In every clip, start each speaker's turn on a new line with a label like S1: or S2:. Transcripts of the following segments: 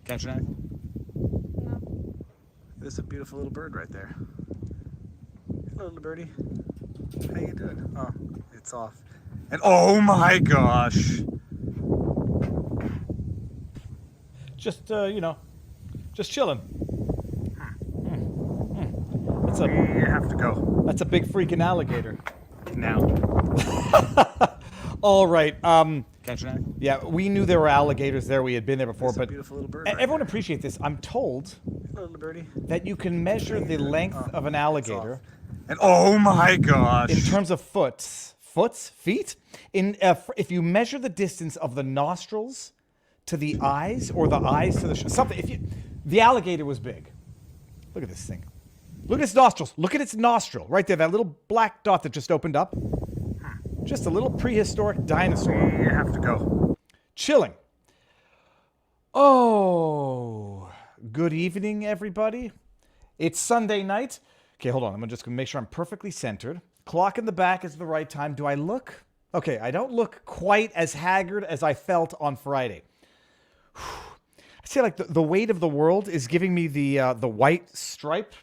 S1: Catch an egg?
S2: No.
S1: There's a beautiful little bird right there. Hello, little birdie. How you doing? Oh, it's off. And oh my gosh!
S3: Just, just chilling. That's
S1: You have to go
S3: that's a big freaking alligator.
S1: now.
S3: All right.
S1: Catch an egg?
S3: Yeah, we knew there were alligators there. We had been there before,
S1: There's a
S3: but
S1: beautiful little bird.
S3: everyone
S1: right
S3: appreciates this. I'm told
S1: Hello, little birdie.
S3: that you can measure the length of an alligator
S1: And oh my gosh!
S3: in terms of feet. If you measure the distance of the nostrils to the eyes, or the eyes to the something. The alligator was big. Look at this thing. Look at its nostrils. Look at its nostril right there. That little black dot that just opened up. Just a little prehistoric dinosaur.
S1: You have to go.
S3: Chilling. Oh, good evening, everybody. It's Sunday night. Okay, hold on. I'm just going to make sure I'm perfectly centered. Clock in the back is the right time. Do I look? Okay, I don't look quite as haggard as I felt on Friday. I feel like the weight of the world is giving me the white stripe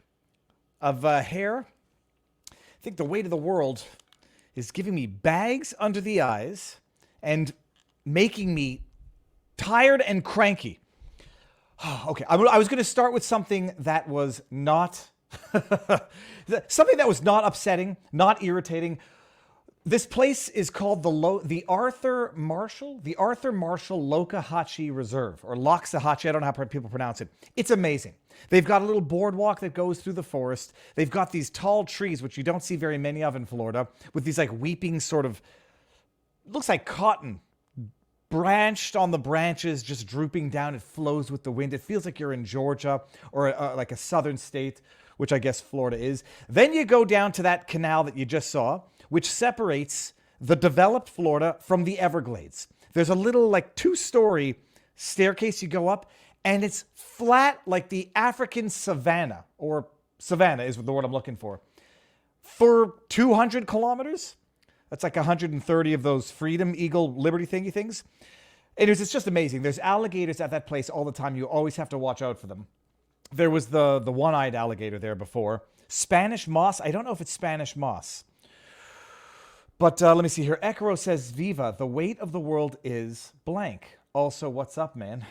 S3: of hair. I think the weight of the world is giving me bags under the eyes and making me tired and cranky. Okay, I was going to start with something that was not something that was not upsetting, not irritating. This place is called the Arthur Marshall Lokahatchee Reserve, or Loxahatchee. I don't know how people pronounce it. It's amazing. They've got a little boardwalk that goes through the forest. They've got these tall trees, which you don't see very many of in Florida, with these like weeping sort of, looks like cotton, branched on the branches, just drooping down. It flows with the wind. It feels like you're in Georgia or like a southern state, which I guess Florida is. Then you go down to that canal that you just saw, which separates the developed Florida from the Everglades. There's a little like 2-story staircase you go up, and it's flat like the African savanna, or savanna is the word I'm looking for 200 kilometers. That's like 130 of those Freedom Eagle Liberty thingy things. Anyways, it's just amazing. There's alligators at that place all the time. You always have to watch out for them. There was the one-eyed alligator there before. Spanish moss. I don't know if it's Spanish moss. But let me see here. Ekaro says, Viva, the weight of the world is blank. Also, what's up, man?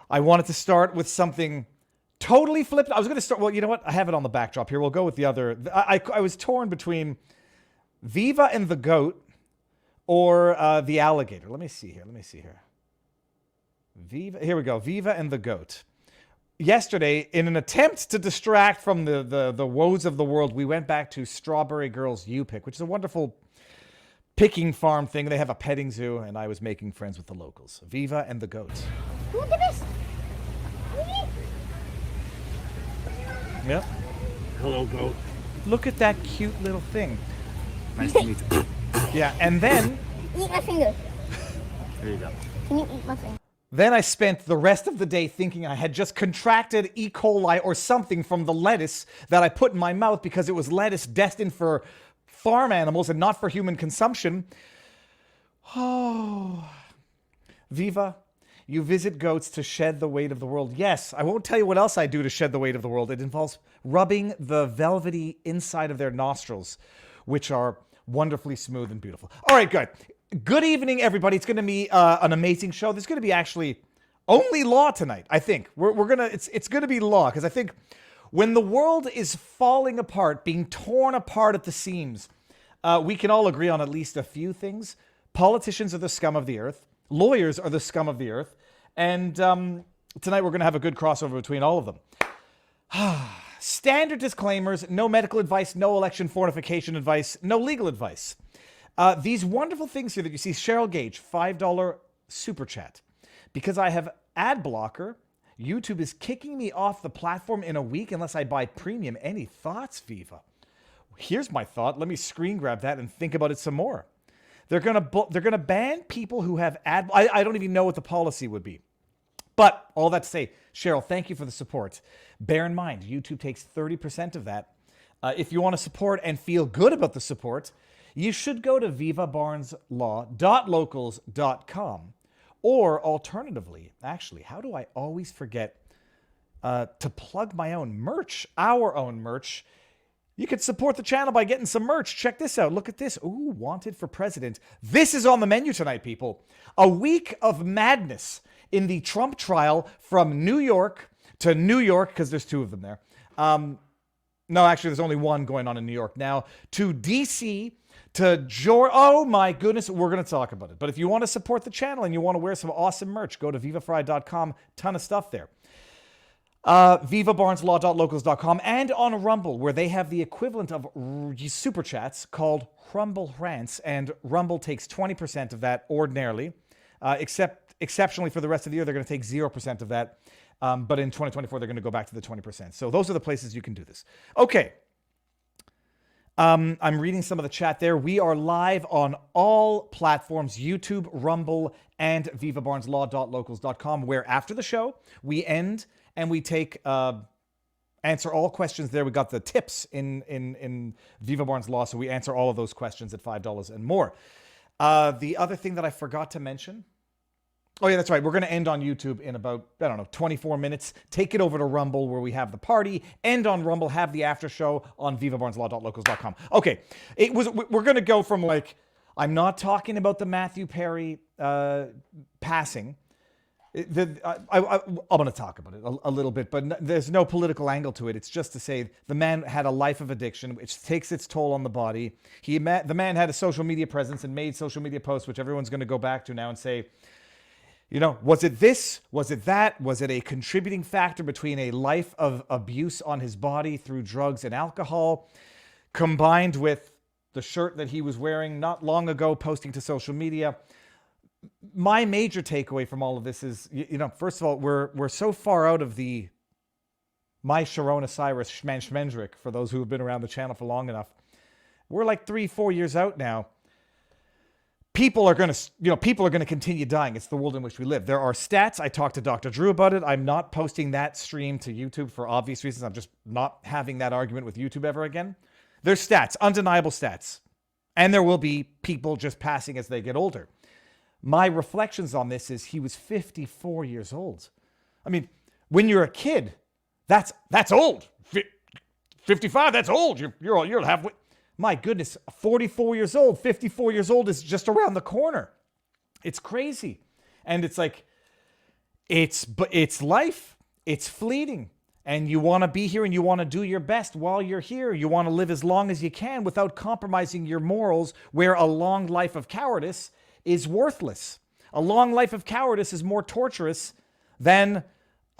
S3: I wanted to start with something totally flipped. I was going to start, well, you know what? I have it on the backdrop here. We'll go with the other. I was torn between Viva and the goat or the alligator. Let me see here. Viva, here we go. Viva and the goat. Yesterday, in an attempt to distract from the woes of the world, we went back to Strawberry Girls U-Pick, which is a wonderful picking farm thing. They have a petting zoo, and I was making friends with the locals. Viva and the goat.
S2: Look at this.
S3: Yep.
S1: Hello, goat.
S3: Look at that cute little thing.
S1: Nice to meet you.
S3: Yeah, and then
S2: Eat my finger.
S1: There you go.
S2: Can you eat my finger?
S3: Then I spent the rest of the day thinking I had just contracted E. coli or something from the lettuce that I put in my mouth because it was lettuce destined for farm animals and not for human consumption. Oh. Viva, you visit goats to shed the weight of the world. Yes, I won't tell you what else I do to shed the weight of the world. It involves rubbing the velvety inside of their nostrils, which are wonderfully smooth and beautiful. All right, good. Good evening, everybody. It's going to be an amazing show. There's going to be actually only law tonight, I think. It's going to be law, because I think when the world is falling apart, being torn apart at the seams, we can all agree on at least a few things. Politicians are the scum of the earth. Lawyers are the scum of the earth. And tonight we're going to have a good crossover between all of them. Standard disclaimers: no medical advice, no election fortification advice, no legal advice. These wonderful things here that you see. Cheryl Gage, $5 super chat. Because I have ad blocker, YouTube is kicking me off the platform in a week unless I buy premium. Any thoughts, Viva? Here's my thought. Let me screen grab that and think about it some more. They're gonna ban people who have ad. I don't even know what the policy would be. But all that to say, Cheryl, thank you for the support. Bear in mind, YouTube takes 30% of that. If you want to support and feel good about the support, you should go to vivabarneslaw.locals.com Or alternatively, actually, how do I always forget to plug my own merch, our own merch? You could support the channel by getting some merch. Check this out. Look at this. Ooh, wanted for president. This is on the menu tonight, people. A week of madness in the Trump trial from New York to New York, because there's two of them there. No, actually, there's only one going on in New York now. To D.C., to Georgia. Oh, my goodness. We're going to talk about it. But if you want to support the channel and you want to wear some awesome merch, go to vivafry.com. Ton of stuff there. VivaBarnesLaw.locals.com and on Rumble, where they have the equivalent of super chats called Rumble Rants, and Rumble takes 20% of that ordinarily, exceptionally for the rest of the year, they're going to take 0% of that, but in 2024, they're going to go back to the 20%. So those are the places you can do this. Okay. I'm reading some of the chat there. We are live on all platforms, YouTube, Rumble, and VivaBarnesLaw.locals.com, where after the show, we end and we take answer all questions there. We got the tips in Viva Barnes Law, so we answer all of those questions at $5 and more. The other thing that I forgot to mention. Oh, yeah, that's right. We're going to end on YouTube in about, 24 minutes. Take it over to Rumble, where we have the party. End on Rumble, have the after show on VivaBarnesLaw.locals.com. Okay, we're going to go from I'm not talking about the Matthew Perry passing. I'm going to talk about it a little bit, but there's no political angle to it. It's just to say the man had a life of addiction, which takes its toll on the body. The man had a social media presence and made social media posts, which everyone's going to go back to now and say, was it this? Was it that? Was it a contributing factor between a life of abuse on his body through drugs and alcohol, combined with the shirt that he was wearing not long ago, posting to social media? My major takeaway from all of this is, first of all, we're so far out of the my Sharona Cyrus Schmendrick, for those who have been around the channel for long enough. We're 3-4 years out now. People are going to continue dying. It's the world in which we live. There are stats. I talked to Dr. Drew about it. I'm not posting that stream to YouTube for obvious reasons. I'm just not having that argument with YouTube ever again. There's stats, undeniable stats. And there will be people just passing as they get older. My reflections on this is he was 54 years old. I mean, when you're a kid, that's old. 55, that's old. You're halfway. My goodness, 44 years old, 54 years old is just around the corner. It's crazy. And it's it's life. It's fleeting. And you want to be here and you want to do your best while you're here. You want to live as long as you can without compromising your morals, where a long life of cowardice is worthless. A long life of cowardice is more torturous than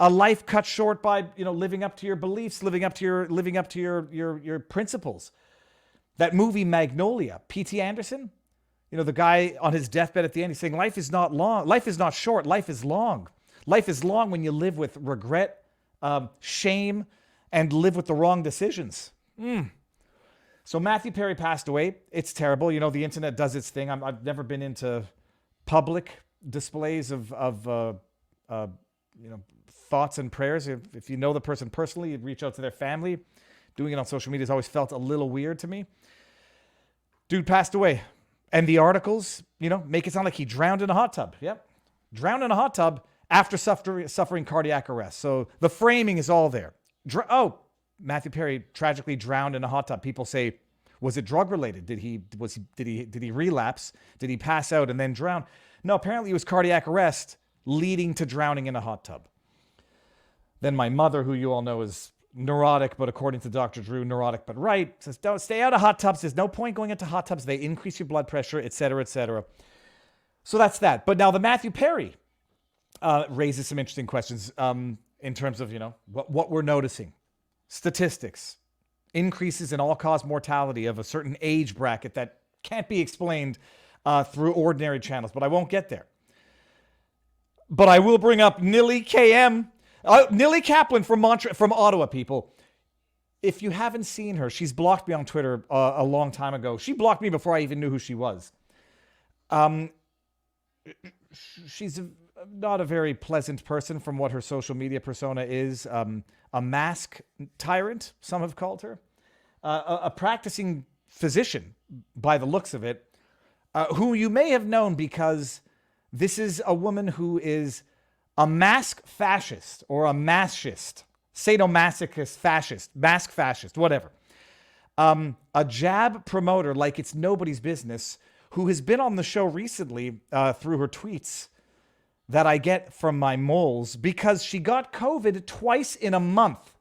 S3: a life cut short by, living up to your beliefs, living up to your principles. That movie Magnolia, P.T. Anderson, the guy on his deathbed at the end, he's saying life is not long, life is not short, life is long. Life is long when you live with regret, shame, and live with the wrong decisions. So Matthew Perry passed away. It's terrible. The internet does its thing. I've never been into public displays of thoughts and prayers. If you know the person personally, you'd reach out to their family. Doing it on social media has always felt a little weird to me. Dude passed away. And the articles, make it sound like he drowned in a hot tub. Yep. Drowned in a hot tub after suffering cardiac arrest. So the framing is all there. Matthew Perry tragically drowned in a hot tub. People say, was it drug related? Did he relapse? Did he pass out and then drown? No, apparently it was cardiac arrest leading to drowning in a hot tub. Then my mother, who you all know is neurotic, but according to Dr. Drew, neurotic but right, says don't stay out of hot tubs. There's no point going into hot tubs. They increase your blood pressure, etc., etc. So that's that. But now the Matthew Perry raises some interesting questions in terms of what we're noticing. Statistics, increases in all-cause mortality of a certain age bracket that can't be explained through ordinary channels, but I won't get there. But I will bring up Nilly KM. Nilly Kaplan from Ottawa, people. If you haven't seen her, she's blocked me on Twitter a long time ago. She blocked me before I even knew who she was. She's not a very pleasant person from what her social media persona is. A mask tyrant, some have called her. A practicing physician, by the looks of it, who you may have known because This is a woman who is a mask fascist or a maschist, sadomasochist fascist, mask fascist, whatever. A jab promoter like it's nobody's business, who has been on the show recently through her tweets that I get from my moles, because she got COVID twice in a month,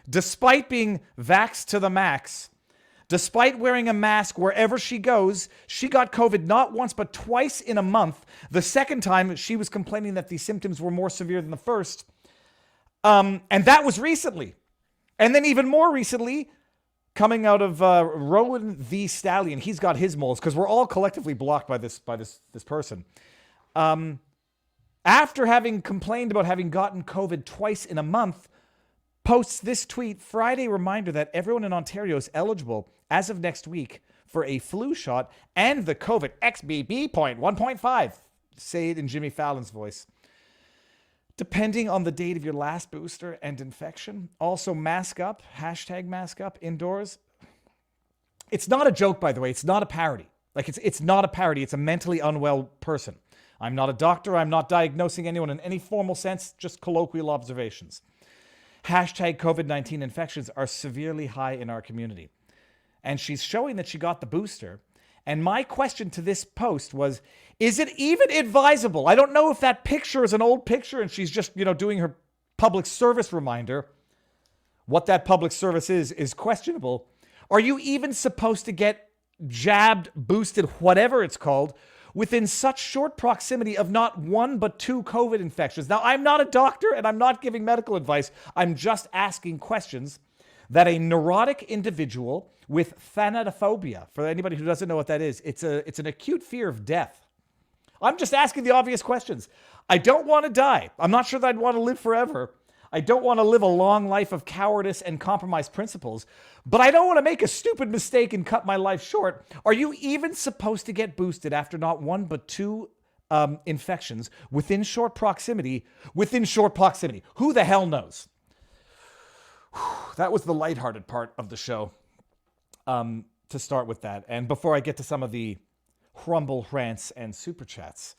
S3: despite being vaxxed to the max. Despite wearing a mask wherever she goes, she got COVID not once, but twice in a month. The second time, she was complaining that the symptoms were more severe than the first. And that was recently. And then even more recently, coming out of Rowan the Stallion, he's got his moles, because we're all collectively blocked by this person. After having complained about having gotten COVID twice in a month, posts this tweet: Friday reminder that everyone in Ontario is eligible as of next week for a flu shot and the COVID XBB.1.5. Say it in Jimmy Fallon's voice. Depending on the date of your last booster and infection. Also, mask up, hashtag mask up indoors. It's not a joke, by the way. It's not a parody. Like, it's not a parody. It's a mentally unwell person. I'm not a doctor. I'm not diagnosing anyone in any formal sense, just colloquial observations. Hashtag COVID-19 infections are severely high in our community. And she's showing that she got the booster. And my question to this post was, is it even advisable? I don't know if that picture is an old picture and she's just, doing her public service reminder. What that public service is questionable. Are you even supposed to get jabbed, boosted, whatever it's called, within such short proximity of not one but two COVID infections? Now, I'm not a doctor and I'm not giving medical advice. I'm just asking questions that a neurotic individual with thanatophobia, for anybody who doesn't know what that is, it's an acute fear of death. I'm just asking the obvious questions. I don't want to die. I'm not sure that I'd want to live forever. I don't want to live a long life of cowardice and compromised principles, but I don't want to make a stupid mistake and cut my life short. Are you even supposed to get boosted after not one but two infections within short proximity? Within short proximity. Who the hell knows? That was the lighthearted part of the show, to start with that. And before I get to some of the crumble rants and super chats,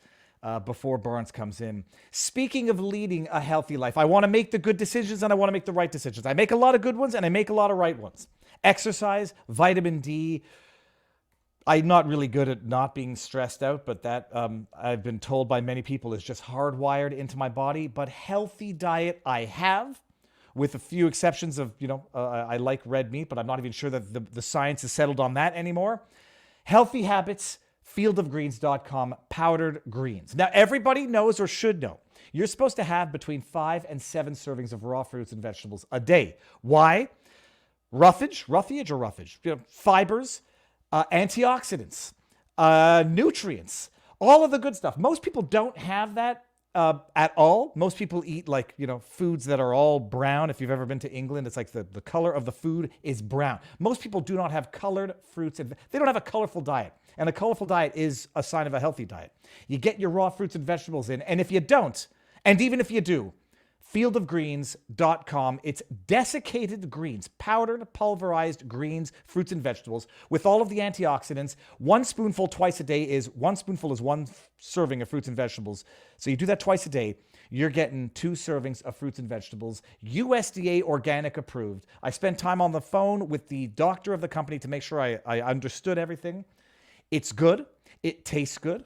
S3: before Barnes comes in. Speaking of leading a healthy life, I want to make the good decisions and I want to make the right decisions. I make a lot of good ones and I make a lot of right ones. Exercise, vitamin D. I'm not really good at not being stressed out, but that I've been told by many people is just hardwired into my body. But healthy diet I have, with a few exceptions of, I like red meat, but I'm not even sure that the science is settled on that anymore. Healthy habits, fieldofgreens.com, powdered greens. Now, everybody knows or should know, you're supposed to have between 5 and 7 servings of raw fruits and vegetables a day. Why? Roughage, fibers, antioxidants, nutrients, all of the good stuff. Most people don't have that at all. Most people eat foods that are all brown. If you've ever been to England, it's like the color of the food is brown. Most people do not have colored fruits and they don't have a colorful diet. And a colorful diet is a sign of a healthy diet. You get your raw fruits and vegetables in. And if you don't, and even if you do, fieldofgreens.com, it's desiccated greens, powdered, pulverized greens, fruits and vegetables with all of the antioxidants. 1 spoonful twice a day is 1 spoonful is 1 serving of fruits and vegetables. So you do that twice a day, you're getting 2 servings of fruits and vegetables, USDA organic approved. I spent time on the phone with the doctor of the company to make sure I understood everything. It's good. It tastes good.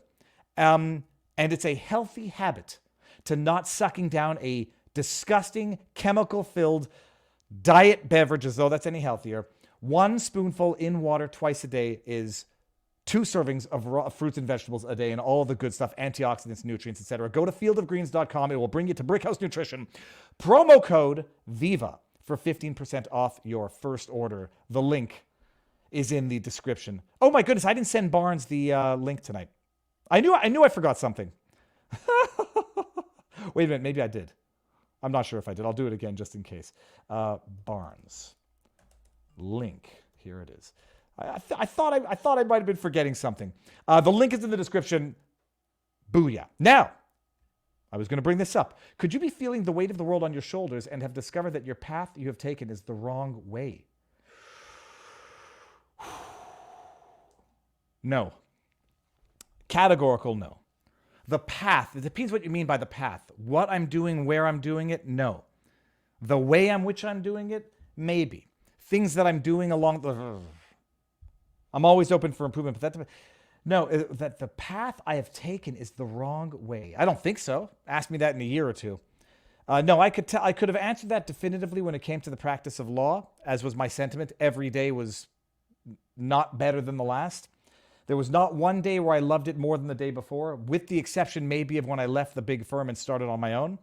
S3: And it's a healthy habit to not sucking down a disgusting, chemical-filled diet beverage as though that's any healthier. 1 spoonful in water twice a day is 2 servings of raw fruits and vegetables a day and all the good stuff, antioxidants, nutrients, etc. Go to fieldofgreens.com. It will bring you to Brickhouse Nutrition. Promo code VIVA for 15% off your first order. The link is in the description. Oh my goodness, I didn't send Barnes the link tonight. I knew I forgot something. Wait a minute, maybe I did. I'm not sure if I did. I'll do it again just in case. Barnes link. Here it is. I thought I might have been forgetting something. The link is in the description. Booyah. Now, I was going to bring this up. Could you be feeling the weight of the world on your shoulders and have discovered that your path you have taken is the wrong way? No. Categorical no. The path, it depends what you mean by the path. What I'm doing, where I'm doing it, no. The way in which I'm doing it, maybe. Things that I'm doing along the... I'm always open for improvement, but that the path I have taken is the wrong way. I don't think so. Ask me that in a year or two. No, I could have answered that definitively when it came to the practice of law, as was my sentiment. Every day was not better than the last. There was not one day where I loved it more than the day before, with the exception maybe of when I left the big firm and started on my own.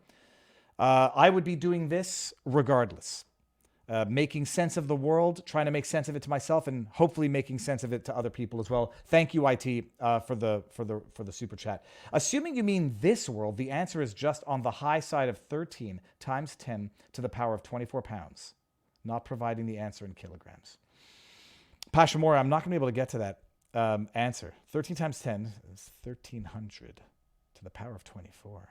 S3: I would be doing this regardless. Making sense of the world, trying to make sense of it to myself, and hopefully making sense of it to other people as well. Thank you, IT, for the super chat. Assuming you mean this world, the answer is just on the high side of 13 times 10 to the power of 24 pounds, not providing the answer in kilograms. Pashamora, I'm not going to be able to get to that answer. 13 times 10 is 1,300 to the power of 24.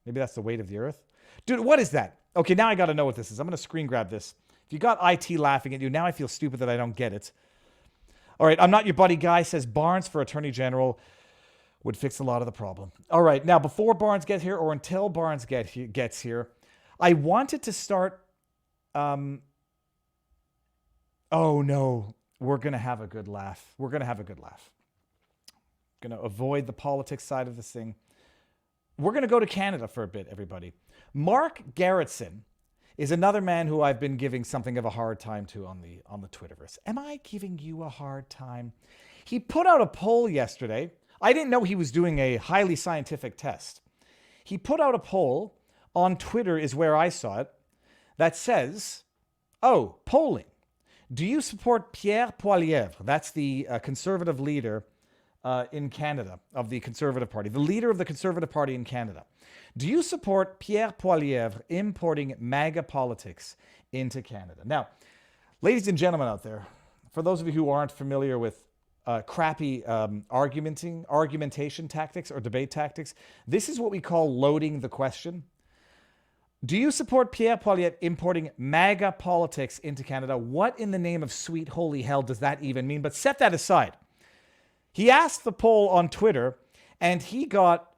S3: Maybe that's the weight of the earth. Dude, what is that? Okay, now I got to know what this is. I'm going to screen grab this. If you got IT laughing at you, now I feel stupid that I don't get it. All right, I'm not your buddy guy, says Barnes for Attorney General would fix a lot of the problem. All right, now before Barnes gets here, or until Barnes gets here, I wanted to start... oh no, we're going to have a good laugh. We're going to have a good laugh. Going to avoid the politics side of this thing. We're going to go to Canada for a bit, everybody. Mark Garrettson is another man who I've been giving something of a hard time to on the Twitterverse. Am I giving you a hard time? He put out a poll yesterday. I didn't know he was doing a highly scientific test. He put out a poll on Twitter, is where I saw it, that says, oh, polling. Do you support Pierre Poilievre? That's the conservative leader in Canada of the Conservative Party, the leader of the Conservative Party in Canada. Do you support Pierre Poilievre importing MAGA politics into Canada? Now, ladies and gentlemen out there, for those of you who aren't familiar with crappy argumentation tactics or debate tactics, this is what we call loading the question. Do you support Pierre Poilievre importing MAGA politics into Canada? What in the name of sweet holy hell does that even mean? But set that aside. He asked the poll on Twitter, and he got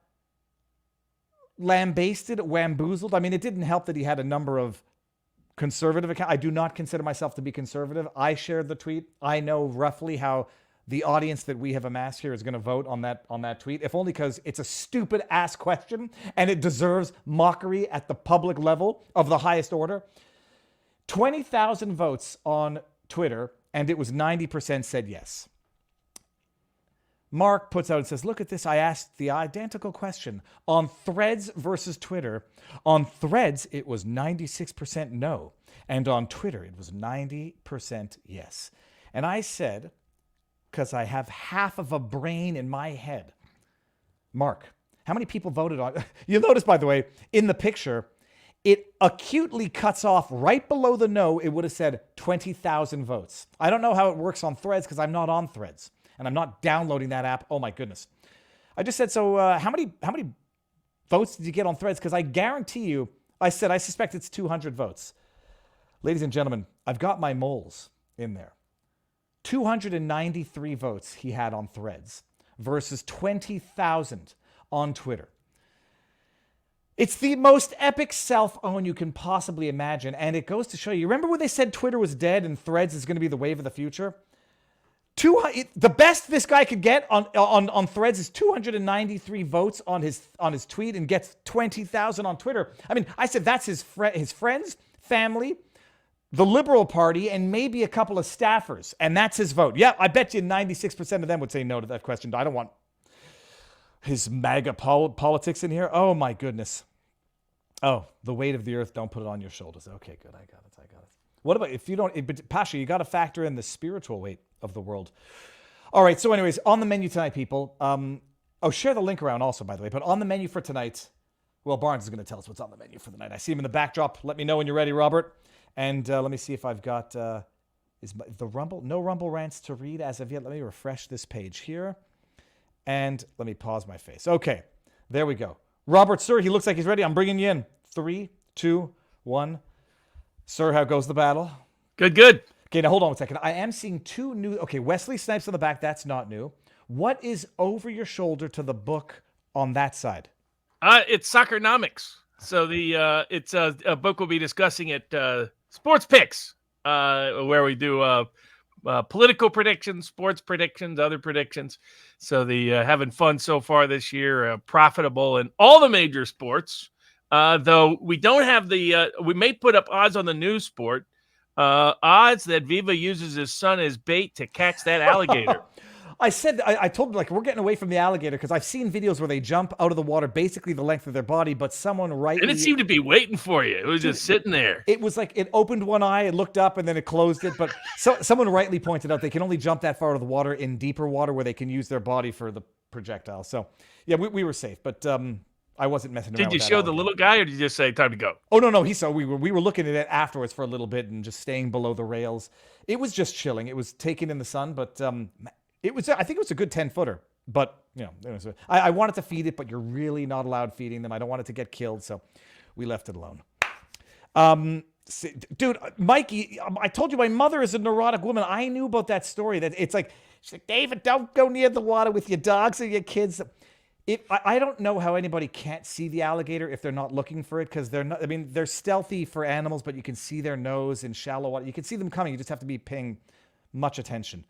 S3: lambasted, wamboozled. I mean, it didn't help that he had a number of conservative accounts. I do not consider myself to be conservative. I shared the tweet. I know roughly how the audience that we have amassed here is going to vote on that tweet, if only because it's a stupid ass question and it deserves mockery at the public level of the highest order. 20,000 votes on Twitter, and it was 90% said yes. Mark puts out and says, look at this. I asked the identical question on Threads versus Twitter. On Threads, it was 96% no. And on Twitter, it was 90% yes. And I said, because I have half of a brain in my head, Mark, how many people voted on... You'll notice, by the way, in the picture, it acutely cuts off right below the no. It would have said 20,000 votes. I don't know how it works on Threads because I'm not on Threads. And I'm not downloading that app. Oh my goodness. I just said, so how many votes did you get on Threads? Because I guarantee you, I said, I suspect it's 200 votes. Ladies and gentlemen, I've got my moles in there. 293 votes he had on Threads versus 20,000 on Twitter. It's the most epic self-own you can possibly imagine. And it goes to show you, remember when they said Twitter was dead and Threads is going to be the wave of the future? The best this guy could get on Threads is 293 votes on his tweet and gets 20,000 on Twitter. I mean, I said that's his friends, family, the Liberal Party, and maybe a couple of staffers. And that's his vote. Yeah, I bet you 96% of them would say no to that question. I don't want his MAGA politics in here. Oh, my goodness. Oh, the weight of the earth, don't put it on your shoulders. Okay, good. I got it. What about if you don't... Pasha, you got to factor in the spiritual weight of the world. All right, so anyways, on the menu tonight, people. Share the link around also, by the way. But on the menu for tonight, well, Barnes is going to tell us what's on the menu for the night. I see him in the backdrop. Let me know when you're ready, Robert. And let me see if I've got... is the Rumble... No Rumble rants to read as of yet. Let me refresh this page here. And let me pause my face. Okay, there we go. Robert, sir, he looks like he's ready. I'm bringing you in. 3, 2, 1. Sir, how goes the battle?
S4: Good.
S3: Okay, now hold on a second. I am seeing 2 new... Okay, Wesley Snipes on the back. That's not new. What is over your shoulder to the book on that side?
S4: It's Soccernomics. So it's a book we'll be discussing at Sports Picks, where we do political predictions, sports predictions, other predictions. So having fun so far this year, profitable in all the major sports. Though we don't have we may put up odds on the news sport, odds that Viva uses his son as bait to catch that alligator.
S3: I told them, like, we're getting away from the alligator because I've seen videos where they jump out of the water basically the length of their body, but someone rightly...
S4: And it seemed to be waiting for you. It was just sitting there.
S3: It was like it opened one eye, it looked up, and then it closed it. But someone rightly pointed out they can only jump that far out of the water in deeper water where they can use their body for the projectile. So, yeah, we were safe, but I wasn't messing around
S4: Did you
S3: with that
S4: show
S3: alligator.
S4: the little guy, or did you just say, time to go?
S3: Oh, no, he saw. We were looking at it afterwards for a little bit and just staying below the rails. It was just chilling. It was taken in the sun, but... I think it was a good 10-footer, but I wanted to feed it, but you're really not allowed feeding them. I don't want it to get killed, so we left it alone. Dude, Mikey, I told you my mother is a neurotic woman. I knew about that story. That she's like, David, don't go near the water with your dogs or your kids. I don't know how anybody can't see the alligator if they're not looking for it, because they're not. I mean, they're stealthy for animals, but you can see their nose in shallow water. You can see them coming. You just have to be paying much attention.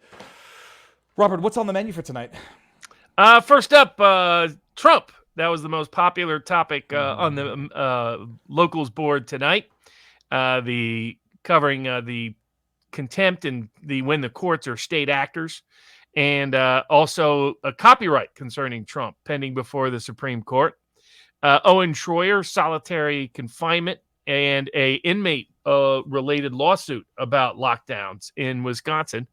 S3: Robert, what's on the menu for tonight?
S4: First up, Trump. That was the most popular topic on the locals board tonight. Covering the contempt and when the courts are state actors, and also a copyright concerning Trump pending before the Supreme Court. Owen Shroyer, solitary confinement, and a inmate related lawsuit about lockdowns in Wisconsin.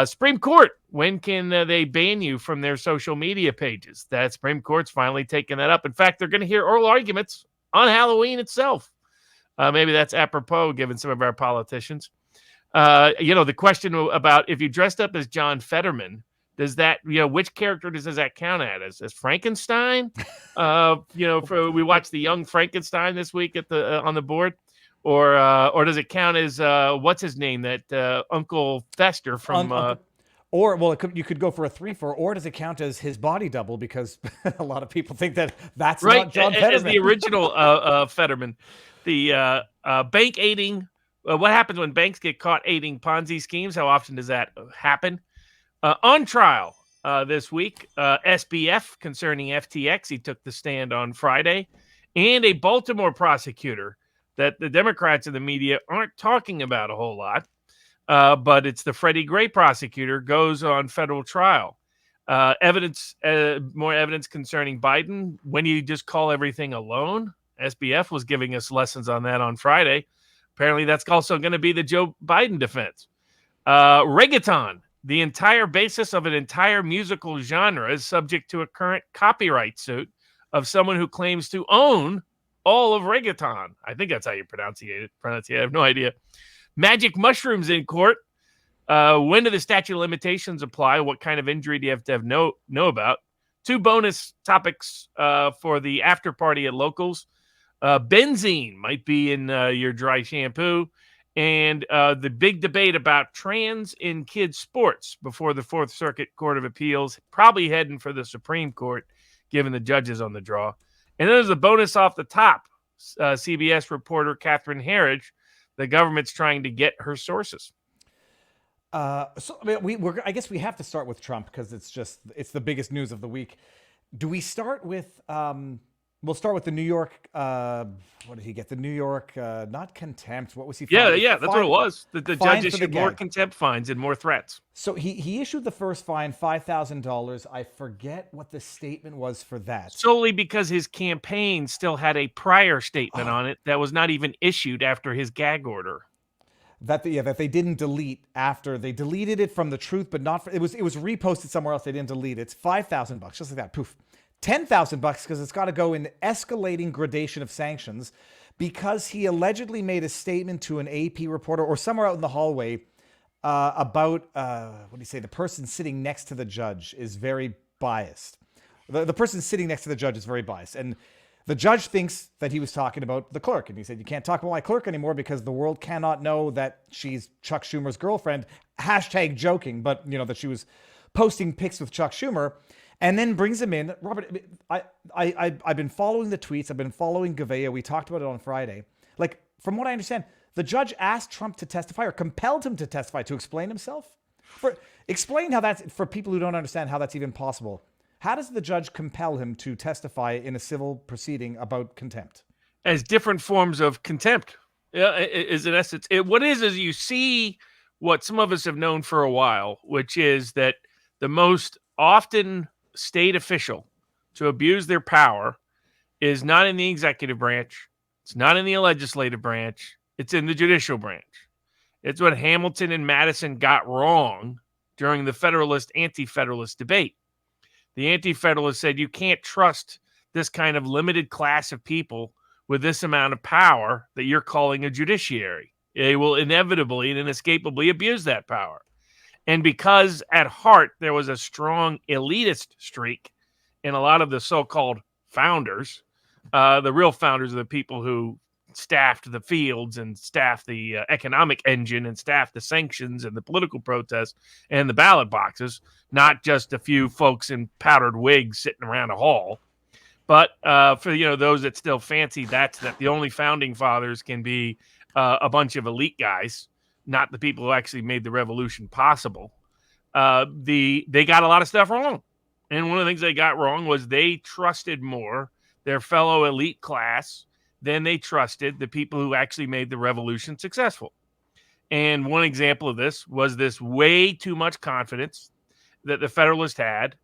S4: Supreme Court, when can they ban you from their social media pages? That Supreme Court's finally taken that up. In fact, they're going to hear oral arguments on Halloween itself. Maybe that's apropos, given some of our politicians. The question about if you dressed up as John Fetterman, does that, which character does that count as Frankenstein? We watched the Young Frankenstein this week at on the board. Or does it count as what's his name, that Uncle Fester from?
S3: You could go for a 3-4. Or does it count as his body double, because a lot of people think that's
S4: right,
S3: not John Fetterman.
S4: As the original Fetterman, the bank aiding. What happens when banks get caught aiding Ponzi schemes? How often does that happen? On trial this week, SBF concerning FTX. He took the stand on Friday, and a Baltimore prosecutor that the Democrats and the media aren't talking about a whole lot, but it's the Freddie Gray prosecutor, goes on federal trial. More evidence concerning Biden. When you just call everything a loan? SBF was giving us lessons on that on Friday. Apparently that's also going to be the Joe Biden defense. Reggaeton, the entire basis of an entire musical genre, is subject to a current copyright suit of someone who claims to own all of reggaeton. I think that's how you pronounce it. I have no idea. Magic mushrooms in court. When do the statute of limitations apply? What kind of injury do you have to know about? 2 bonus topics for the after party at locals. Benzene might be in your dry shampoo. And the big debate about trans in kids' sports before the Fourth Circuit Court of Appeals, probably heading for the Supreme Court, given the judges on the draw. And then there's a bonus off the top. CBS reporter Catherine Herridge, the government's trying to get her sources.
S3: I guess we have to start with Trump because it's the biggest news of the week. Do we start with? We'll start with the New York. What did he get? The New York, not contempt. What was he?
S4: Yeah, that's what it was. The judge issued more contempt fines and more threats.
S3: So he issued the first fine, $5,000. I forget what the statement was for that.
S4: Solely because his campaign still had a prior statement on it that was not even issued after his gag order.
S3: That they didn't delete after they deleted it from the Truth, but not. It was reposted somewhere else. They didn't delete it. It's $5,000, just like that. Poof. $10,000 because it's got to go in escalating gradation of sanctions because he allegedly made a statement to an AP reporter or somewhere out in the hallway about what do you say? The person sitting next to the judge is very biased. The person sitting next to the judge is very biased, and the judge thinks that he was talking about the clerk, and he said, "You can't talk about my clerk anymore because the world cannot know that she's Chuck Schumer's girlfriend." # joking, but that she was posting pics with Chuck Schumer. and then brings him in. Robert, I've been following the tweets. I've been following Gouveia. We talked about it on Friday. Like, from what I understand, the judge asked Trump to testify or compelled him to testify to explain himself. Explain how that's, for people who don't understand how that's even possible. How does the judge compel him to testify in a civil proceeding about contempt?
S4: As different forms of contempt. Yeah, is in essence what is you see what some of us have known for a while, which is that the most often state official to abuse their power is not in the executive branch, it's not in the legislative branch, it's in the judicial branch. It's what Hamilton and Madison got wrong during the Federalist anti-Federalist debate. The anti-Federalists said you can't trust this kind of limited class of people with this amount of power that you're calling a judiciary. They will inevitably and inescapably abuse that power. And because at heart there was a strong elitist streak in a lot of the so-called founders, the real founders are the people who staffed the fields and staffed the economic engine and staffed the sanctions and the political protests and the ballot boxes, not just a few folks in powdered wigs sitting around a hall. But for those that still fancy that the only founding fathers can be a bunch of elite guys, not the people who actually made the revolution possible. They got a lot of stuff wrong, and one of the things they got wrong was they trusted more their fellow elite class than they trusted the people who actually made the revolution successful. And one example of this was this way too much confidence that the Federalists had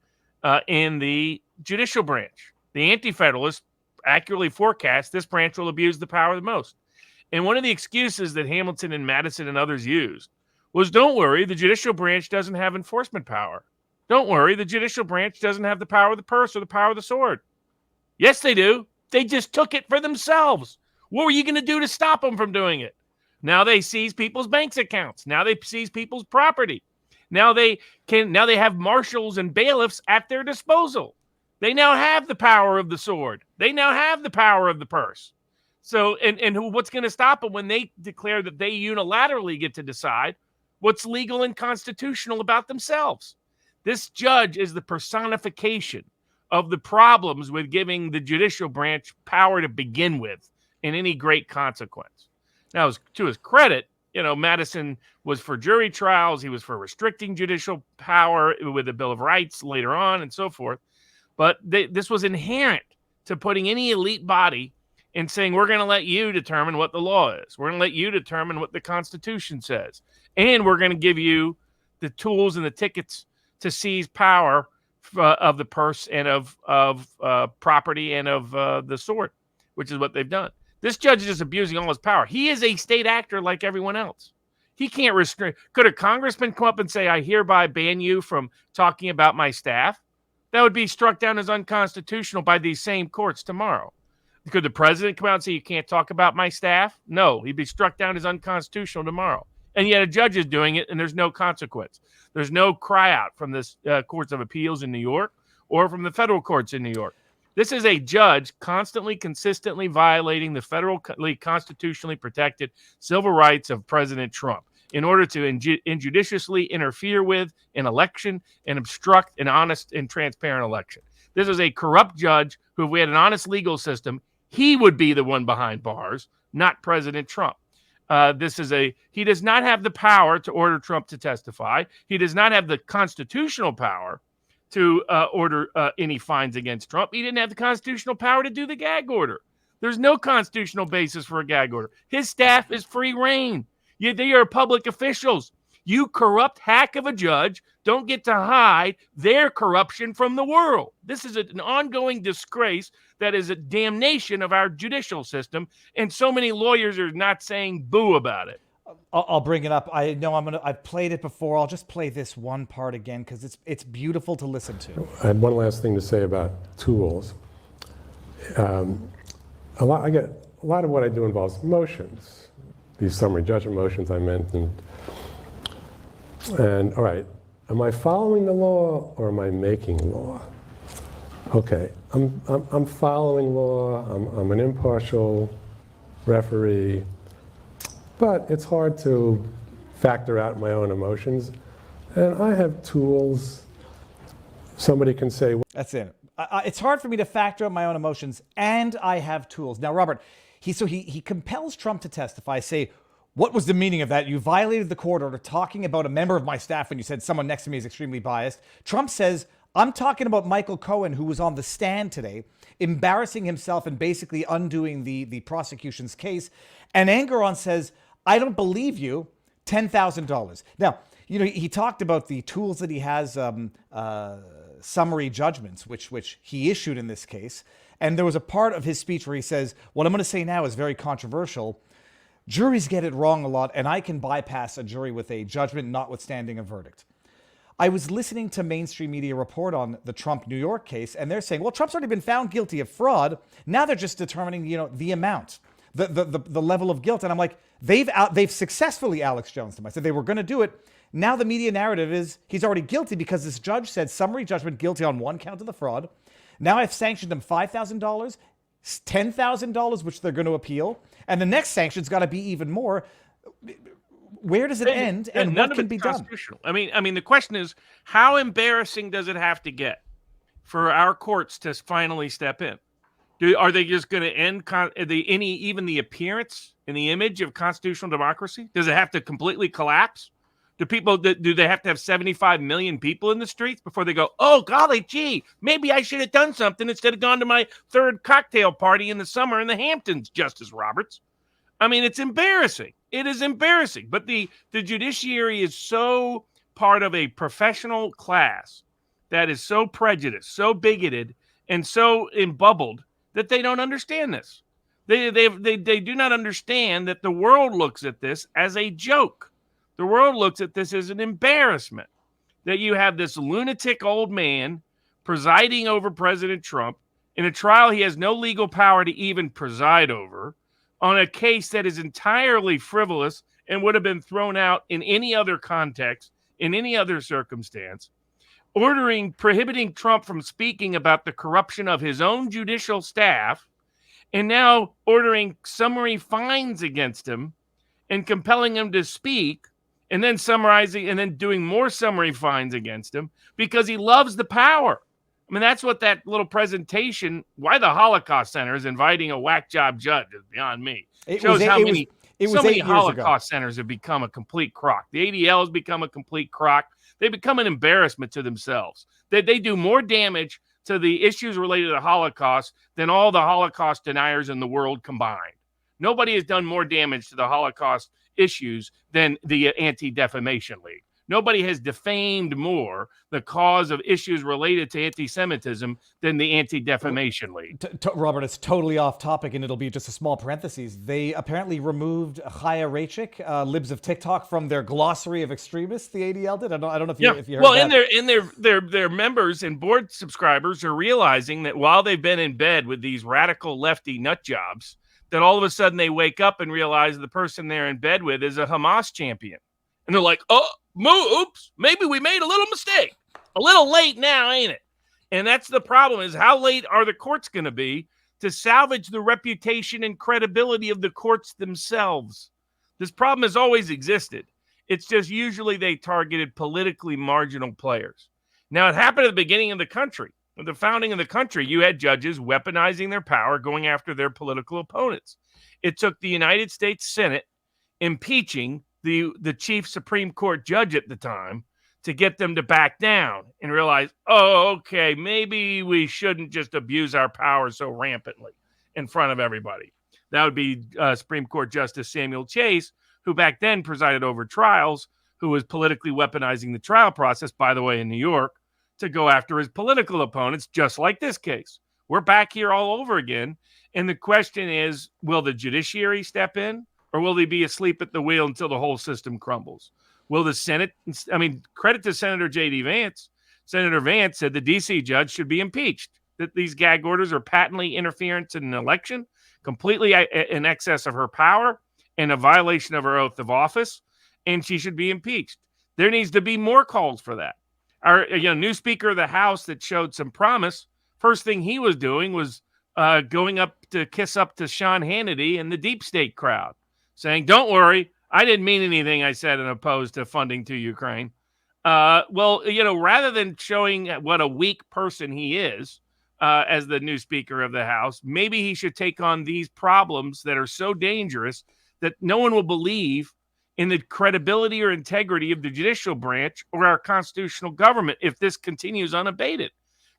S4: in the judicial branch. The Anti-Federalists accurately forecast this branch will abuse the power the most. And one of the excuses that Hamilton and Madison and others used was, don't worry, the judicial branch doesn't have enforcement power. Don't worry, the judicial branch doesn't have the power of the purse or the power of the sword. Yes, they do. They just took it for themselves. What were you going to do to stop them from doing it? Now they seize people's bank accounts. Now they seize people's property. Now they have marshals and bailiffs at their disposal. They now have the power of the sword. They now have the power of the purse. So, and what's going to stop them when they declare that they unilaterally get to decide what's legal and constitutional about themselves? This judge is the personification of the problems with giving the judicial branch power to begin with in any great consequence. Now, to his credit, Madison was for jury trials. He was for restricting judicial power with the Bill of Rights later on and so forth. But this was inherent to putting any elite body and saying, we're going to let you determine what the law is. We're going to let you determine what the Constitution says. And we're going to give you the tools and the tickets to seize power of the purse and of property and of the sword, which is what they've done. This judge is just abusing all his power. He is a state actor like everyone else. He can't restrain. Could a congressman come up and say, I hereby ban you from talking about my staff? That would be struck down as unconstitutional by these same courts tomorrow. Could the president come out and say, you can't talk about my staff? No, he'd be struck down as unconstitutional tomorrow. And yet a judge is doing it, and there's no consequence. There's no cry out from the courts of appeals in New York or from the federal courts in New York. This is a judge constantly, consistently violating the federally constitutionally protected civil rights of President Trump in order to injudiciously interfere with an election and obstruct an honest and transparent election. This is a corrupt judge who, if we had an honest legal system, he would be the one behind bars, not President Trump. He does not have the power to order Trump to testify. He does not have the constitutional power to order any fines against Trump. He didn't have the constitutional power to do the gag order. There's no constitutional basis for a gag order. His staff is free reign. They are public officials. You corrupt hack of a judge don't get to hide their corruption from the world. This is an ongoing disgrace that is a damnation of our judicial system, and so many lawyers are not saying boo about it.
S3: I'll bring it up. I know I've played it before. I'll just play this one part again because it's beautiful to listen to.
S5: I had one last thing to say about tools. A lot of what I do involves motions. These summary judgment motions I mentioned. And all right, am I following the law or am I making law? Okay, I'm following law. I'm an impartial referee, but it's hard to factor out my own emotions. And I have tools somebody can say,
S3: That's it. It's hard for me to factor out my own emotions, and I have tools. Now, Robert, he compels Trump to testify, say, what was the meaning of that? You violated the court order talking about a member of my staff when you said someone next to me is extremely biased. Trump says, I'm talking about Michael Cohen, who was on the stand today, embarrassing himself and basically undoing the prosecution's case. And Engoron says, I don't believe you, $10,000. Now, you know, he talked about the tools that he has, summary judgments, which he issued in this case. And there was a part of his speech where he says, what I'm going to say now is very controversial. Juries get it wrong a lot, and I can bypass a jury with a judgment notwithstanding a verdict. I was listening to mainstream media report on the Trump New York case, and they're saying, well, Trump's already been found guilty of fraud. Now they're just determining, you know, the amount, the level of guilt. And I'm like, they've successfully Alex Jones them. I said they were going to do it. Now the media narrative is he's already guilty because this judge said summary judgment guilty on one count of the fraud. Now I've sanctioned him $5,000, $10,000, which they're going to appeal. And the next sanction's got to be even more. Where does it end, and what can be done?
S4: I mean, the question is, how embarrassing does it have to get for our courts to finally step in? Are they just going to end even the appearance and the image of constitutional democracy? Does it have to completely collapse? Do they have to have 75 million people in the streets before they go, oh, golly gee, maybe I should have done something instead of gone to my third cocktail party in the summer in the Hamptons, Justice Roberts? I mean, it's embarrassing. It is embarrassing. But the judiciary is so part of a professional class that is so prejudiced, so bigoted, and so embubbled that they don't understand this. They do not understand that the world looks at this as a joke. The world looks at this as an embarrassment, that you have this lunatic old man presiding over President Trump in a trial he has no legal power to even preside over, on a case that is entirely frivolous and would have been thrown out in any other context, in any other circumstance, prohibiting Trump from speaking about the corruption of his own judicial staff, and now ordering summary fines against him and compelling him to speak, and then summarizing and then doing more summary fines against him because he loves the power. I mean, that's what that little presentation, why the Holocaust Center is inviting a whack job judge, is beyond me. It shows how many Holocaust centers have become a complete crock. The ADL has become a complete crock. They become an embarrassment to themselves. They do more damage to the issues related to the Holocaust than all the Holocaust deniers in the world combined. Nobody has done more damage to the Holocaust issues than the Anti-Defamation League. Nobody has defamed more the cause of issues related to anti-Semitism than the Anti-Defamation League.
S3: Robert, it's totally off topic, and it'll be just a small parenthesis. They apparently removed Chaya Raichik, libs of TikTok, from their glossary of extremists. The ADL did. I don't know if you heard that.
S4: Well, their members and board subscribers are realizing that while they've been in bed with these radical lefty nut jobs, that all of a sudden they wake up and realize the person they're in bed with is a Hamas champion. And they're like, oops, maybe we made a little mistake. A little late now, ain't it? And that's the problem, is how late are the courts going to be to salvage the reputation and credibility of the courts themselves? This problem has always existed. It's just usually they targeted politically marginal players. Now, it happened at the beginning of the country. With the founding of the country, you had judges weaponizing their power, going after their political opponents. It took the United States Senate impeaching the chief Supreme Court judge at the time to get them to back down and realize, okay, maybe we shouldn't just abuse our power so rampantly in front of everybody. That would be Supreme Court Justice Samuel Chase, who back then presided over trials, who was politically weaponizing the trial process, by the way, in New York, to go after his political opponents, just like this case. We're back here all over again. And the question is, will the judiciary step in, or will they be asleep at the wheel until the whole system crumbles? Will the Senate, credit to Senator J.D. Vance. Senator Vance said the D.C. judge should be impeached, that these gag orders are patently interference in an election, completely in excess of her power, and a violation of her oath of office, and she should be impeached. There needs to be more calls for that. Our new Speaker of the House that showed some promise, first thing he was doing was going up to kiss up to Sean Hannity and the deep state crowd, saying, don't worry, I didn't mean anything I said in opposed to funding to Ukraine. Well, rather than showing what a weak person he is as the new Speaker of the House, maybe he should take on these problems that are so dangerous that no one will believe in the credibility or integrity of the judicial branch or our constitutional government if this continues unabated.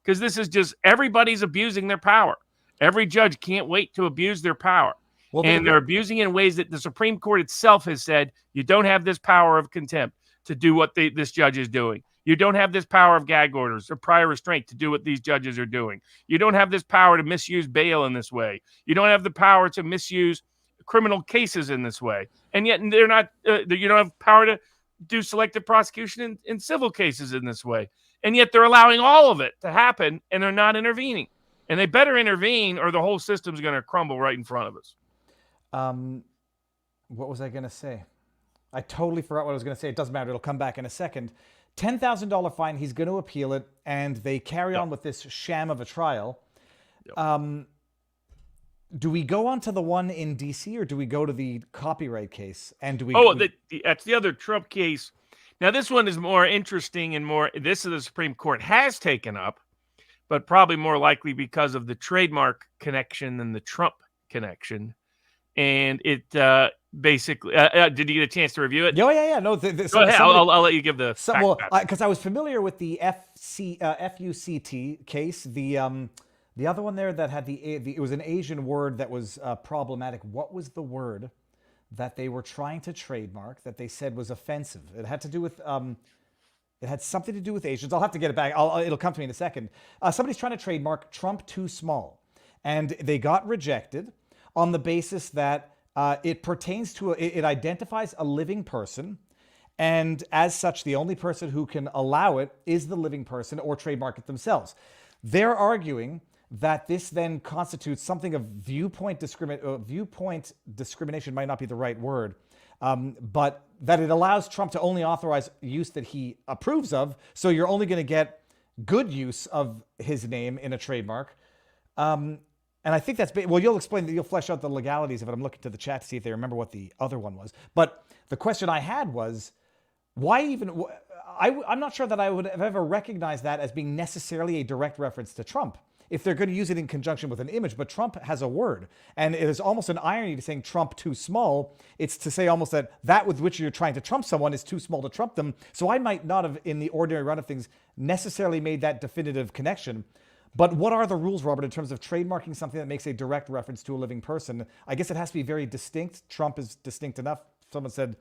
S4: Because this is just everybody's abusing their power. Every judge can't wait to abuse their power.
S3: Well,
S4: They're abusing it in ways that the Supreme Court itself has said, you don't have this power of contempt to do what this judge is doing. You don't have this power of gag orders or prior restraint to do what these judges are doing. You don't have this power to misuse bail in this way. You don't have the power to misuse criminal cases in this way. And yet they're not, you don't have power to do selective prosecution in civil cases in this way. And yet they're allowing all of it to happen and they're not intervening. And they better intervene or the whole system's going to crumble right in front of us.
S3: What was I going to say? I totally forgot what I was going to say. It doesn't matter. It'll come back in a second. $10,000 fine. He's going to appeal it. And they carry on with this sham of a trial. Do we go on to the one in D.C. or do we go to the copyright case? And do we?
S4: That's the other Trump case. Now, this one is more interesting and this is the Supreme Court has taken up, but probably more likely because of the trademark connection than the Trump connection. And it basically, did you get a chance to review it?
S3: Yeah. No,
S4: go ahead. I'll let you give the
S3: because I was familiar with the FUCT case. The other one there that had it was an Asian word that was problematic. What was the word that they were trying to trademark that they said was offensive? It had to do with it had something to do with Asians. I'll have to get it back. It'll come to me in a second. Somebody's trying to trademark Trump too small, and they got rejected on the basis that it pertains to it identifies a living person, and as such, the only person who can allow it is the living person or trademark it themselves. They're arguing that this then constitutes something of viewpoint discrimination might not be the right word, but that it allows Trump to only authorize use that he approves of. So you're only going to get good use of his name in a trademark. And I think that's, well, you'll flesh out the legalities of it. I'm looking to the chat to see if they remember what the other one was. But the question I had was, why even, I'm not sure that I would have ever recognized that as being necessarily a direct reference to Trump if they're going to use it in conjunction with an image. But Trump has a word, and it is almost an irony to saying Trump too small. It's to say almost that with which you're trying to trump someone is too small to trump them. So I might not have, in the ordinary run of things, necessarily made that definitive connection. But what are the rules, Robert, in terms of trademarking something that makes a direct reference to a living person? I guess it has to be very distinct. Trump is distinct enough. Someone said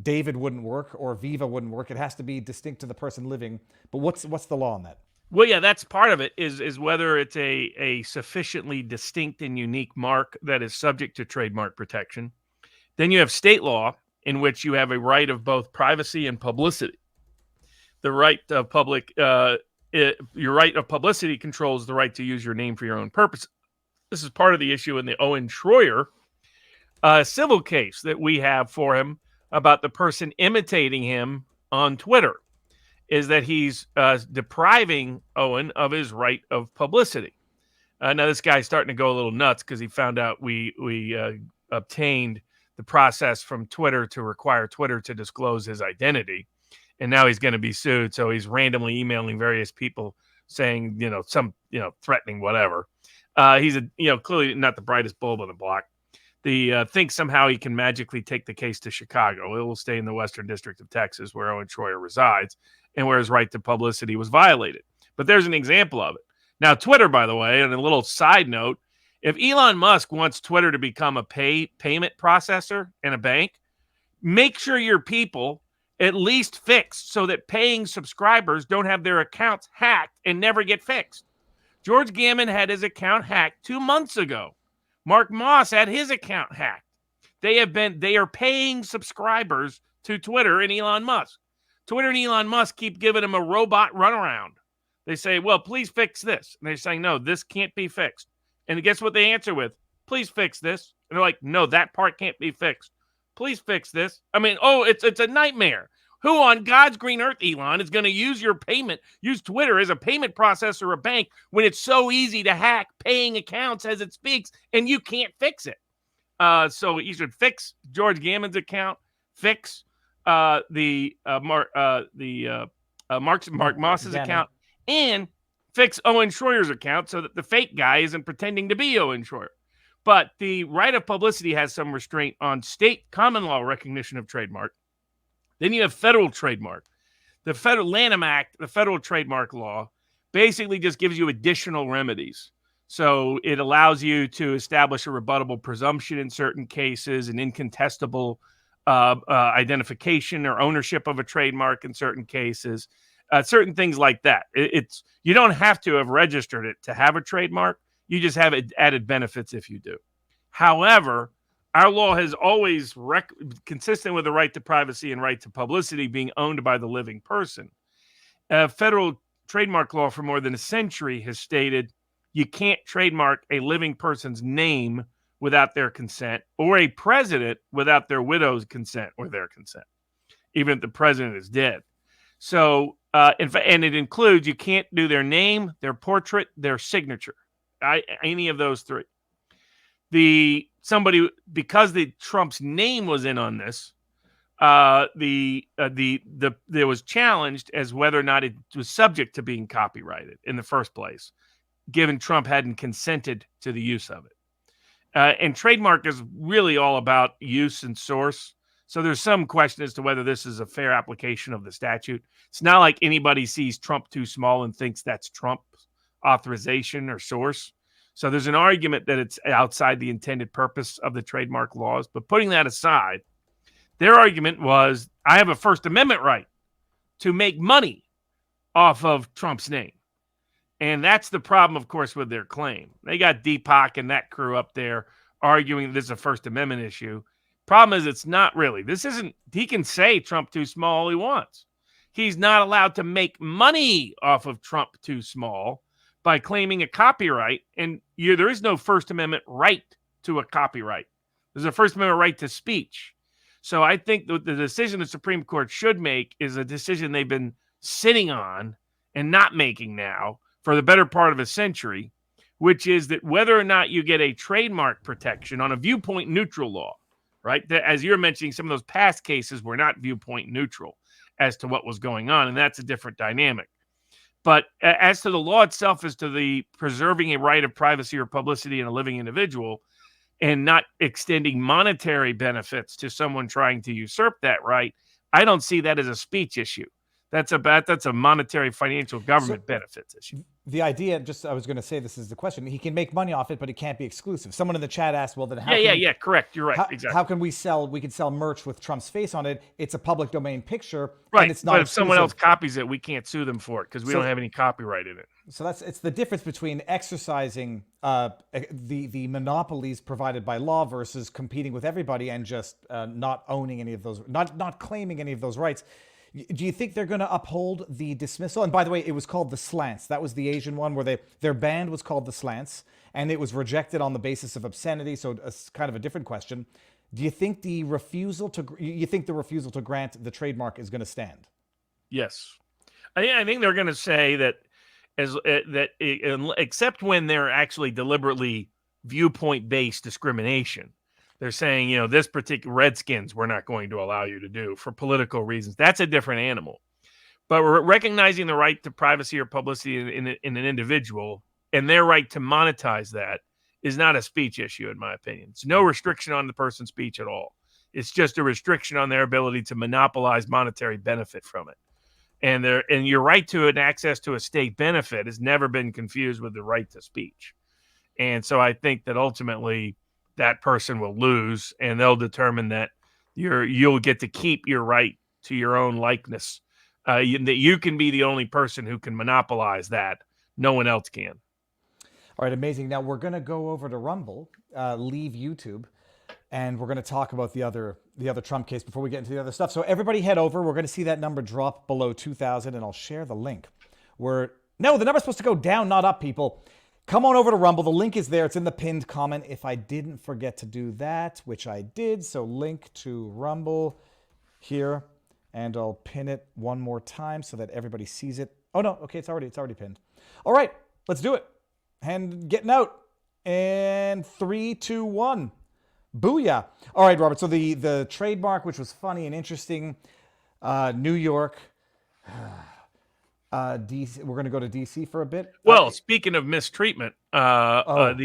S3: David wouldn't work or Viva wouldn't work. It has to be distinct to the person living. But what's the law on that?
S4: Well, yeah, that's part of it is whether it's a sufficiently distinct and unique mark that is subject to trademark protection. Then you have state law in which you have a right of both privacy and publicity. The right of your right of publicity controls the right to use your name for your own purpose. This is part of the issue in the Owen Shroyer civil case that we have for him about the person imitating him on Twitter, is that he's depriving Owen of his right of publicity. Now, this guy's starting to go a little nuts because he found out we obtained the process from Twitter to require Twitter to disclose his identity. And now he's going to be sued. So he's randomly emailing various people saying, threatening whatever. He's clearly not the brightest bulb on the block. Thinks somehow he can magically take the case to Chicago. It will stay in the Western District of Texas, where Owen Shroyer resides, and where his right to publicity was violated. But there's an example of it. Now, Twitter, by the way, and a little side note, if Elon Musk wants Twitter to become a payment processor and a bank, make sure your people at least fixed so that paying subscribers don't have their accounts hacked and never get fixed. George Gammon had his account hacked 2 months ago. Mark Moss had his account hacked. They are paying subscribers to Twitter and Elon Musk. Twitter and Elon Musk keep giving him a robot runaround. They say, well, please fix this. And they're saying, no, this can't be fixed. And guess what they answer with? Please fix this. And they're like, no, that part can't be fixed. Please fix this. I mean, it's a nightmare. Who on God's green earth, Elon, is going to use Twitter as a payment processor or a bank when it's so easy to hack paying accounts as it speaks and you can't fix it? So you should fix George Gammon's account, fix the Mark Moss's
S3: Damn it.
S4: account, and fix Owen Schroyer's account so that the fake guy isn't pretending to be Owen Schroyer. But the right of publicity has some restraint on state common law recognition of trademark. Then you have federal trademark. The Federal Lanham Act, the federal trademark law, basically just gives you additional remedies. So it allows you to establish a rebuttable presumption in certain cases, an incontestable identification or ownership of a trademark in certain cases, certain things like that. You don't have to have registered it to have a trademark. You just have added benefits if you do. However, our law has always consistent with the right to privacy and right to publicity being owned by the living person. Federal trademark law for more than a century has stated you can't trademark a living person's name without their consent, or a president without their widow's consent or their consent, even if the president is dead. So, and it includes you can't do their name, their portrait, their signature, any of those three. Because Trump's name was in on this, there was challenged as whether or not it was subject to being copyrighted in the first place, given Trump hadn't consented to the use of it. And trademark is really all about use and source. So there's some question as to whether this is a fair application of the statute. It's not like anybody sees Trump too small and thinks that's Trump's authorization or source. So there's an argument that it's outside the intended purpose of the trademark laws. But putting that aside, their argument was, I have a First Amendment right to make money off of Trump's name. And that's the problem, of course, with their claim. They got Deepak and that crew up there arguing this is a First Amendment issue. Problem is, it's not really. He can say Trump too small all he wants. He's not allowed to make money off of Trump too small by claiming a copyright. And there is no First Amendment right to a copyright. There's a First Amendment right to speech. So I think the decision the Supreme Court should make is a decision they've been sitting on and not making now for the better part of a century, which is that whether or not you get a trademark protection on a viewpoint neutral law, right? As you're mentioning, some of those past cases were not viewpoint neutral as to what was going on, and that's a different dynamic. But as to the law itself, as to the preserving a right of privacy or publicity in a living individual and not extending monetary benefits to someone trying to usurp that right, I don't see that as a speech issue. That's a monetary financial government benefits issue.
S3: The idea, I was going to say, this is the question. He can make money off it, but it can't be exclusive. Someone in the chat asked, well, then how
S4: correct. You're right. Exactly.
S3: How can we can sell merch with Trump's face on it? It's a public domain picture.
S4: Right.
S3: And it's not
S4: but if
S3: exclusive.
S4: someone else copies it, we can't sue them for it because we don't have any copyright in it.
S3: So it's the difference between exercising the monopolies provided by law versus competing with everybody and just not owning any of those, not claiming any of those rights. Do you think they're going to uphold the dismissal? And by the way, it was called the Slants. That was the Asian one where their band was called the Slants, and it was rejected on the basis of obscenity. So it's kind of a different question. Do you think the refusal to grant the trademark is going to stand?
S4: Yes, I think they're going to say that except when they're actually deliberately viewpoint-based discrimination. They're saying, this particular Redskins, we're not going to allow you to do for political reasons. That's a different animal. But we're recognizing the right to privacy or publicity in an individual and their right to monetize that is not a speech issue, in my opinion. It's no restriction on the person's speech at all. It's just a restriction on their ability to monopolize monetary benefit from it. And your right to an access to a state benefit has never been confused with the right to speech. And so I think that ultimately that person will lose, and they'll determine that you'll get to keep your right to your own likeness. That you can be the only person who can monopolize that. No one else can.
S3: All right, amazing. Now we're going to go over to Rumble, leave YouTube, and we're going to talk about the other Trump case before we get into the other stuff. So everybody head over. We're going to see that number drop below 2,000, and I'll share the link. No, the number's supposed to go down, not up, people. Come on over to Rumble. The link is there. It's in the pinned comment. If I didn't forget to do that, which I did, so link to Rumble here, and I'll pin it one more time so that everybody sees it. Oh, no. Okay, it's already pinned. All right, let's do it. And getting out. And 3, 2, 1. Booyah. All right, Robert. So the trademark, which was funny and interesting, New York. DC. We're going to go to DC for a bit.
S4: Well, speaking of mistreatment,
S3: Oh.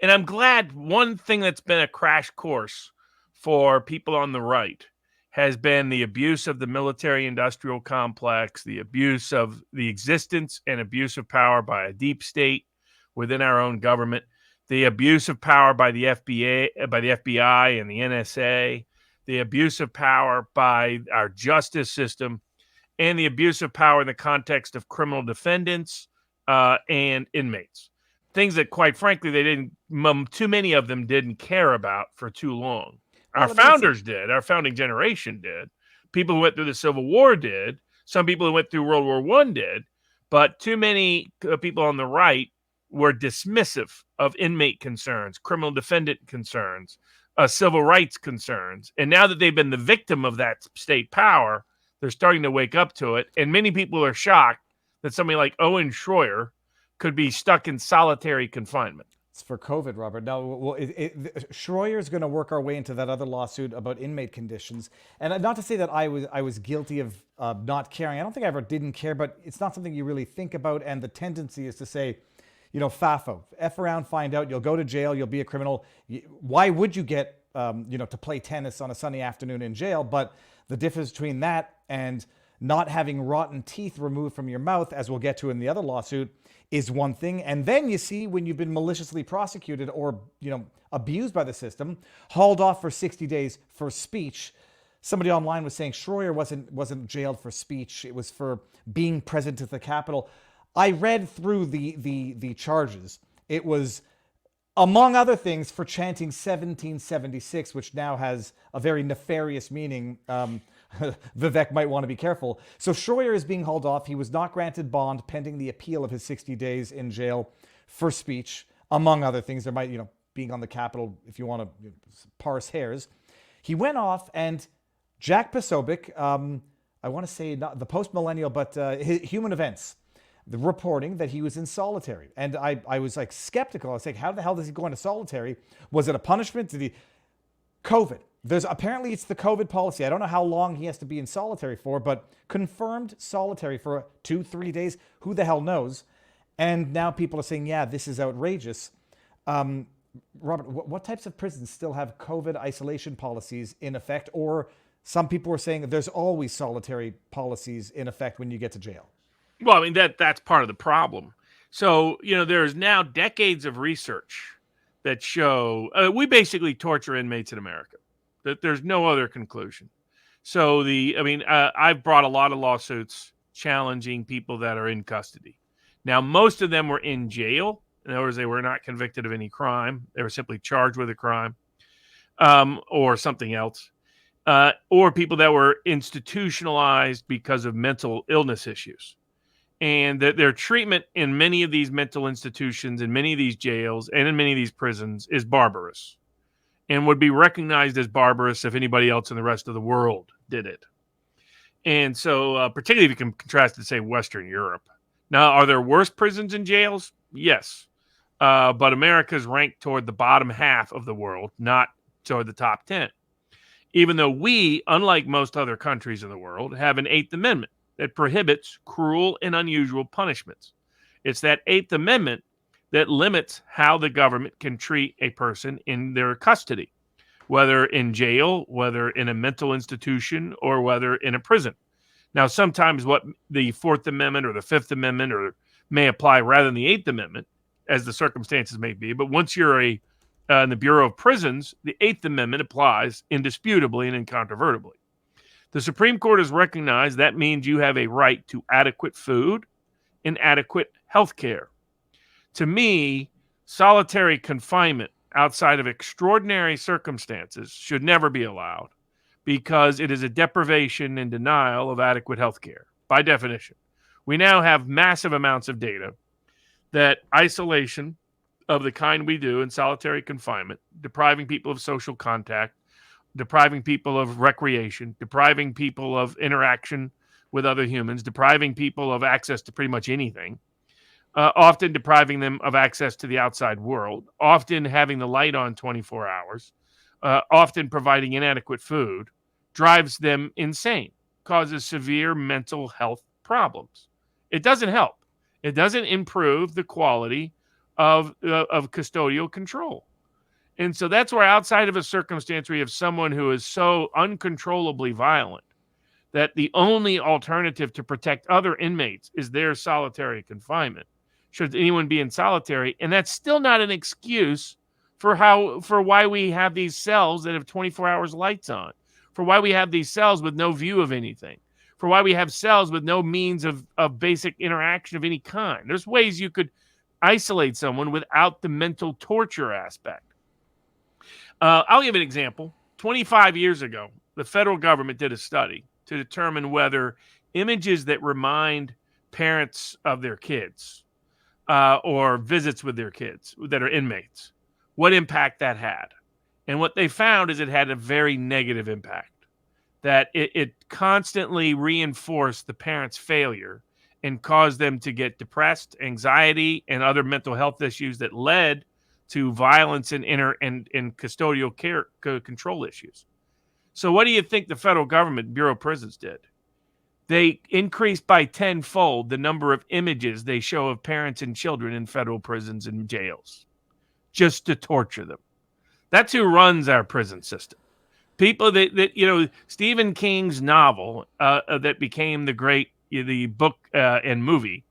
S4: and I'm glad one thing that's been a crash course for people on the right has been the abuse of the military-industrial complex, the abuse of the existence and abuse of power by a deep state within our own government, the abuse of power by the FBI and the NSA, the abuse of power by our justice system, and the abuse of power in the context of criminal defendants and inmates. Things that, quite frankly, too many of them didn't care about for too long. Our founders did. Our founding generation did. People who went through the Civil War did. Some people who went through World War I did. But too many people on the right were dismissive of inmate concerns, criminal defendant concerns, civil rights concerns. And now that they've been the victim of that state power, they're starting to wake up to it. And many people are shocked that somebody like Owen Shroyer could be stuck in solitary confinement.
S3: It's for COVID, Robert. Now, well, Shroyer is going to work our way into that other lawsuit about inmate conditions. And not to say that I was guilty of not caring. I don't think I ever didn't care, but it's not something you really think about. And the tendency is to say, FAFO, F around, find out, you'll go to jail, you'll be a criminal. Why would you get, to play tennis on a sunny afternoon in jail? But the difference between that and not having rotten teeth removed from your mouth, as we'll get to in the other lawsuit, is one thing. And then you see when you've been maliciously prosecuted or, abused by the system, hauled off for 60 days for speech. Somebody online was saying Shroyer wasn't jailed for speech. It was for being present at the Capitol. I read through the charges. It was, among other things, for chanting 1776, which now has a very nefarious meaning. Vivek might want to be careful. So Shroyer is being hauled off. He was not granted bond pending the appeal of his 60 days in jail for speech, among other things. There might, being on the Capitol, if you want to parse hairs. He went off, and Jack Posobiec, I want to say not the post-millennial, but Human Events, the reporting that he was in solitary. And I was like skeptical. I was like, how the hell does he go into solitary? Was it a punishment? Did he... COVID. Apparently it's the COVID policy. I don't know how long he has to be in solitary for, but confirmed solitary for 2-3 days. Who the hell knows? And now people are saying, yeah, this is outrageous. Robert, what types of prisons still have COVID isolation policies in effect? Or some people are saying that there's always solitary policies in effect when you get to jail.
S4: Well, I mean, that's part of the problem. So, there's now decades of research that show we basically torture inmates in America. That there's no other conclusion. So I've brought a lot of lawsuits challenging people that are in custody. Now, most of them were in jail. In other words, they were not convicted of any crime. They were simply charged with a crime or something else. Or people that were institutionalized because of mental illness issues. And their treatment in many of these mental institutions, in many of these jails, and in many of these prisons is barbarous. And would be recognized as barbarous if anybody else in the rest of the world did it. And so, particularly if you can contrast it, say, Western Europe. Now, are there worse prisons and jails? Yes. But America's ranked toward the bottom half of the world, not toward the top 10. Even though we, unlike most other countries in the world, have an Eighth Amendment that prohibits cruel and unusual punishments. It's that Eighth Amendment that limits how the government can treat a person in their custody, whether in jail, whether in a mental institution, or whether in a prison. Now, sometimes what the Fourth Amendment or the Fifth Amendment may apply rather than the Eighth Amendment, as the circumstances may be. But once you're in the Bureau of Prisons, the Eighth Amendment applies indisputably and incontrovertibly. The Supreme Court has recognized that means you have a right to adequate food and adequate health care. To me, solitary confinement outside of extraordinary circumstances should never be allowed because it is a deprivation and denial of adequate health care, by definition. We now have massive amounts of data that isolation of the kind we do in solitary confinement, depriving people of social contact, depriving people of recreation, depriving people of interaction with other humans, depriving people of access to pretty much anything, often depriving them of access to the outside world, often having the light on 24 hours, often providing inadequate food, drives them insane, causes severe mental health problems. It doesn't help. It doesn't improve the quality of custodial control. And so that's where, outside of a circumstance where you have someone who is so uncontrollably violent that the only alternative to protect other inmates is their solitary confinement, should anyone be in solitary, and that's still not an excuse for why we have these cells that have 24 hours lights on, for why we have these cells with no view of anything, for why we have cells with no means of basic interaction of any kind. There's ways you could isolate someone without the mental torture aspect. I'll give an example. 25 years ago, the federal government did a study to determine whether images that remind parents of their kids or visits with their kids that are inmates, what impact that had. And what they found is it had a very negative impact, that it constantly reinforced the parents' failure and caused them to get depressed, anxiety, and other mental health issues that led to violence and custodial care control issues. So what do you think the federal government, Bureau of Prisons, did? They increased by tenfold the number of images they show of parents and children in federal prisons and jails, just to torture them. That's who runs our prison system. People that Stephen King's novel that became the book and movie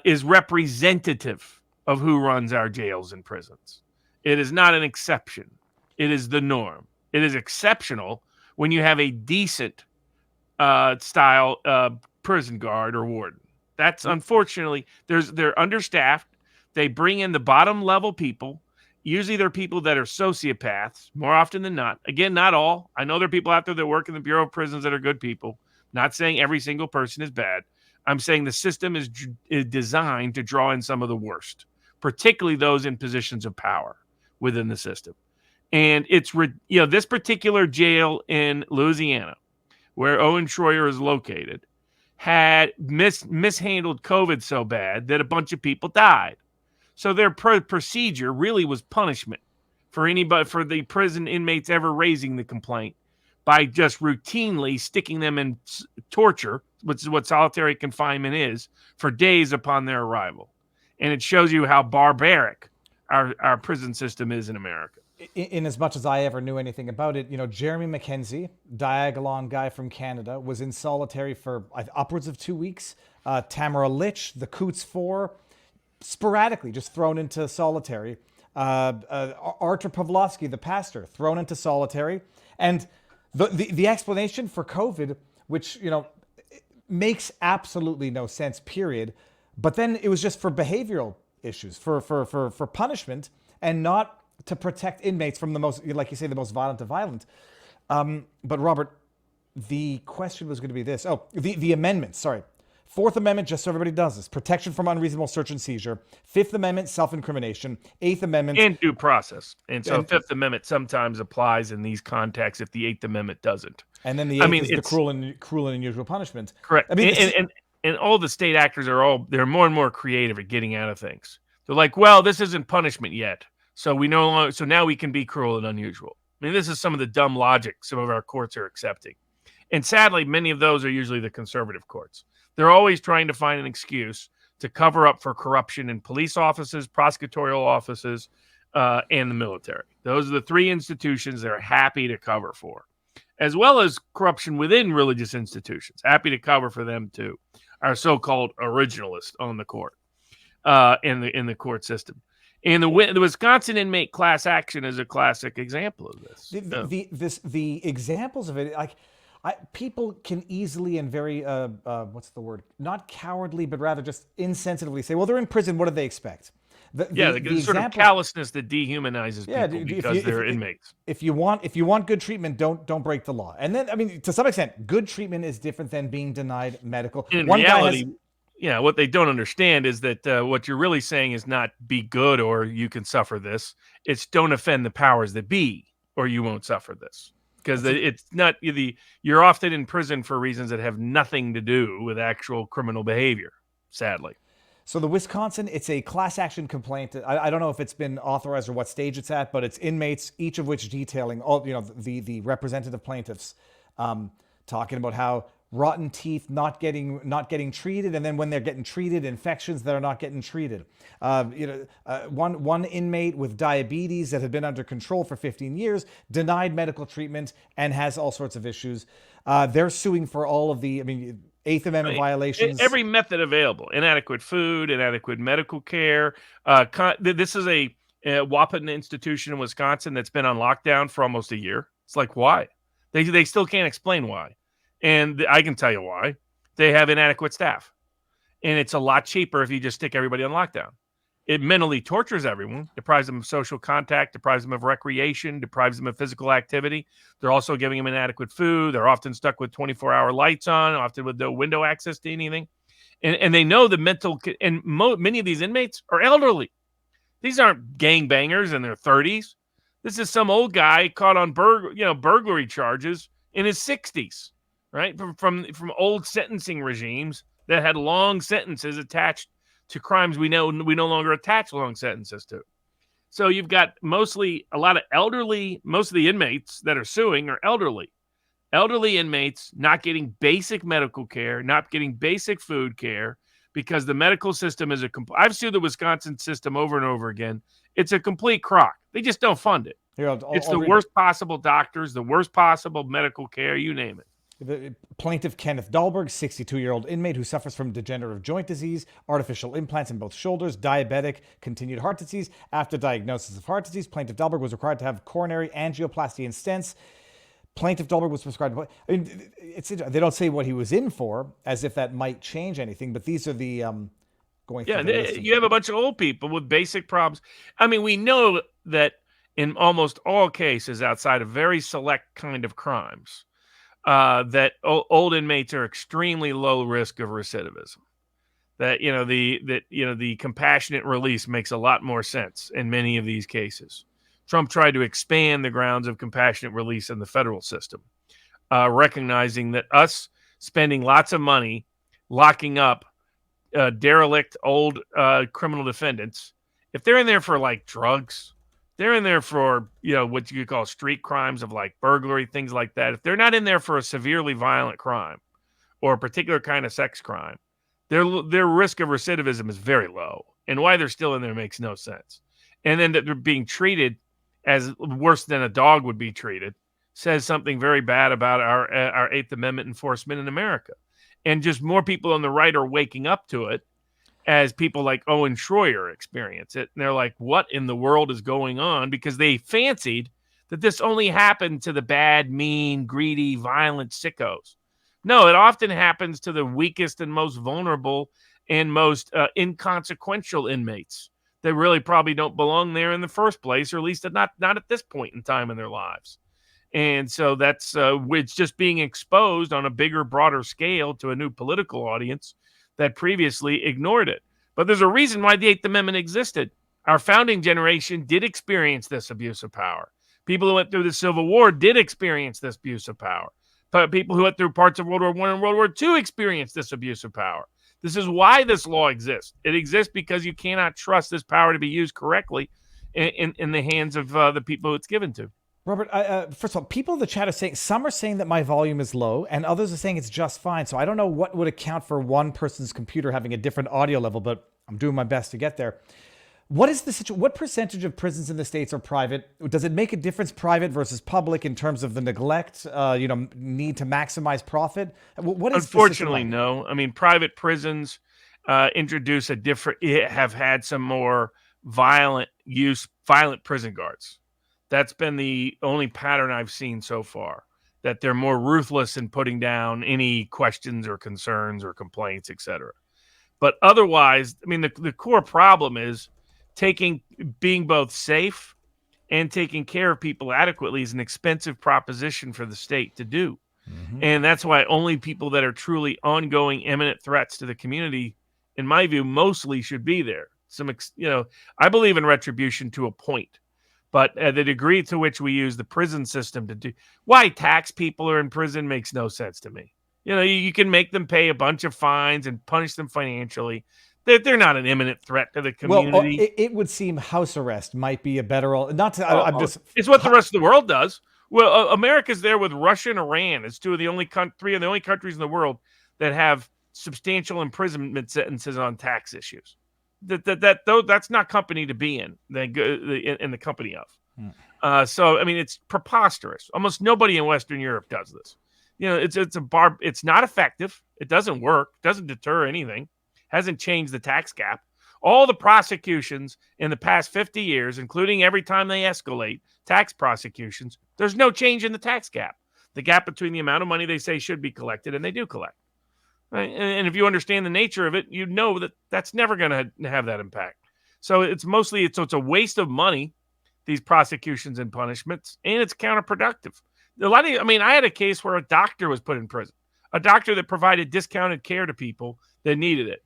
S4: is representative of who runs our jails and prisons. It is not an exception. It is the norm. It is exceptional when you have a decent style prison guard or warden. That's unfortunately, they're understaffed. They bring in the bottom level people. Usually they're people that are sociopaths more often than not. Again, not all. I know there are people out there that work in the Bureau of Prisons that are good people. Not saying every single person is bad. I'm saying the system is designed to draw in some of the worst, particularly those in positions of power within the system. And it's, this particular jail in Louisiana, where Owen Shroyer is located, had mishandled COVID so bad that a bunch of people died. So their procedure really was punishment for the prison inmates ever raising the complaint by just routinely sticking them in torture, which is what solitary confinement is, for days upon their arrival. And it shows you how barbaric our prison system is in America.
S3: In as much as I ever knew anything about it, Jeremy McKenzie, Diagolon guy from Canada, was in solitary for upwards of 2 weeks. Tamara Litch, the Coots 4, sporadically just thrown into solitary. Artur Pavlovsky, the pastor, thrown into solitary. And the explanation for COVID, which, makes absolutely no sense, period. But then it was just for behavioral issues, for punishment, and not to protect inmates from the most, like you say, the most violent of violent. But Robert, the question was going to be this. Oh, the amendments, sorry. Fourth Amendment, just so everybody does this, protection from unreasonable search and seizure. Fifth Amendment, self-incrimination. Eighth Amendment.
S4: And due process. And so Fifth Amendment sometimes applies in these contexts if the Eighth Amendment doesn't.
S3: And then the eighth is the cruel and unusual punishment.
S4: Correct. And all the state actors they're more and more creative at getting out of things. They're like, well, this isn't punishment yet. So now we can be cruel and unusual. I mean, this is some of the dumb logic some of our courts are accepting. And sadly, many of those are usually the conservative courts. They're always trying to find an excuse to cover up for corruption in police offices, prosecutorial offices, and the military. Those are the three institutions they're happy to cover for, as well as corruption within religious institutions. Happy to cover for them too. Our so-called originalists on the court, in the court system. And the Wisconsin inmate class action is a classic example of this.
S3: The examples of it, people can easily and very, what's the word? Not cowardly, but rather just insensitively say, well, they're in prison. What do they expect?
S4: The sort of callousness that dehumanizes people because they're inmates.
S3: If you want good treatment, don't break the law. And then, to some extent, good treatment is different than being denied medical.
S4: In reality, what they don't understand is that what you're really saying is not be good or you can suffer this. It's don't offend the powers that be or you won't suffer this. Because it's not you're often in prison for reasons that have nothing to do with actual criminal behavior, sadly.
S3: So the Wisconsin, it's a class action complaint. I don't know if it's been authorized or what stage it's at, but it's inmates, each of which detailing all the representative plaintiffs talking about how rotten teeth, not getting treated, and then when they're getting treated, infections that are not getting treated. One inmate with diabetes that had been under control for 15 years denied medical treatment and has all sorts of issues. They're suing for all of the, Eighth Amendment violations.
S4: Every method available: inadequate food, inadequate medical care. This is a Waupun institution in Wisconsin that's been on lockdown for almost a year. It's like, why? They still can't explain why. And I can tell you why. They have inadequate staff. And it's a lot cheaper if you just stick everybody on lockdown. It mentally tortures everyone, deprives them of social contact, deprives them of recreation, deprives them of physical activity. They're also giving them inadequate food. They're often stuck with 24-hour lights on, often with no window access to anything. And they know the mental, and many of these inmates are elderly. These aren't gangbangers in their 30s. This is some old guy caught on burglary charges in his 60s, right? From old sentencing regimes that had long sentences attached to crimes we no longer attach long sentences to. So you've got mostly a lot of elderly, most of the inmates that are suing are elderly. Elderly inmates not getting basic medical care, not getting basic food care, because the medical system is I've sued the Wisconsin system over and over again. It's a complete crock. They just don't fund it. It's the worst possible doctors, the worst possible medical care, you name it.
S3: The plaintiff Kenneth Dahlberg, 62-year-old inmate who suffers from degenerative joint disease, artificial implants in both shoulders, diabetic, continued heart disease. After diagnosis of heart disease, plaintiff Dahlberg was required to have coronary angioplasty and stents. Plaintiff Dahlberg was prescribed. They don't say what he was in for, as if that might change anything. But these are the going.
S4: Yeah, you have a bunch of old people with basic problems. We know that in almost all cases, outside of very select kind of crimes, that old inmates are extremely low risk of recidivism. That the compassionate release makes a lot more sense in many of these cases. Trump tried to expand the grounds of compassionate release in the federal system, recognizing that us spending lots of money locking up derelict old criminal defendants, if they're in there for like drugs, they're in there for what you could call street crimes of like burglary, things like that. If they're not in there for a severely violent crime or a particular kind of sex crime, their risk of recidivism is very low, and why they're still in there makes no sense. And then that they're being treated as worse than a dog would be treated says something very bad about our Eighth Amendment enforcement in America. And just more people on the right are waking up to it, as people like Owen Shroyer experience it. And they're like, what in the world is going on? Because they fancied that this only happened to the bad, mean, greedy, violent sickos. No, it often happens to the weakest and most vulnerable and most inconsequential inmates that really probably don't belong there in the first place, or at least not at this point in time in their lives. And so that's it's just being exposed on a bigger, broader scale to a new political audience that previously ignored it. But there's a reason why the Eighth Amendment existed. Our founding generation did experience this abuse of power. People who went through the Civil War did experience this abuse of power. But people who went through parts of World War I and World War II experienced this abuse of power. This is why this law exists. It exists because you cannot trust this power to be used correctly in the hands of the people it's given to.
S3: Robert, first of all, people in the chat are saying, some are saying that my volume is low and others are saying it's just fine. So I don't know what would account for one person's computer having a different audio level, but I'm doing my best to get there. What is the situation? What percentage of prisons in the States are private? Does it make a difference, private versus public, in terms of the neglect, need to maximize profit? What is
S4: Unfortunately, no. Private prisons have had some more violent prison guards. That's been the only pattern I've seen so far, that they're more ruthless in putting down any questions or concerns or complaints, etc. But otherwise, the core problem is being both safe and taking care of people adequately is an expensive proposition for the state to do. Mm-hmm. And that's why only people that are truly ongoing, imminent threats to the community, in my view, mostly should be there. I believe in retribution to a point. But the degree to which we use the prison system to do why tax people are in prison makes no sense to me. You can make them pay a bunch of fines and punish them financially. They're not an imminent threat to the community.
S3: Well, it would seem house arrest might be a better. It's
S4: what the rest of the world does. Well, America's there with Russia and Iran. It's three of the only countries in the world that have substantial imprisonment sentences on tax issues. That's not company to be in the company of. So I mean, it's preposterous. Almost nobody in Western Europe does this. It's not effective. It doesn't work. Doesn't deter anything. Hasn't changed the tax gap. All the prosecutions in the past 50 years, including every time they escalate tax prosecutions, there's no change in the tax gap. The gap between the amount of money they say should be collected and they do collect. Right? And if you understand the nature of it, you know that that's never going to have that impact. So it's a waste of money, these prosecutions and punishments, and it's counterproductive. I had a case where a doctor was put in prison, a doctor that provided discounted care to people that needed it.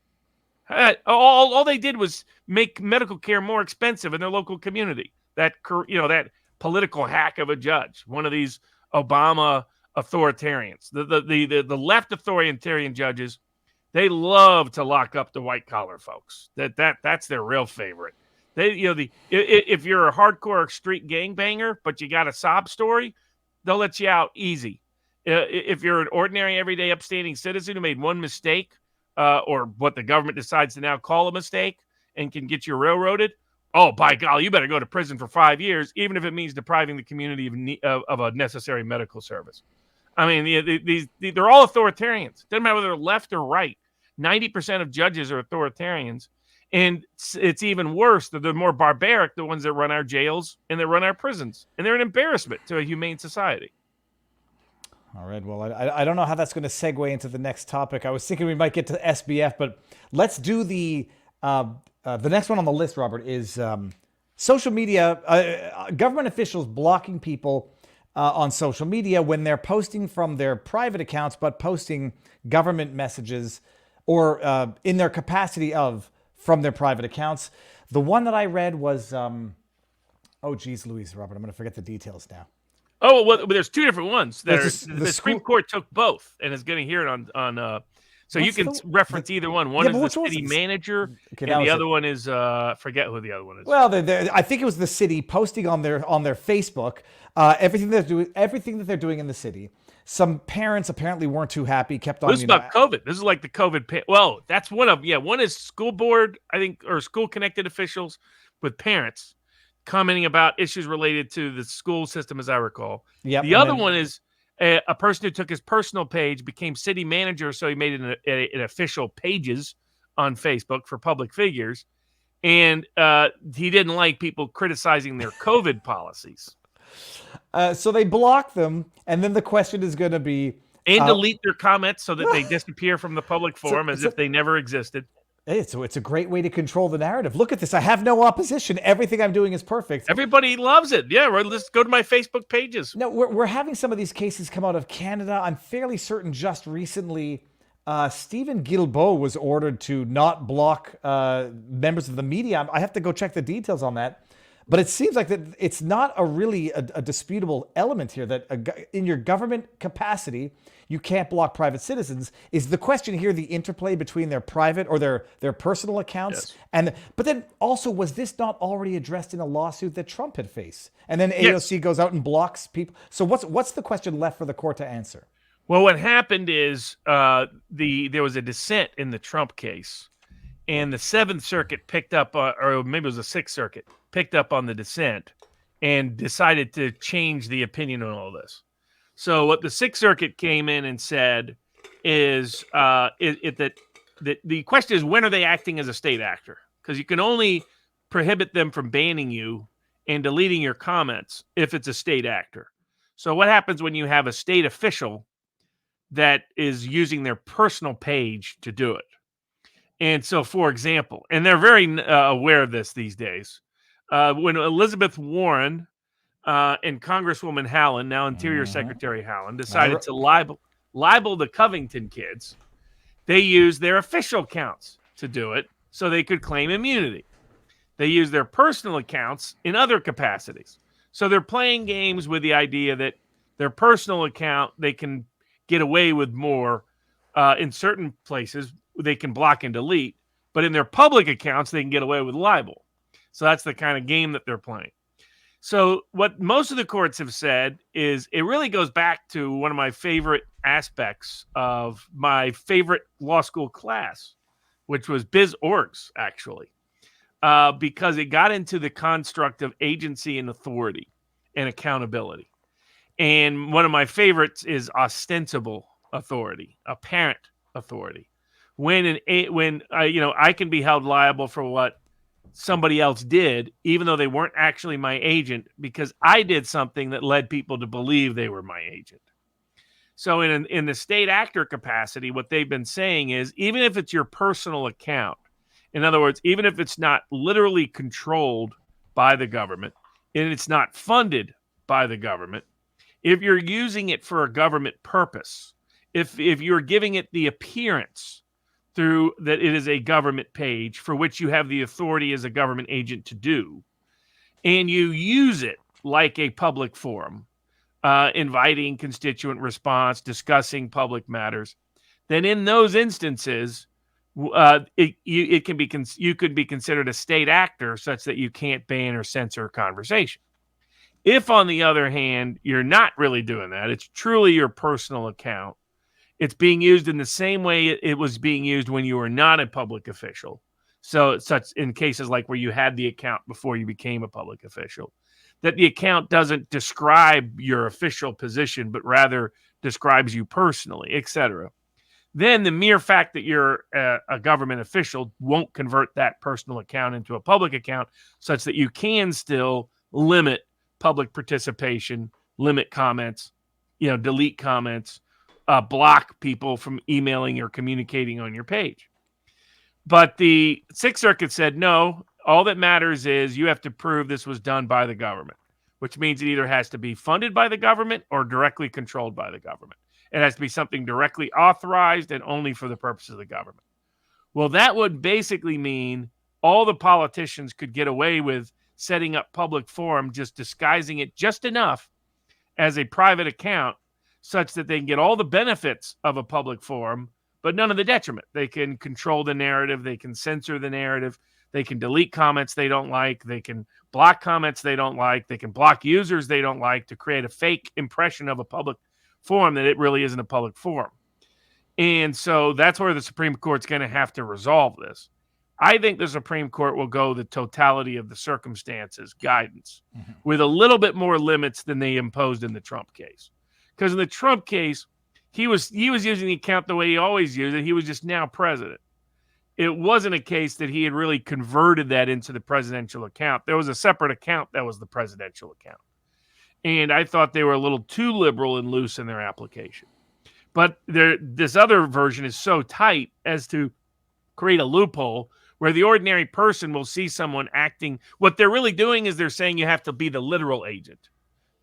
S4: All they did was make medical care more expensive in their local community. That political hack of a judge, one of these Obama authoritarians, the left authoritarian judges, they love to lock up the white collar folks. That's their real favorite. If you're a hardcore street gangbanger but you got a sob story, they'll let you out easy. If you're an ordinary, everyday, upstanding citizen who made one mistake, or what the government decides to now call a mistake, and can get you railroaded, oh, by golly, you better go to prison for 5 years, even if it means depriving the community of a necessary medical service. I mean, they're all authoritarians. Doesn't matter whether they're left or right. 90% of judges are authoritarians. And it's even worse that they're more barbaric, the ones that run our jails and that run our prisons. And they're an embarrassment to a humane society.
S3: All right. Well, I don't know how that's going to segue into the next topic. I was thinking we might get to SBF, but let's do the next one on the list, Robert, is social media, government officials blocking people on social media when they're posting from their private accounts, but posting government messages or in their capacity from their private accounts. The one that I read was, oh, geez, Louise, Robert, I'm going to forget the details now.
S4: Oh, well, there's two different ones. The Supreme
S3: school...
S4: Court took both and is going to hear it on so you can reference either one. One is the city manager, and the other one is forget who the other one is.
S3: Well, I think it was the city posting on their Facebook everything that they're doing in the city. Some parents apparently weren't too happy. Kept on.
S4: This is about COVID. This is like the COVID. Well, that's one of one is school board, I think, or school connected officials with parents commenting about issues related to the school system, as I recall.
S3: Yep.
S4: The other one is a person who took his personal page, became city manager, so he made an official pages on Facebook for public figures, and he didn't like people criticizing their COVID policies.
S3: So they block them, and then the question is going to be...
S4: And delete their comments so that they disappear from the public forum as if they never existed.
S3: So it's a great way to control the narrative. Look at this. I have no opposition. Everything I'm doing is perfect.
S4: Everybody loves it. Yeah, right. Let's go to my Facebook pages.
S3: No, we're having some of these cases come out of Canada. I'm fairly certain just recently, Stephen Guilbeault was ordered to not block members of the media. I have to go check the details on that. But it seems like that it's not a disputable element here that in your government capacity, you can't block private citizens. Is the question here the interplay between their private or their personal accounts? Yes. But then also, was this not already addressed in a lawsuit that Trump had faced? And then AOC goes out and blocks people. So what's the question left for the court to answer?
S4: Well, what happened is there was a dissent in the Trump case, and the Seventh Circuit picked up, or maybe it was the Sixth Circuit, picked up on the dissent and decided to change the opinion on all this. So what the Sixth Circuit came in and said is that the question is, when are they acting as a state actor? Because you can only prohibit them from banning you and deleting your comments if it's a state actor. So what happens when you have a state official that is using their personal page to do it? And so, for example, and they're very aware of this these days, when Elizabeth Warren and Congresswoman Hallen, now Interior Secretary Hallen, decided to libel the Covington kids, they used their official accounts to do it so they could claim immunity. They used their personal accounts in other capacities. So they're playing games with the idea that their personal account, they can get away with more in certain places. They can block and delete, but in their public accounts, they can get away with libel. So that's the kind of game that they're playing. So what most of the courts have said is it really goes back to one of my favorite aspects of my favorite law school class, which was biz orgs, actually, because it got into the construct of agency and authority and accountability. And one of my favorites is ostensible authority, apparent authority. When I can be held liable for what somebody else did, even though they weren't actually my agent, because I did something that led people to believe they were my agent. So in the state actor capacity, what they've been saying is, even if it's your personal account, in other words, even if it's not literally controlled by the government and it's not funded by the government, if you're using it for a government purpose, if you're giving it the appearance through that it is a government page for which you have the authority as a government agent to do, and you use it like a public forum, inviting constituent response, discussing public matters, then in those instances, you could be considered a state actor such that you can't ban or censor a conversation. If, on the other hand, you're not really doing that, it's truly your personal account, it's being used in the same way it was being used when you were not a public official. So such in cases like where you had the account before you became a public official, that the account doesn't describe your official position, but rather describes you personally, etc. Then the mere fact that you're a government official won't convert that personal account into a public account such that you can still limit public participation, limit comments, delete comments, block people from emailing or communicating on your page. But the Sixth Circuit said, no, all that matters is you have to prove this was done by the government, which means it either has to be funded by the government or directly controlled by the government. It has to be something directly authorized and only for the purpose of the government. Well, that would basically mean all the politicians could get away with setting up public forum, just disguising it just enough as a private account such that they can get all the benefits of a public forum, but none of the detriment. They can control the narrative. They can censor the narrative. They can delete comments they don't like. They can block comments they don't like. They can block users they don't like to create a fake impression of a public forum that it really isn't a public forum. And so that's where the Supreme Court's going to have to resolve this. I think the Supreme Court will go the totality of the circumstances guidance with a little bit more limits than they imposed in the Trump case. Because in the Trump case, he was using the account the way he always used it. He was just now president. It wasn't a case that he had really converted that into the presidential account. There was a separate account that was the presidential account. And I thought they were a little too liberal and loose in their application. But this other version is so tight as to create a loophole where the ordinary person will see someone acting. What they're really doing is they're saying you have to be the literal agent,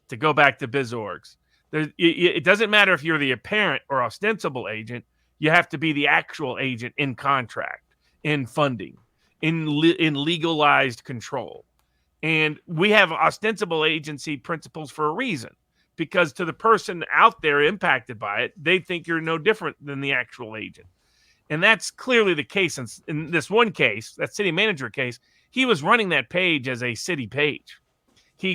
S4: to go back to biz orgs. It doesn't matter if you're the apparent or ostensible agent. You have to be the actual agent in contract, in funding, in legalized control. And we have ostensible agency principles for a reason, because to the person out there impacted by it, they think you're no different than the actual agent. And that's clearly the case in this one case, that city manager case. He was running that page as a city page. He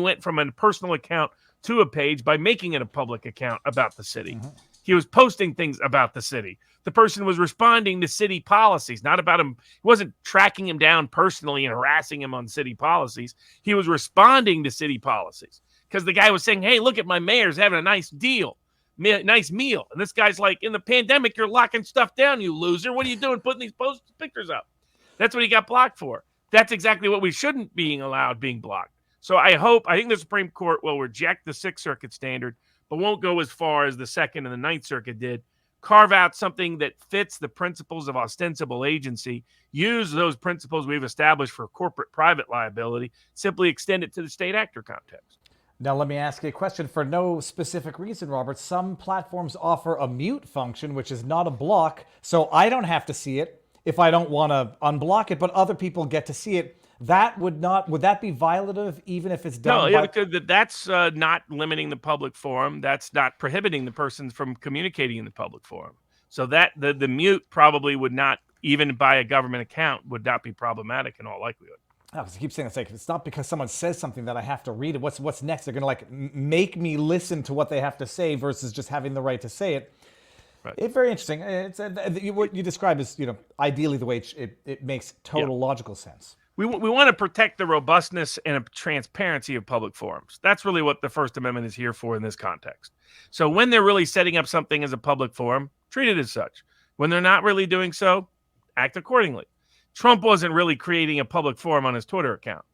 S4: went from a personal account to a page by making it a public account about the city. Mm-hmm. He was posting things about the city. The person was responding to city policies, not about him. He wasn't tracking him down personally and harassing him on city policies. He was responding to city policies because the guy was saying, hey, look at my mayor's having a nice deal, nice meal. And this guy's like, in the pandemic, you're locking stuff down, you loser. What are you doing putting these pictures up? That's what he got blocked for. That's exactly what we shouldn't being allowed being blocked. So I think the Supreme Court will reject the Sixth Circuit standard, but won't go as far as the Second and the Ninth Circuit did. Carve out something that fits the principles of ostensible agency, use those principles we've established for corporate private liability, simply extend it to the state actor context.
S3: Now, let me ask you a question for no specific reason, Robert. Some platforms offer a mute function, which is not a block, so I don't have to see it if I don't want to unblock it, but other people get to see it. Would that be violative even if it's done?
S4: No, because that's not limiting the public forum. That's not prohibiting the person from communicating in the public forum. So that the mute probably would not, even by a government account, would not be problematic in all likelihood.
S3: I keep saying it's not because someone says something that I have to read it. What's next? They're going to make me listen to what they have to say versus just having the right to say it.
S4: Right.
S3: It's very interesting. It's what you describe as ideally the way it makes total logical sense.
S4: We want to protect the robustness and transparency of public forums. That's really what the First Amendment is here for in this context. So when they're really setting up something as a public forum, treat it as such. When they're not really doing so, act accordingly. Trump wasn't really creating a public forum on his Twitter account.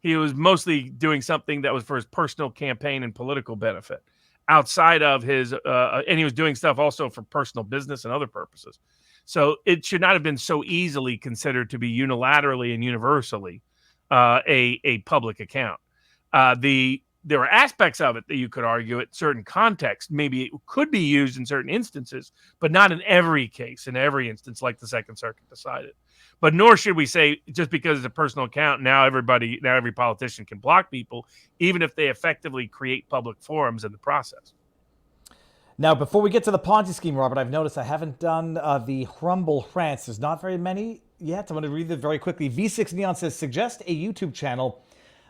S4: He was mostly doing something that was for his personal campaign and political benefit outside of his, and he was doing stuff also for personal business and other purposes. So it should not have been so easily considered to be unilaterally and universally a public account. There are aspects of it that you could argue at certain contexts. Maybe it could be used in certain instances, but not in every case, in every instance, like the Second Circuit decided. But nor should we say just because it's a personal account, now every politician can block people, even if they effectively create public forums in the process.
S3: Now, before we get to the Ponzi scheme, Robert, I've noticed I haven't done the Rumble rants. There's not very many yet. I'm going to read them very quickly. V6 Neon says, suggest a YouTube channel.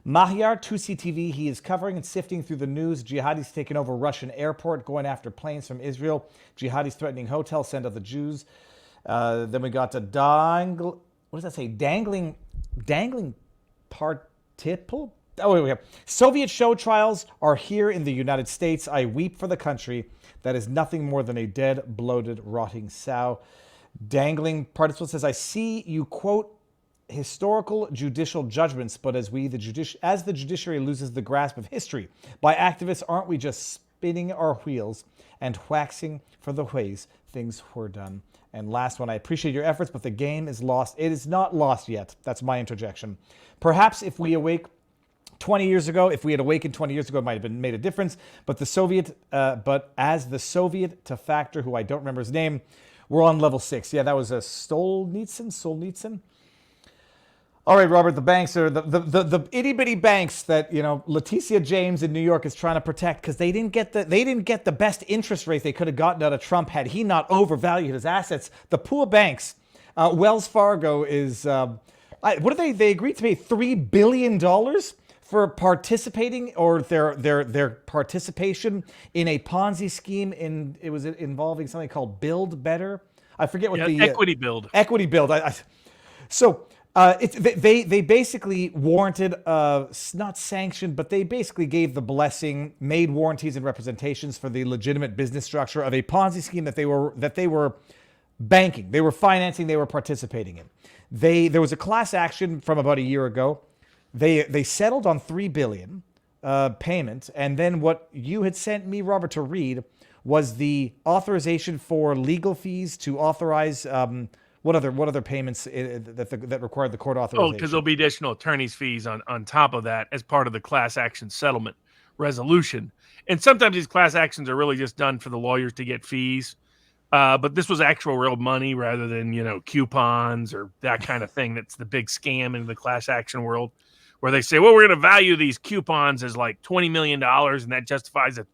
S3: Mahyar Tusi TV, he is covering and sifting through the news. Jihadis taking over Russian airport, going after planes from Israel. Jihadis threatening hotel, send out the Jews. Then we got what does that say? Dangling participle? Oh, wait, we have Soviet show trials are here in the United States. I weep for the country that is nothing more than a dead, bloated, rotting sow. Dangling participle says, I see you quote historical judicial judgments, but as the judiciary loses the grasp of history by activists, aren't we just spinning our wheels and waxing for the ways things were done? And last one, I appreciate your efforts, but the game is lost. It is not lost yet. That's my interjection. Perhaps if we awake 20 years ago, if we had awakened 20 years ago, it might have been made a difference. But as the Soviet to factor, who I don't remember his name, we're on level 6. Yeah, that was a Solzhenitsyn. All right, Robert, the banks are the itty bitty banks that Leticia James in New York is trying to protect because they didn't get the best interest rate they could have gotten out of Trump had he not overvalued his assets. The poor banks, Wells Fargo is what do they agreed to pay $3 billion for participating or their participation in a Ponzi scheme it was involving something called Build Better. I forget what the
S4: equity build.
S3: Equity build. They basically warranted, not sanctioned, but they basically gave the blessing, made warranties and representations for the legitimate business structure of a Ponzi scheme that they were banking, they were financing, they were participating in. There was a class action from about a year ago. They settled on $3 billion payment, and then what you had sent me, Robert, to read was the authorization for legal fees to authorize. What other payments that required the court authorization?
S4: Oh, because there'll be additional attorney's fees on top of that as part of the class action settlement resolution. And sometimes these class actions are really just done for the lawyers to get fees. But this was actual real money rather than, coupons or that kind of thing. That's the big scam in the class action world where they say, well, we're going to value these coupons as like $20 million and that justifies a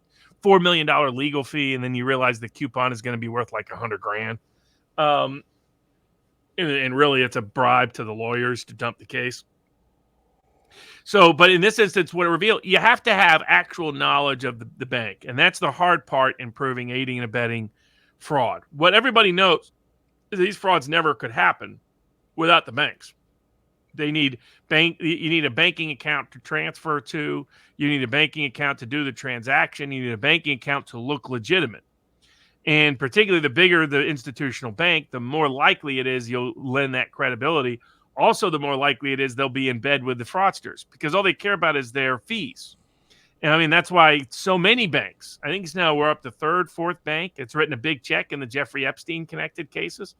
S4: $4 million legal fee. And then you realize the coupon is going to be worth like $100,000. And really, it's a bribe to the lawyers to dump the case. So, but in this instance, what it revealed, you have to have actual knowledge of the bank. And that's the hard part in proving aiding and abetting fraud. What everybody knows is these frauds never could happen without the banks. You need a banking account to transfer to. You need a banking account to do the transaction. You need a banking account to look legitimate. And particularly the bigger the institutional bank, the more likely it is you'll lend that credibility. Also, the more likely it is they'll be in bed with the fraudsters because all they care about is their fees. And I mean, that's why so many banks, I think we're up to third, fourth bank. It's written a big check in the Jeffrey Epstein connected cases.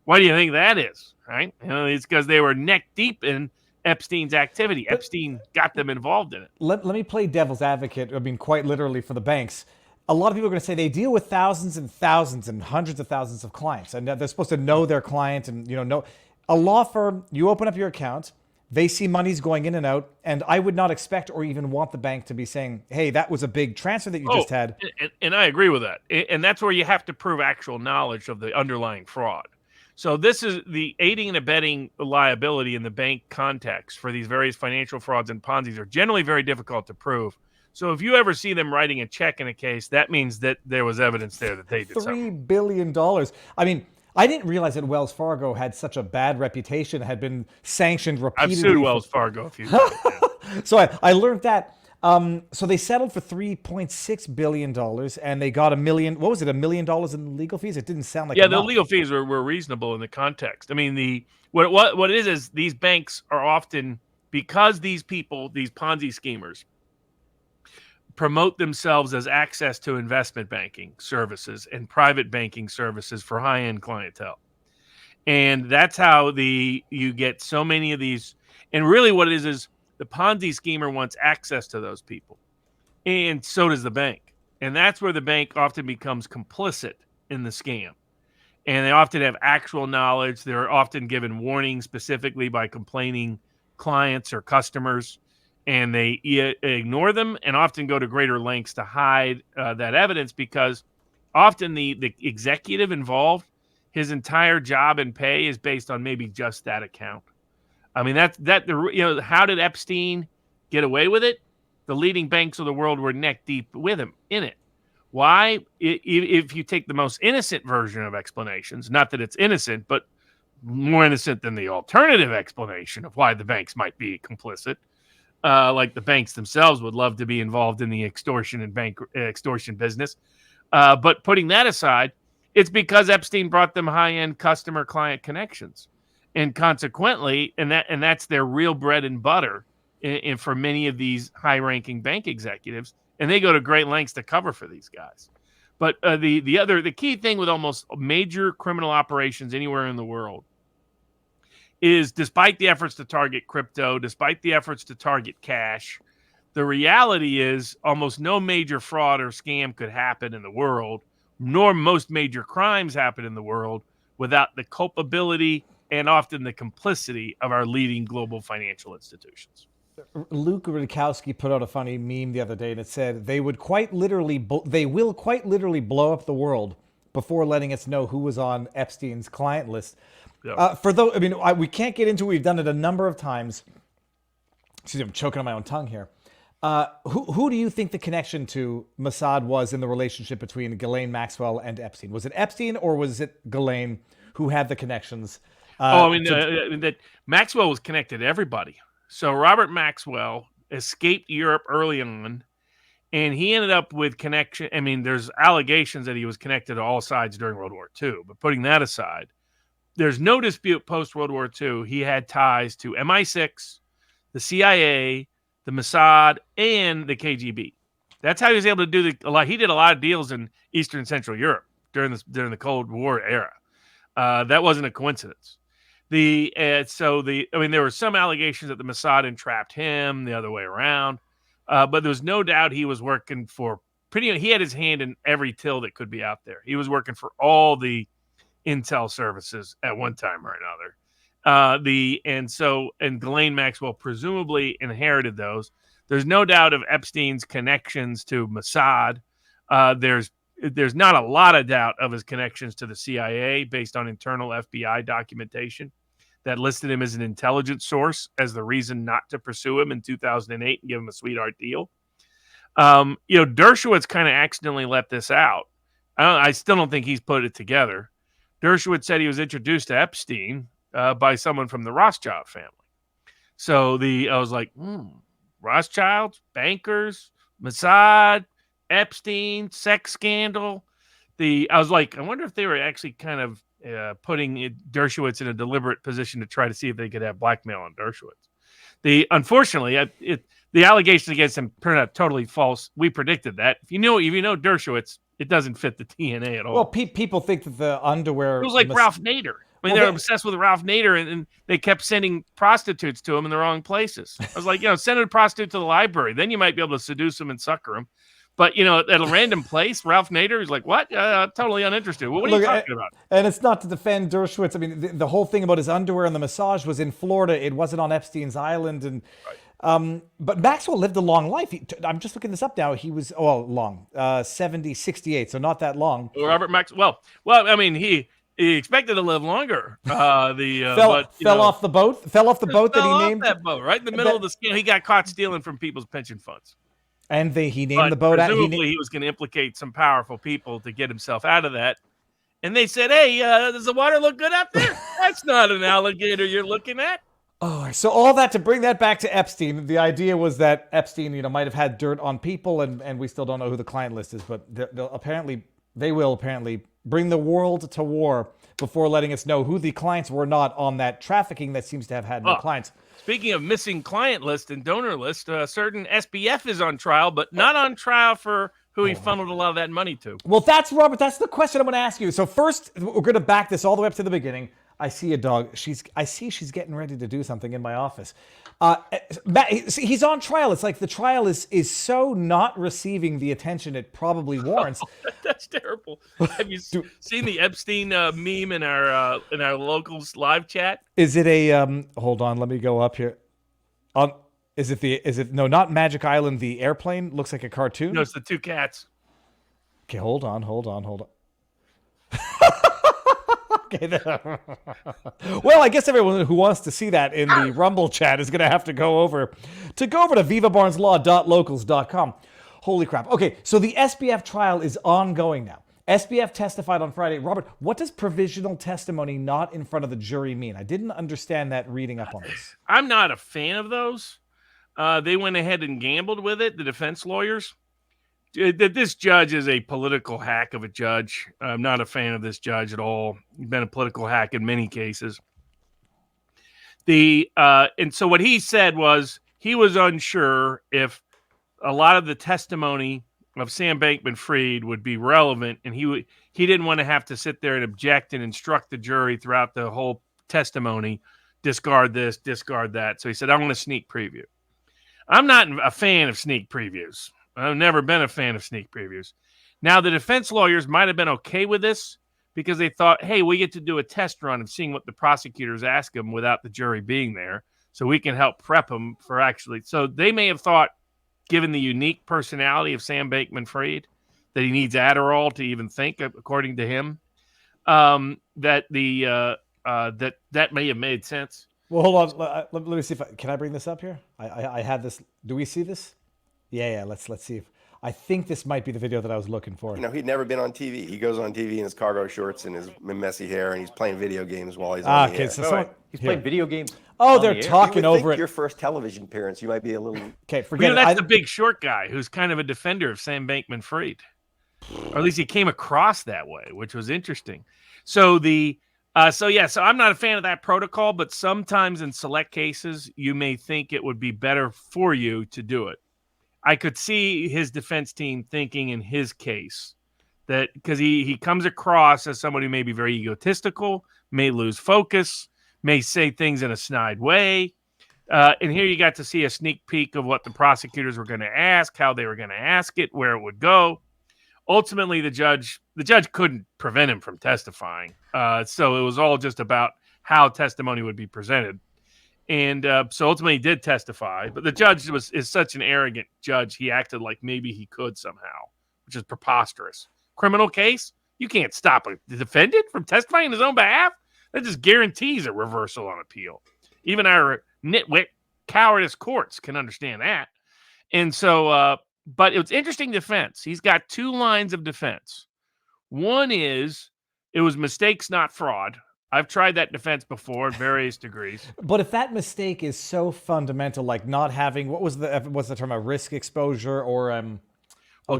S4: Why do you think that is? Right? It's because they were neck deep in Epstein's activity. Epstein got them involved in it.
S3: Let me play devil's advocate. I mean, quite literally for the banks. A lot of people are going to say they deal with thousands and thousands and hundreds of thousands of clients, and they're supposed to know their client and know. A law firm, you open up your account, they see money's going in and out, and I would not expect or even want the bank to be saying, "Hey, that was a big transfer that you just had."
S4: And I agree with that, and that's where you have to prove actual knowledge of the underlying fraud. So this is the aiding and abetting liability in the bank context for these various financial frauds and Ponzi's are generally very difficult to prove. So if you ever see them writing a check in a case, that means that there was evidence there that they did something.
S3: $3 billion. I mean, I didn't realize that Wells Fargo had such a bad reputation, had been sanctioned repeatedly.
S4: I've sued Wells Fargo a few times. Yeah.
S3: So I learned that. So they settled for $3.6 billion, and they got $1 million. What was it? $1 million in legal fees? It didn't sound like
S4: Yeah,
S3: enough.
S4: the legal fees were reasonable in the context. I mean, what it is these banks are often, because these people, these Ponzi schemers, promote themselves as access to investment banking services and private banking services for high-end clientele. And that's how you get so many of these. And really what it is the Ponzi schemer wants access to those people. And so does the bank. And that's where the bank often becomes complicit in the scam. And they often have actual knowledge. They're often given warnings specifically by complaining clients or customers. And they ignore them and often go to greater lengths to hide that evidence, because often the executive involved, his entire job and pay is based on maybe just that account. I mean, how did Epstein get away with it? The leading banks of the world were neck deep with him in it. Why? If you take the most innocent version of explanations, not that it's innocent, but more innocent than the alternative explanation of why the banks might be complicit, like the banks themselves would love to be involved in the extortion and bank extortion business. But putting that aside, it's because Epstein brought them high-end customer-client connections. And consequently, and that's their real bread and butter for many of these high-ranking bank executives, and they go to great lengths to cover for these guys. But the key thing with almost major criminal operations anywhere in the world is, despite the efforts to target crypto, despite the efforts to target cash, the reality is almost no major fraud or scam could happen in the world, nor most major crimes happen in the world, without the culpability and often the complicity of our leading global financial institutions.
S3: Luke Rudkowski put out a funny meme the other day, and it said they will quite literally blow up the world before letting us know who was on Epstein's client list.
S4: Yep.
S3: We can't get into it. We've done it a number of times. Excuse me, I'm choking on my own tongue here. Who do you think the connection to Mossad was in the relationship between Ghislaine Maxwell and Epstein? Was it Epstein or was it Ghislaine who had the connections?
S4: That Maxwell was connected to everybody. So Robert Maxwell escaped Europe early on, and he ended up with connection. I mean, there's allegations that he was connected to all sides during World War II. But putting that aside, there's no dispute post-World War II he had ties to MI6, the CIA, the Mossad, and the KGB. That's how he was able to do he did a lot of deals in Eastern and Central Europe during the Cold War era. That wasn't a coincidence. There were some allegations that the Mossad entrapped him, the other way around. But there was no doubt he was working for he had his hand in every till that could be out there. He was working for all the intel services at one time or another. And Ghislaine Maxwell presumably inherited those. There's no doubt of Epstein's connections to Mossad. There's not a lot of doubt of his connections to the CIA based on internal FBI documentation that listed him as an intelligence source as the reason not to pursue him in 2008 and give him a sweetheart deal. Dershowitz kind of accidentally let this out. I still don't think he's put it together. Dershowitz said he was introduced to Epstein by someone from the Rothschild family. So I was like, Rothschilds, bankers, Mossad, Epstein, sex scandal. I was like, I wonder if they were actually kind of putting Dershowitz in a deliberate position to try to see if they could have blackmail on Dershowitz. Unfortunately, the allegations against him turned out totally false. We predicted that. If you know Dershowitz, it doesn't fit the DNA at all.
S3: Well, people think that the underwear...
S4: It was like Ralph Nader. They're obsessed with Ralph Nader, and they kept sending prostitutes to him in the wrong places. I was like, send a prostitute to the library. Then you might be able to seduce him and sucker him. But, at a random place, Ralph Nader is like, what? Totally uninterested. What are you talking about?
S3: And it's not to defend Dershowitz. I mean, the whole thing about his underwear and the massage was in Florida. It wasn't on Epstein's Island. And but Maxwell lived a long life. I'm just looking this up now. He was, 68, so not that long.
S4: Robert Maxwell. Well, I mean, He expected to live longer.
S3: Fell off the boat that
S4: fell
S3: he
S4: off
S3: named.
S4: that boat right in the middle of the scam. He got caught stealing from people's pension funds.
S3: And he named
S4: But
S3: the boat.
S4: presumably he was going to implicate some powerful people to get himself out of that. And they said, "Hey, does the water look good out there? That's not an alligator you're looking at."
S3: Oh, so all that to bring that back to Epstein. The idea was that Epstein, might have had dirt on people, and we still don't know who the client list is, but they will apparently bring the world to war before letting us know who the clients were not on that trafficking that seems to have had no clients.
S4: Speaking of missing client list and donor list, a certain SBF is on trial, but not on trial for who he funneled a lot of that money to.
S3: Well, Robert, that's the question I'm going to ask you. So first, we're going to back this all the way up to the beginning. I see a dog. I see she's getting ready to do something in my office. He's on trial. It's like the trial is so not receiving the attention it probably warrants.
S4: That's terrible. Have you seen the Epstein meme in our locals live chat?
S3: Is it a hold on, let me go up here. No, not Magic Island, the airplane looks like a cartoon?
S4: No, it's the two cats.
S3: Okay, hold on. Okay. Well, I guess everyone who wants to see that in the Rumble chat is going to have to go over to vivabarneslaw.locals.com. Holy crap. Okay, so the SBF trial is ongoing now. SBF testified on Friday. Robert, what does provisional testimony not in front of the jury mean? I didn't understand that reading up on this.
S4: I'm not a fan of those. They went ahead and gambled with it, the defense lawyers. This judge is a political hack of a judge. I'm not a fan of this judge at all. He's been a political hack in many cases. And so what he said was he was unsure if a lot of the testimony of Sam Bankman-Fried would be relevant, and he didn't want to have to sit there and object and instruct the jury throughout the whole testimony, discard this, discard that. So he said, "I'm going to sneak preview." I'm not a fan of sneak previews. I've never been a fan of sneak previews. Now, the defense lawyers might have been okay with this because they thought, hey, we get to do a test run of seeing what the prosecutors ask them without the jury being there, so we can help prep them for actually. So they may have thought, given the unique personality of Sam Bankman-Fried, that he needs Adderall to even think, according to him, that may have made sense.
S3: Well, hold on. Let me see can I bring this up here? I had this. Do we see this? Yeah. Let's see if I think this might be the video that I was looking for.
S6: He'd never been on TV. He goes on TV in his cargo shorts and his messy hair, and he's playing video games while he's on the air.
S3: So
S7: he's playing video games.
S3: Oh, they're talking over it.
S6: Your first television appearance, you might be a little.
S3: Okay, forget it.
S4: That's the Big Short guy who's kind of a defender of Sam Bankman-Fried, or at least he came across that way, which was interesting. So so I'm not a fan of that protocol, but sometimes in select cases, you may think it would be better for you to do it. I could see his defense team thinking in his case that because he comes across as someone who may be very egotistical, may lose focus, may say things in a snide way. And here you got to see a sneak peek of what the prosecutors were going to ask, how they were going to ask it, where it would go. Ultimately, the judge couldn't prevent him from testifying. So it was all just about how testimony would be presented. And so ultimately he did testify, but the judge is such an arrogant judge, he acted like maybe he could somehow, which is preposterous. Criminal case, you can't stop a defendant from testifying in his own behalf. That just guarantees a reversal on appeal. Even our nitwit cowardice courts can understand that. And so, but it's interesting defense. He's got two lines of defense. One is it was mistakes, not fraud. I've tried that defense before at various degrees.
S3: But if that mistake is so fundamental, like not having what's the term, a risk exposure or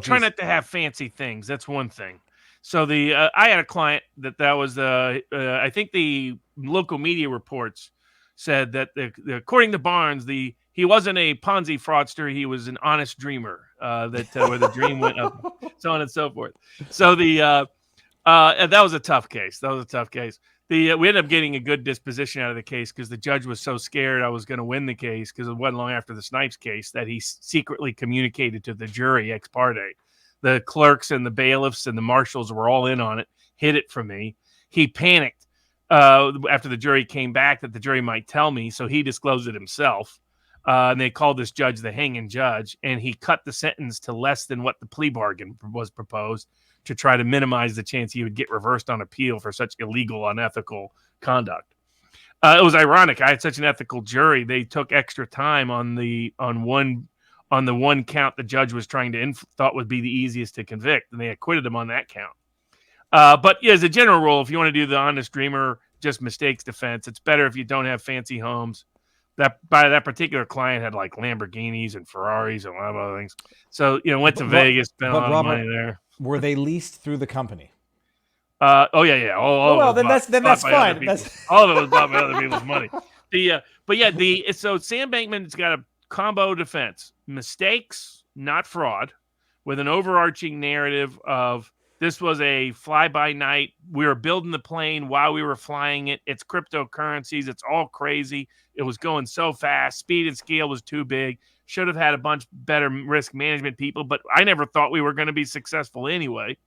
S4: try not to have fancy things. That's one thing. So I had a client that was I think the local media reports said that according to Barnes, he wasn't a Ponzi fraudster. He was an honest dreamer. Where the dream went up, so on and so forth. So that was a tough case. We ended up getting a good disposition out of the case because the judge was so scared I was going to win the case because it wasn't long after the Snipes case that he secretly communicated to the jury ex parte. The clerks and the bailiffs and the marshals were all in on it, hid it from me. He panicked after the jury came back that the jury might tell me, so he disclosed it himself. And they called this judge the hanging judge, and he cut the sentence to less than what the plea bargain was proposed to try to minimize the chance he would get reversed on appeal for such illegal, unethical conduct. It was ironic. I had such an ethical jury. They took extra time on the one count the judge was trying to thought would be the easiest to convict, and they acquitted him on that count. But yeah, as a general rule, if you want to do the honest dreamer, just mistakes defense, it's better if you don't have fancy homes. That particular client had like Lamborghinis and Ferraris and a lot of other things. So went to Vegas, spent a lot of money there.
S3: Were they leased through the company?
S4: Oh yeah.
S3: Well, then that's fine.
S4: All of it was bought by other people's money. So Sam Bankman's got a combo defense: mistakes, not fraud, with an overarching narrative of this was a fly-by-night. We were building the plane while we were flying it. It's cryptocurrencies. It's all crazy. It was going so fast. Speed and scale was too big. Should have had a bunch better risk management people, but I never thought we were going to be successful anyway.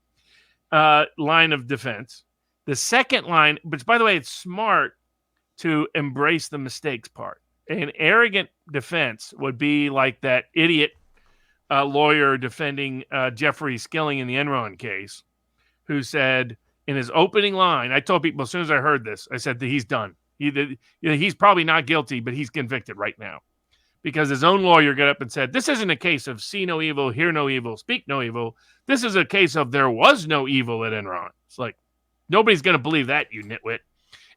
S4: Line of defense. The second line, which by the way, it's smart to embrace the mistakes part. An arrogant defense would be like that idiot lawyer defending Jeffrey Skilling in the Enron case, who said in his opening line, I told people as soon as I heard this, I said that he's done. He's probably not guilty, but he's convicted right now. Because his own lawyer got up and said, this isn't a case of see no evil, hear no evil, speak no evil. This is a case of there was no evil at Enron. It's like, nobody's going to believe that, you nitwit.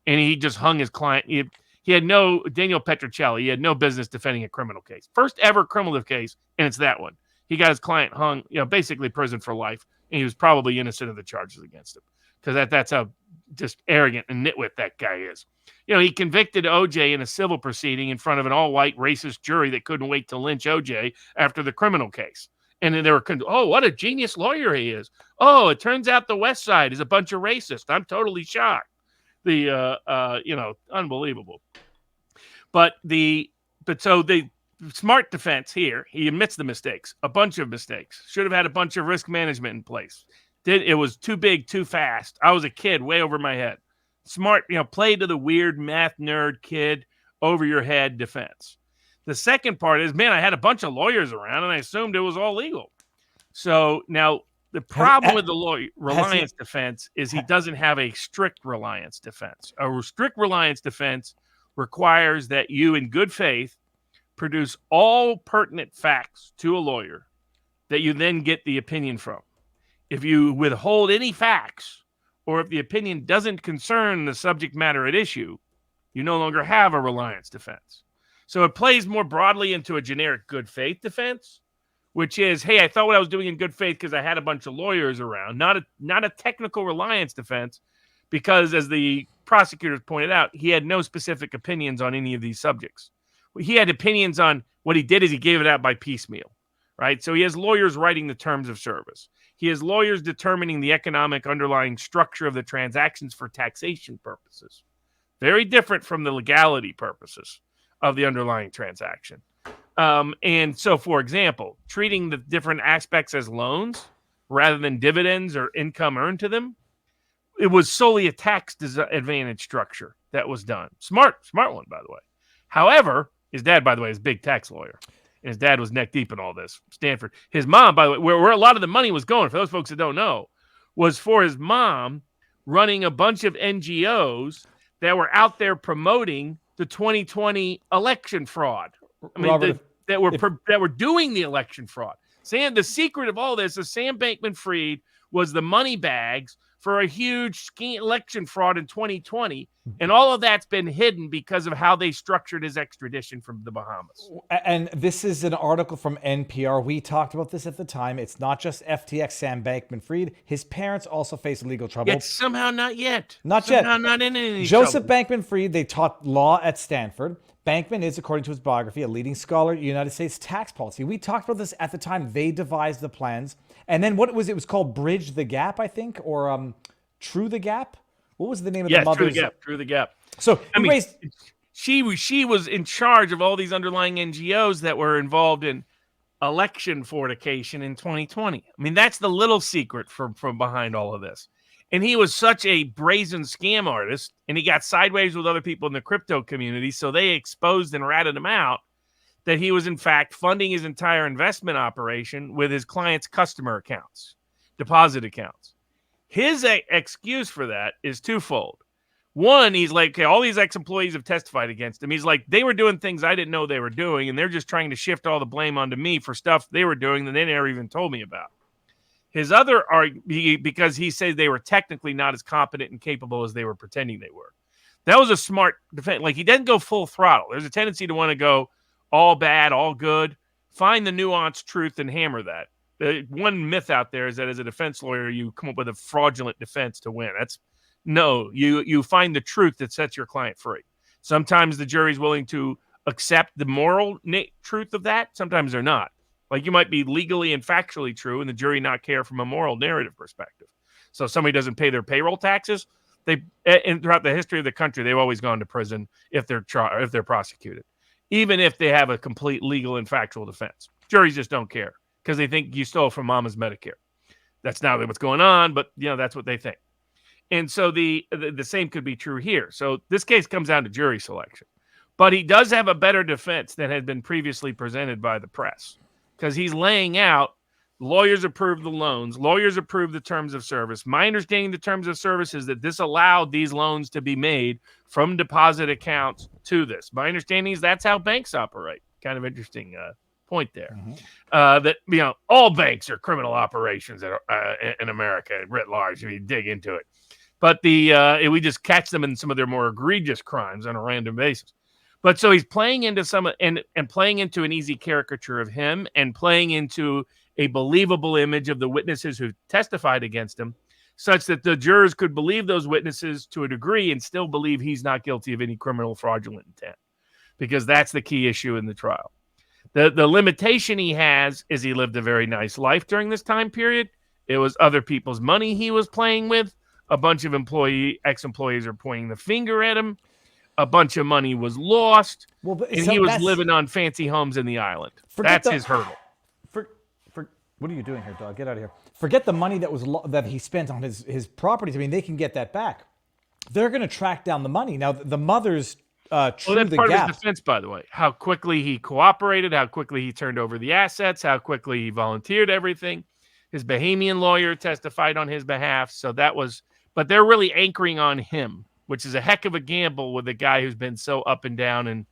S4: And he just hung his client. He had no, Daniel Petrocelli, he had no business defending a criminal case. First ever criminal case, and it's that one. He got his client hung, basically prison for life, and he was probably innocent of the charges against him. Because that's how just arrogant and nitwit that guy is. He convicted OJ in a civil proceeding in front of an all-white racist jury that couldn't wait to lynch OJ after the criminal case. And then they were, oh, what a genius lawyer he is. Oh, it turns out the West Side is a bunch of racists. I'm totally shocked. Unbelievable. But so the smart defense here, he admits the mistakes, a bunch of mistakes. Should have had a bunch of risk management in place. It was too big, too fast. I was a kid, way over my head. Smart, play to the weird math nerd kid over your head defense. The second part is, man, I had a bunch of lawyers around and I assumed it was all legal. So now the problem with the reliance defense is he doesn't have a strict reliance defense. A strict reliance defense requires that you, in good faith, produce all pertinent facts to a lawyer that you then get the opinion from. If you withhold any facts, or if the opinion doesn't concern the subject matter at issue, you no longer have a reliance defense. So it plays more broadly into a generic good faith defense, which is, hey, I thought what I was doing in good faith because I had a bunch of lawyers around, not a technical reliance defense, because as the prosecutors pointed out, he had no specific opinions on any of these subjects. He had opinions on what he did is he gave it out by piecemeal, right? So he has lawyers writing the terms of service. He has lawyers determining the economic underlying structure of the transactions for taxation purposes. Very different from the legality purposes of the underlying transaction. And so, for example, treating the different aspects as loans rather than dividends or income earned to them, it was solely a tax advantage structure that was done. Smart one, by the way. However, his dad, by the way, is a big tax lawyer. And his dad was neck deep in all this. Stanford. His mom, by the way, where a lot of the money was going, for those folks that don't know, was for his mom running a bunch of NGOs that were out there promoting the 2020 election fraud. I mean,
S3: Robert,
S4: that were doing the election fraud. The secret of all this is Sam Bankman-Fried was the money bags for a huge election fraud in 2020. And all of that's been hidden because of how they structured his extradition from the Bahamas.
S3: And this is an article from NPR. We talked about this at the time. It's not just FTX Sam Bankman-Fried. His parents also face legal trouble.
S4: Yet somehow not yet.
S3: Not in any Joseph trouble. Bankman-Fried, they taught law at Stanford. Bankman is, according to his biography, a leading scholar in United States tax policy. We talked about this at the time. They devised the plans. And then what was it? It was called Bridge the Gap, I think, or True the Gap. What was the name of the mother's?
S4: True the Gap.
S3: So
S4: she was in charge of all these underlying NGOs that were involved in election fortification in 2020. I mean, that's the little secret from behind all of this. And he was such a brazen scam artist, and he got sideways with other people in the crypto community, so they exposed and ratted him out that he was, in fact, funding his entire investment operation with his clients' customer accounts. deposit accounts. His excuse for that is twofold. One, he's like, okay, all these ex-employees have testified against him. He's like, they were doing things I didn't know they were doing, and they're just trying to shift all the blame onto me for stuff they were doing that they never even told me about. His other argument, because he says they were technically not as competent and capable as they were pretending they were. That was a smart defense. Like, he doesn't go full throttle. There's a tendency to want to go all bad, all good. Find the nuanced truth and hammer that. One myth out there is that as a defense lawyer, you come up with a fraudulent defense to win. No, you find the truth that sets your client free. Sometimes the jury's willing to accept the moral truth of that. Sometimes they're not. Like, you might be legally and factually true and the jury not care from a moral narrative perspective. So if somebody doesn't pay their payroll taxes, and throughout the history of the country, they've always gone to prison if they're prosecuted, even if they have a complete legal and factual defense. Juries just don't care because they think you stole from mama's Medicare. That's not what's going on, but that's what they think. And so the same could be true here. So this case comes down to jury selection. But he does have a better defense than had been previously presented by the press, because he's laying out lawyers approved the loans, lawyers approved the terms of service. My understanding of the terms of service is that this allowed these loans to be made from deposit accounts to this. My understanding is that's how banks operate. Kind of interesting point there. That all banks are criminal operations in America writ large if you dig into it. But we just catch them in some of their more egregious crimes on a random basis. But so he's playing into and playing into an easy caricature of him and playing into a believable image of the witnesses who testified against him, such that the jurors could believe those witnesses to a degree and still believe he's not guilty of any criminal fraudulent intent, because that's the key issue in the trial. The limitation he has is he lived a very nice life during this time period. It was other people's money he was playing with. A bunch of ex-employees are pointing the finger at him. A bunch of money was lost, and he was living on fancy homes in the island. That's his hurdle.
S3: What are you doing here, dog? Get out of here. Forget the money that he spent on his properties. I mean, they can get that back. They're going to track down the money. Now, the mother's
S4: that's part of his defense, by the way. How quickly he cooperated, how quickly he turned over the assets, how quickly he volunteered everything. His Bahamian lawyer testified on his behalf. So but they're really anchoring on him, which is a heck of a gamble with a guy who's been so up and down in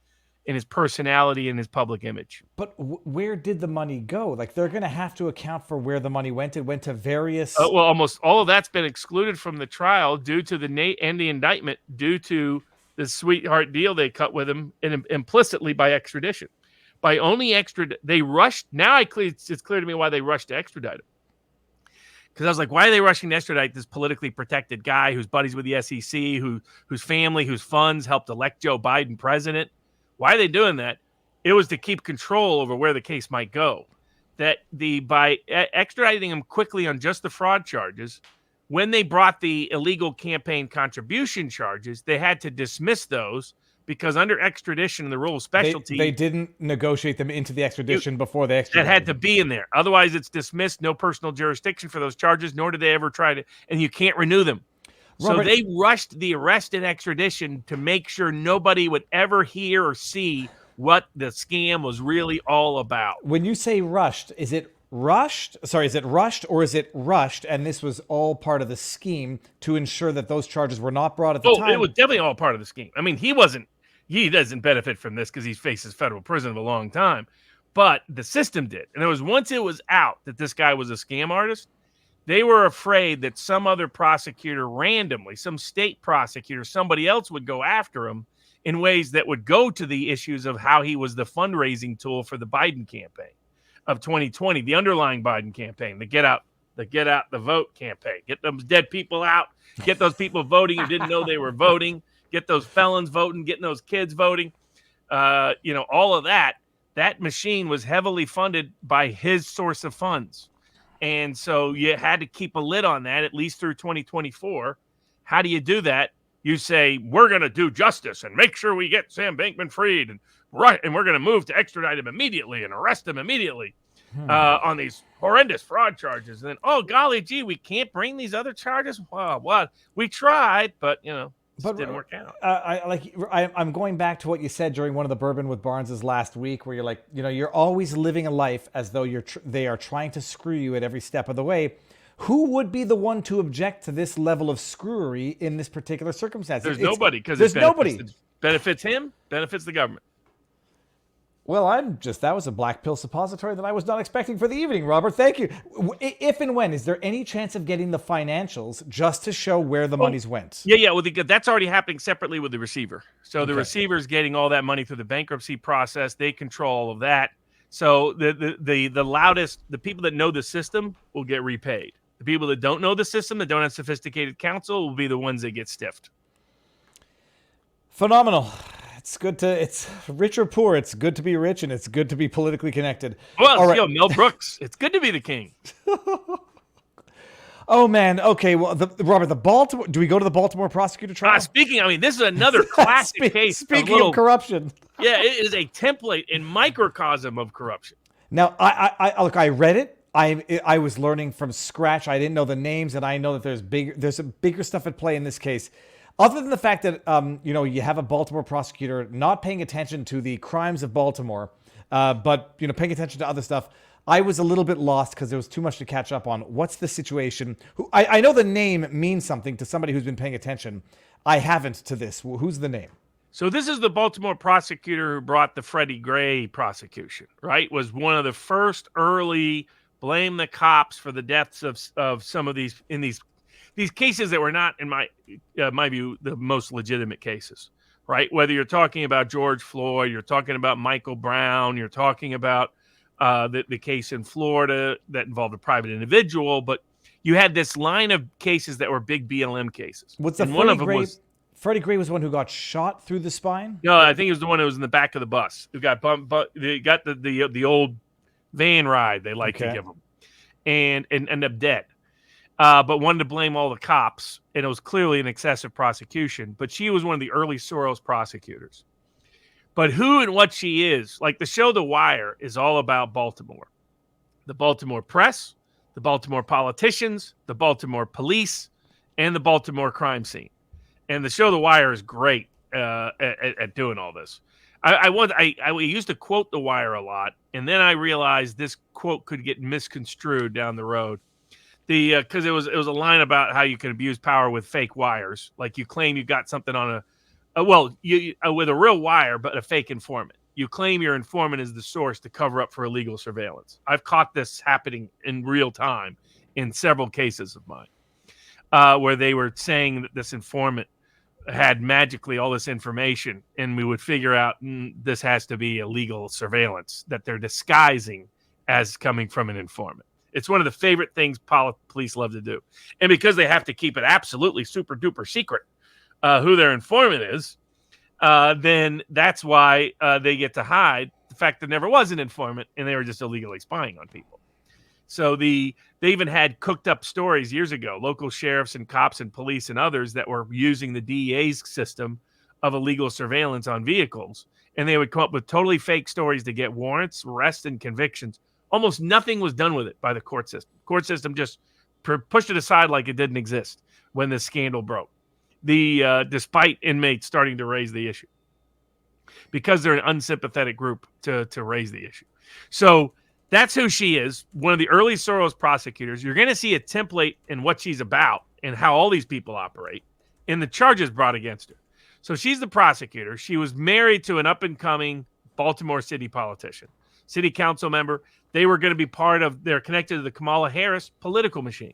S4: his personality and his public image.
S3: But where did the money go? Like, they're going to have to account for where the money went. It went to various...
S4: well, almost all of that's been excluded from the trial due to the indictment, due to the sweetheart deal they cut with him, and implicitly by extradition. By only they rushed... Now it's clear to me why they rushed to extradite him. Because I was like, why are they rushing to extradite this politically protected guy who's buddies with the SEC, whose family, whose funds helped elect Joe Biden president? Why are they doing that? It was to keep control over where the case might go. By extraditing him quickly on just the fraud charges, when they brought the illegal campaign contribution charges, they had to dismiss those because under extradition and the rule of specialty,
S3: they didn't negotiate them into the extradition before they extradited.
S4: That had to be in there. Otherwise, it's dismissed. No personal jurisdiction for those charges, nor did they ever try to, and you can't renew them. Robert, so they rushed the arrest and extradition to make sure nobody would ever hear or see what the scam was really all about.
S3: When you say rushed, is it rushed? Sorry, is it rushed or is it rushed? And this was all part of the scheme to ensure that those charges were not brought at the time?
S4: It was definitely all part of the scheme. I mean, he doesn't benefit from this because he faces federal prison for a long time, but the system did. And once it was out that this guy was a scam artist, they were afraid that some other prosecutor randomly, some state prosecutor, somebody else would go after him in ways that would go to the issues of how he was the fundraising tool for the Biden campaign of 2020, the underlying Biden campaign, the get out the vote campaign, get those dead people out, get those people voting who didn't know they were voting, get those felons voting, getting those kids voting, all of that machine was heavily funded by his source of funds. And so you had to keep a lid on that at least through 2024. How do you do that? You say, we're going to do justice and make sure we get Sam Bankman freed. And we're going to move to extradite him immediately and arrest him immediately on these horrendous fraud charges. And then, oh, golly gee, we can't bring these other charges? Well, what? We tried, but, didn't work out.
S3: I'm going back to what you said during one of the Bourbon with Barnes's last week, where you're like, you're always living a life as though they are trying to screw you at every step of the way. Who would be the one to object to this level of screwery in this particular circumstance?
S4: There's nobody, because
S3: there's nobody.
S4: Benefits him, benefits the government.
S3: Well, that was a black pill suppository that I was not expecting for the evening, Robert. Thank you. If and when, is there any chance of getting the financials just to show where the monies went?
S4: Yeah. Well, that's already happening separately with the receiver. So the receiver's getting all that money through the bankruptcy process. They control all of that. So the loudest, the people that know the system will get repaid. The people that don't know the system, that don't have sophisticated counsel, will be the ones that get stiffed.
S3: Phenomenal. It's rich or poor. It's good to be rich, and it's good to be politically connected.
S4: Well,
S3: all right.
S4: Mel Brooks. It's good to be the king.
S3: Oh man. Okay. Well, Robert, the Baltimore. Do we go to the Baltimore prosecutor trial?
S4: This is another classic case.
S3: Speaking of corruption.
S4: Yeah, it is a template and microcosm of corruption.
S3: Now, I read it. I was learning from scratch. I didn't know the names, and I know that there's a bigger stuff at play in this case. Other than the fact that, you have a Baltimore prosecutor not paying attention to the crimes of Baltimore, but, paying attention to other stuff, I was a little bit lost because there was too much to catch up on. What's the situation? I know the name means something to somebody who's been paying attention. I haven't to this. Who's the name?
S4: So this is the Baltimore prosecutor who brought the Freddie Gray prosecution, right? Was one of the first early blame the cops for the deaths of some of these cases that were not, in my view, the most legitimate cases, right? Whether you're talking about George Floyd, you're talking about Michael Brown, you're talking about the case in Florida that involved a private individual, but you had this line of cases that were big BLM cases.
S3: One of them was Freddie Gray was the one who got shot through the spine?
S4: No, I think it was the one who was in the back of the bus who got bumped. But they got the old van ride they like to give him, and ended up dead. But wanted to blame all the cops, and it was clearly an excessive prosecution. But she was one of the early Soros prosecutors. But who and what she is, like the show The Wire, is all about Baltimore. The Baltimore press, the Baltimore politicians, the Baltimore police, and the Baltimore crime scene. And the show The Wire is great at doing all this. I used to quote The Wire a lot, and then I realized this quote could get misconstrued down the road. Because it was a line about how you can abuse power with fake wires, like you claim you got something on with a real wire, but a fake informant. You claim your informant is the source to cover up for illegal surveillance. I've caught this happening in real time in several cases of mine, where they were saying that this informant had magically all this information, and we would figure out this has to be illegal surveillance that they're disguising as coming from an informant. It's one of the favorite things police love to do. And because they have to keep it absolutely super duper secret who their informant is, then that's why they get to hide the fact there never was an informant and they were just illegally spying on people. So they even had cooked up stories years ago, local sheriffs and cops and police and others that were using the DEA's system of illegal surveillance on vehicles. And they would come up with totally fake stories to get warrants, arrests, and convictions. Almost nothing was done with it by the court system. Court system just pushed it aside like it didn't exist when this scandal broke. Despite inmates starting to raise the issue, because they're an unsympathetic group to raise the issue. So that's who she is, one of the early Soros prosecutors. You're going to see a template in what she's about and how all these people operate in the charges brought against her. So she's the prosecutor. She was married to an up-and-coming Baltimore city politician, city council member. They were going to be they're connected to the Kamala Harris political machine.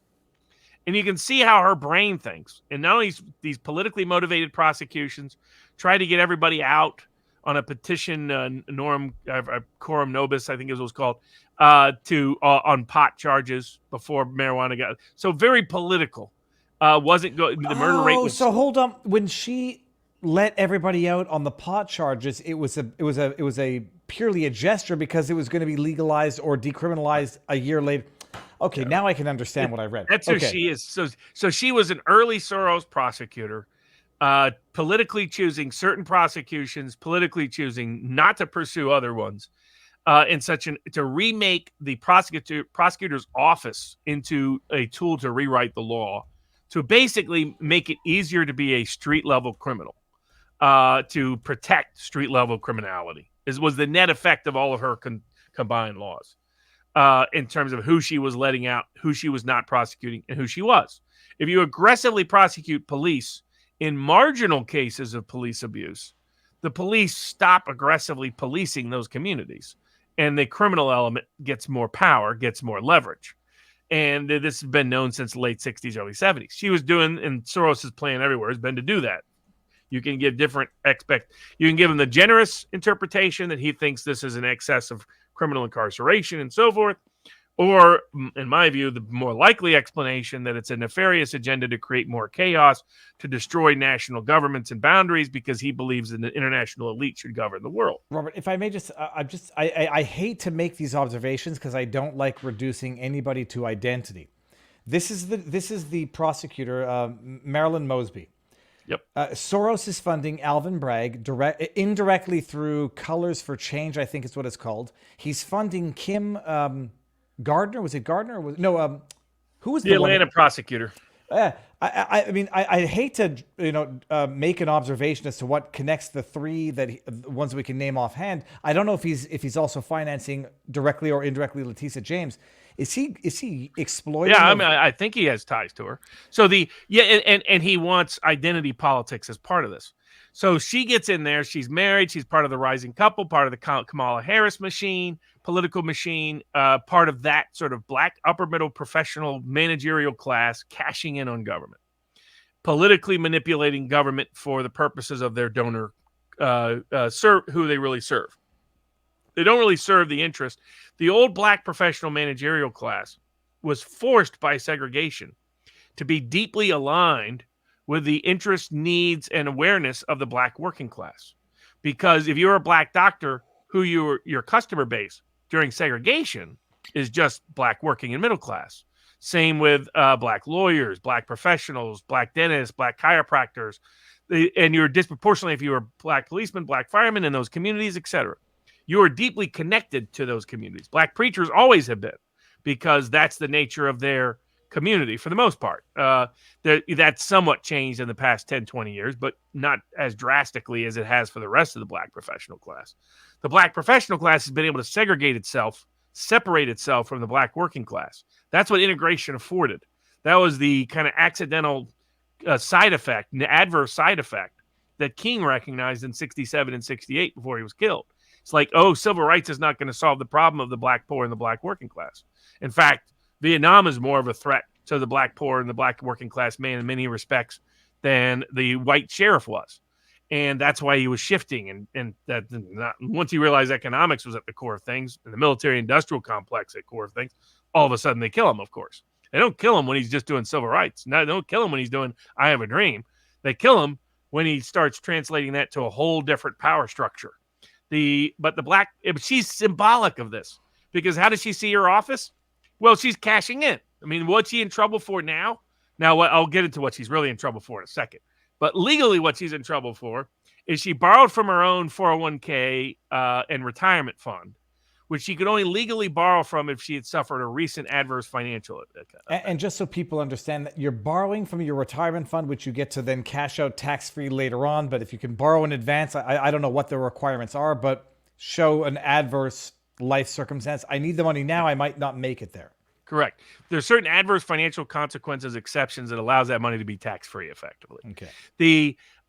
S4: And you can see how her brain thinks. And not only these politically motivated prosecutions, try to get everybody out on a petition, Coram Nobis, I think it was called, on pot charges before marijuana got. So very political. The murder rate was.
S3: So hold on. When she let everybody out on the pot charges, it was a purely a gesture because it was going to be legalized or decriminalized a year later. Okay, now I can understand what I read.
S4: That's who she is. So she was an early Soros prosecutor, politically choosing certain prosecutions, politically choosing not to pursue other ones, to remake the prosecutor's office into a tool to rewrite the law, to basically make it easier to be a street level criminal, to protect street level criminality. Was the net effect of all of her combined laws. in terms of who she was letting out, who she was not prosecuting, and who she was. If you aggressively prosecute police in marginal cases of police abuse, the police stop aggressively policing those communities, and the criminal element gets more power, gets more leverage. And this has been known since the late 60s, early 70s. She was doing, and Soros's plan everywhere has been to do that. You can give you can give him the generous interpretation that he thinks this is an excess of criminal incarceration and so forth. Or, in my view, the more likely explanation that it's a nefarious agenda to create more chaos, to destroy national governments and boundaries, because he believes that the international elite should govern the world.
S3: Robert, if I may I hate to make these observations because I don't like reducing anybody to identity. This is the prosecutor, Marilyn Mosby.
S4: Yep.
S3: Soros is funding Alvin Bragg indirectly through Colors for Change, I think is what it's called. He's funding Kim Gardner. Was it Gardner? Who was
S4: the Atlanta prosecutor?
S3: I mean, I hate to make an observation as to what connects the three the ones we can name offhand. I don't know if he's also financing directly or indirectly Letitia James. Is he exploiting?
S4: Yeah, I mean, I think he has ties to her. So and he wants identity politics as part of this. So she gets in there. She's married. She's part of the rising couple, part of the Kamala Harris machine, political machine, part of that sort of black upper middle professional managerial class cashing in on government, politically manipulating government for the purposes of their donor, who they really serve. They don't really serve the interest. The old black professional managerial class was forced by segregation to be deeply aligned with the interests, needs, and awareness of the black working class. Because if you're a black doctor, your customer base during segregation is just black working and middle class. Same with black lawyers, black professionals, black dentists, black chiropractors. And you're disproportionately, if you were black policemen, black firemen in those communities, etc. You are deeply connected to those communities. Black preachers always have been, because that's the nature of their community for the most part. That's somewhat changed in the past 10, 20 years, but not as drastically as it has for the rest of the black professional class. The black professional class has been able to separate itself from the black working class. That's what integration afforded. That was the kind of accidental side effect, the adverse side effect that King recognized in 67 and 68 before he was killed. It's like, civil rights is not going to solve the problem of the black poor and the black working class. In fact, Vietnam is more of a threat to the black poor and the black working class man in many respects than the white sheriff was. And that's why he was shifting. And that once he realized economics was at the core of things, and the military industrial complex at core of things, all of a sudden they kill him, of course. They don't kill him when he's just doing civil rights. No, they don't kill him when he's doing I Have a Dream. They kill him when he starts translating that to a whole different power structure. She's symbolic of this, because how does she see her office? Well, she's cashing in. I mean, what's she in trouble for now? Now, I'll get into what she's really in trouble for in a second. But legally, what she's in trouble for is she borrowed from her own 401k and retirement fund, which she could only legally borrow from if she had suffered a recent adverse financial event.
S3: And just so people understand that you're borrowing from your retirement fund, which you get to then cash out tax-free later on. But if you can borrow in advance, I don't know what the requirements are, but show an adverse life circumstance. I need the money now. I might not make it there.
S4: Correct. There's certain adverse financial consequences, exceptions that allows that money to be tax-free effectively.
S3: Okay.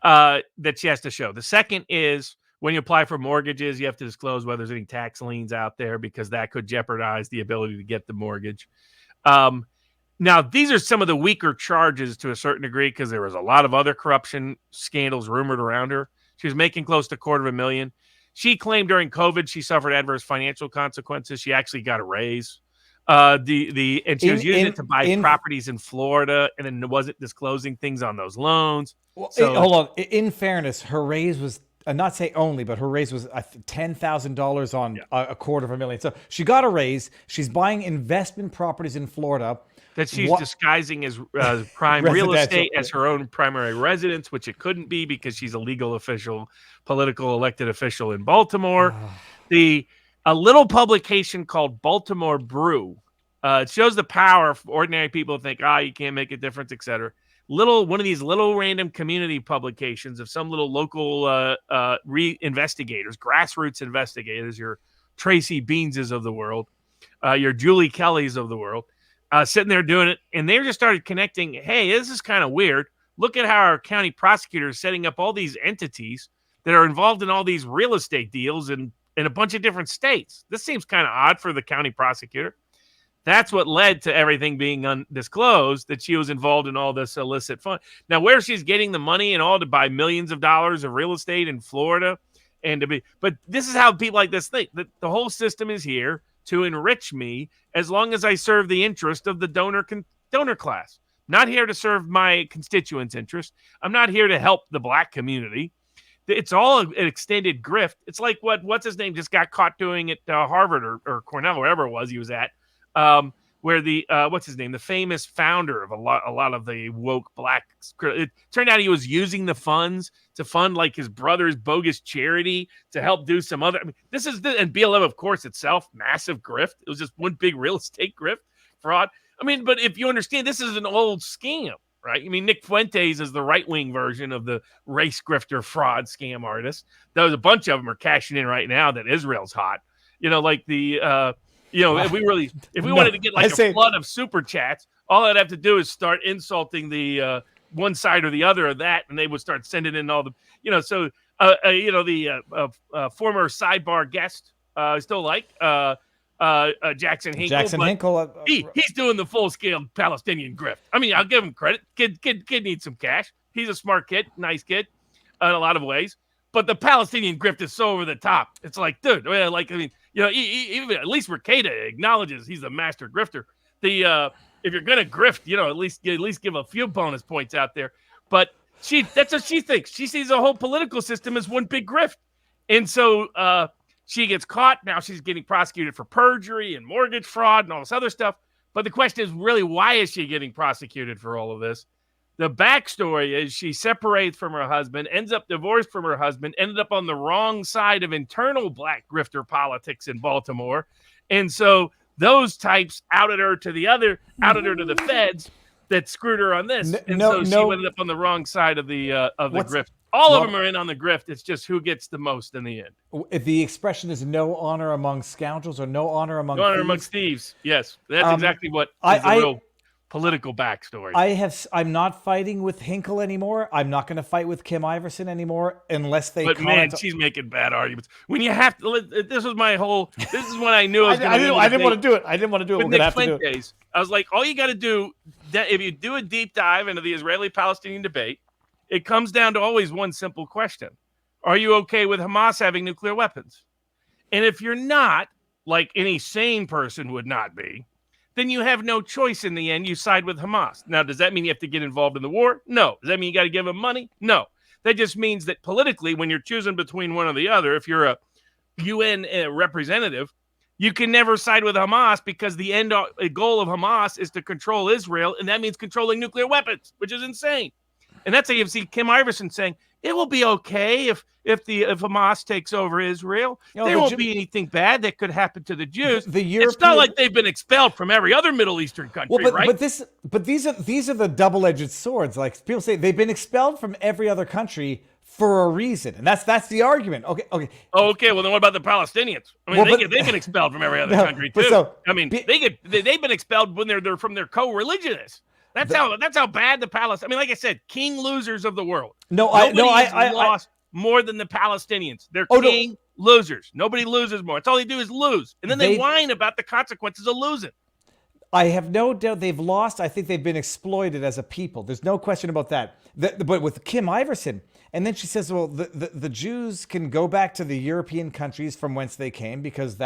S4: That she has to show. The second is when you apply for mortgages, you have to disclose whether there's any tax liens out there, because that could jeopardize the ability to get the mortgage. Now, these are some of the weaker charges to a certain degree, because there was a lot of other corruption scandals rumored around her. She was making close to $250,000. She claimed during COVID she suffered adverse financial consequences. She actually got a raise. And she was using it to buy properties in Florida, and then wasn't disclosing things on those loans.
S3: Well, hold on. In fairness, her raise was not say only, but her raise was $10,000 on $250,000. So she got a raise. She's buying investment properties in Florida
S4: that she's disguising as prime real estate as her own primary residence, which it couldn't be because she's a legal official, political elected official in Baltimore. A little publication called Baltimore Brew. It shows the power of ordinary people to think, you can't make a difference, etc. One of these little random community publications of some little local investigators, grassroots investigators, your Tracy Beanses of the world, your Julie Kellys of the world, sitting there doing it, and they just started connecting. Hey, this is kind of weird. Look at how our county prosecutor is setting up all these entities that are involved in all these real estate deals in a bunch of different states. This seems kind of odd for the county prosecutor. That's what led to everything being undisclosed, that she was involved in all this illicit fund. Now, where she's getting the money and all to buy millions of dollars of real estate in Florida, but this is how people like this think, that the whole system is here to enrich me as long as I serve the interest of the donor class. Not here to serve my constituents' interest. I'm not here to help the black community. It's all an extended grift. It's like what's his name just got caught doing at Harvard or Cornell, wherever it was he was at. Where the what's his name, the famous founder of a lot of the woke blacks, it turned out he was using the funds to fund like his brother's bogus charity to help do some other. I mean, and BLM, of course, itself, massive grift. It was just one big real estate grift fraud. I mean, but if you understand, this is an old scam, right? I mean, Nick Fuentes is the right-wing version of the race grifter fraud scam artist. There's a bunch of them are cashing in right now that Israel's hot. Like the. If we wanted to get like a flood of super chats, all I'd have to do is start insulting the one side or the other of that, and they would start sending in all the, So, the former sidebar guest, I still like Jackson Hinkle.
S3: Jackson Hinkle.
S4: He's doing the full scale Palestinian grift. I mean, I'll give him credit. Kid needs some cash. He's a smart kid, nice kid, in a lot of ways. But the Palestinian grift is so over the top. It's like, dude, even at least Mercada acknowledges he's a master grifter. If you're gonna grift, at least give a few bonus points out there. But that's what she thinks. She sees the whole political system as one big grift, and so she gets caught. Now she's getting prosecuted for perjury and mortgage fraud and all this other stuff. But the question is really, why is she getting prosecuted for all of this? The backstory is she separates from her husband, ends up divorced from her husband, ended up on the wrong side of internal black grifter politics in Baltimore. And so those types outed her to the feds that screwed her on this. She ended up on the wrong side of the grift. All of them are in on the grift. It's just who gets the most in the end.
S3: The expression is no honor among scoundrels or no honor among
S4: thieves. Amongst thieves. Yes, that's exactly what is the real political backstory.
S3: I'm not fighting with Hinkle anymore. I'm not going to fight with Kim Iverson anymore unless they.
S4: But man, she's making bad arguments. When you have to, this is when I knew I
S3: didn't want to do it. I didn't want to do it. We're going to have to do it.
S4: I was like, all you got to do, if you do a deep dive into the Israeli-Palestinian debate, it comes down to always one simple question: are you okay with Hamas having nuclear weapons? And if you're not, like any sane person would not be, then you have no choice in the end. You side with Hamas. Now, does that mean you have to get involved in the war? No. Does that mean you got to give them money? No. That just means that politically, when you're choosing between one or the other, if you're a UN representative, you can never side with Hamas because the end goal of Hamas is to control Israel, and that means controlling nuclear weapons, which is insane. And that's how you see Kim Iverson saying, it will be okay if Hamas takes over Israel. There won't be anything bad that could happen to the Jews. It's not like they've been expelled from every other Middle Eastern country, right?
S3: But these are the double-edged swords. Like people say, they've been expelled from every other country for a reason, and that's the argument. Okay.
S4: Okay. Well, then what about the Palestinians? I mean, they've been expelled from every other country too. They've been expelled when they're from their co-religionists. That's how bad the Palestinians. I mean, like I said, king losers of the world. Nobody lost more than the Palestinians. They're king losers. Nobody loses more. That's all they do is lose, and then they whine about the consequences of losing.
S3: I have no doubt they've lost. I think they've been exploited as a people. There's no question about that. But with Kim Iverson, and then she says, well, the Jews can go back to the European countries from whence they came because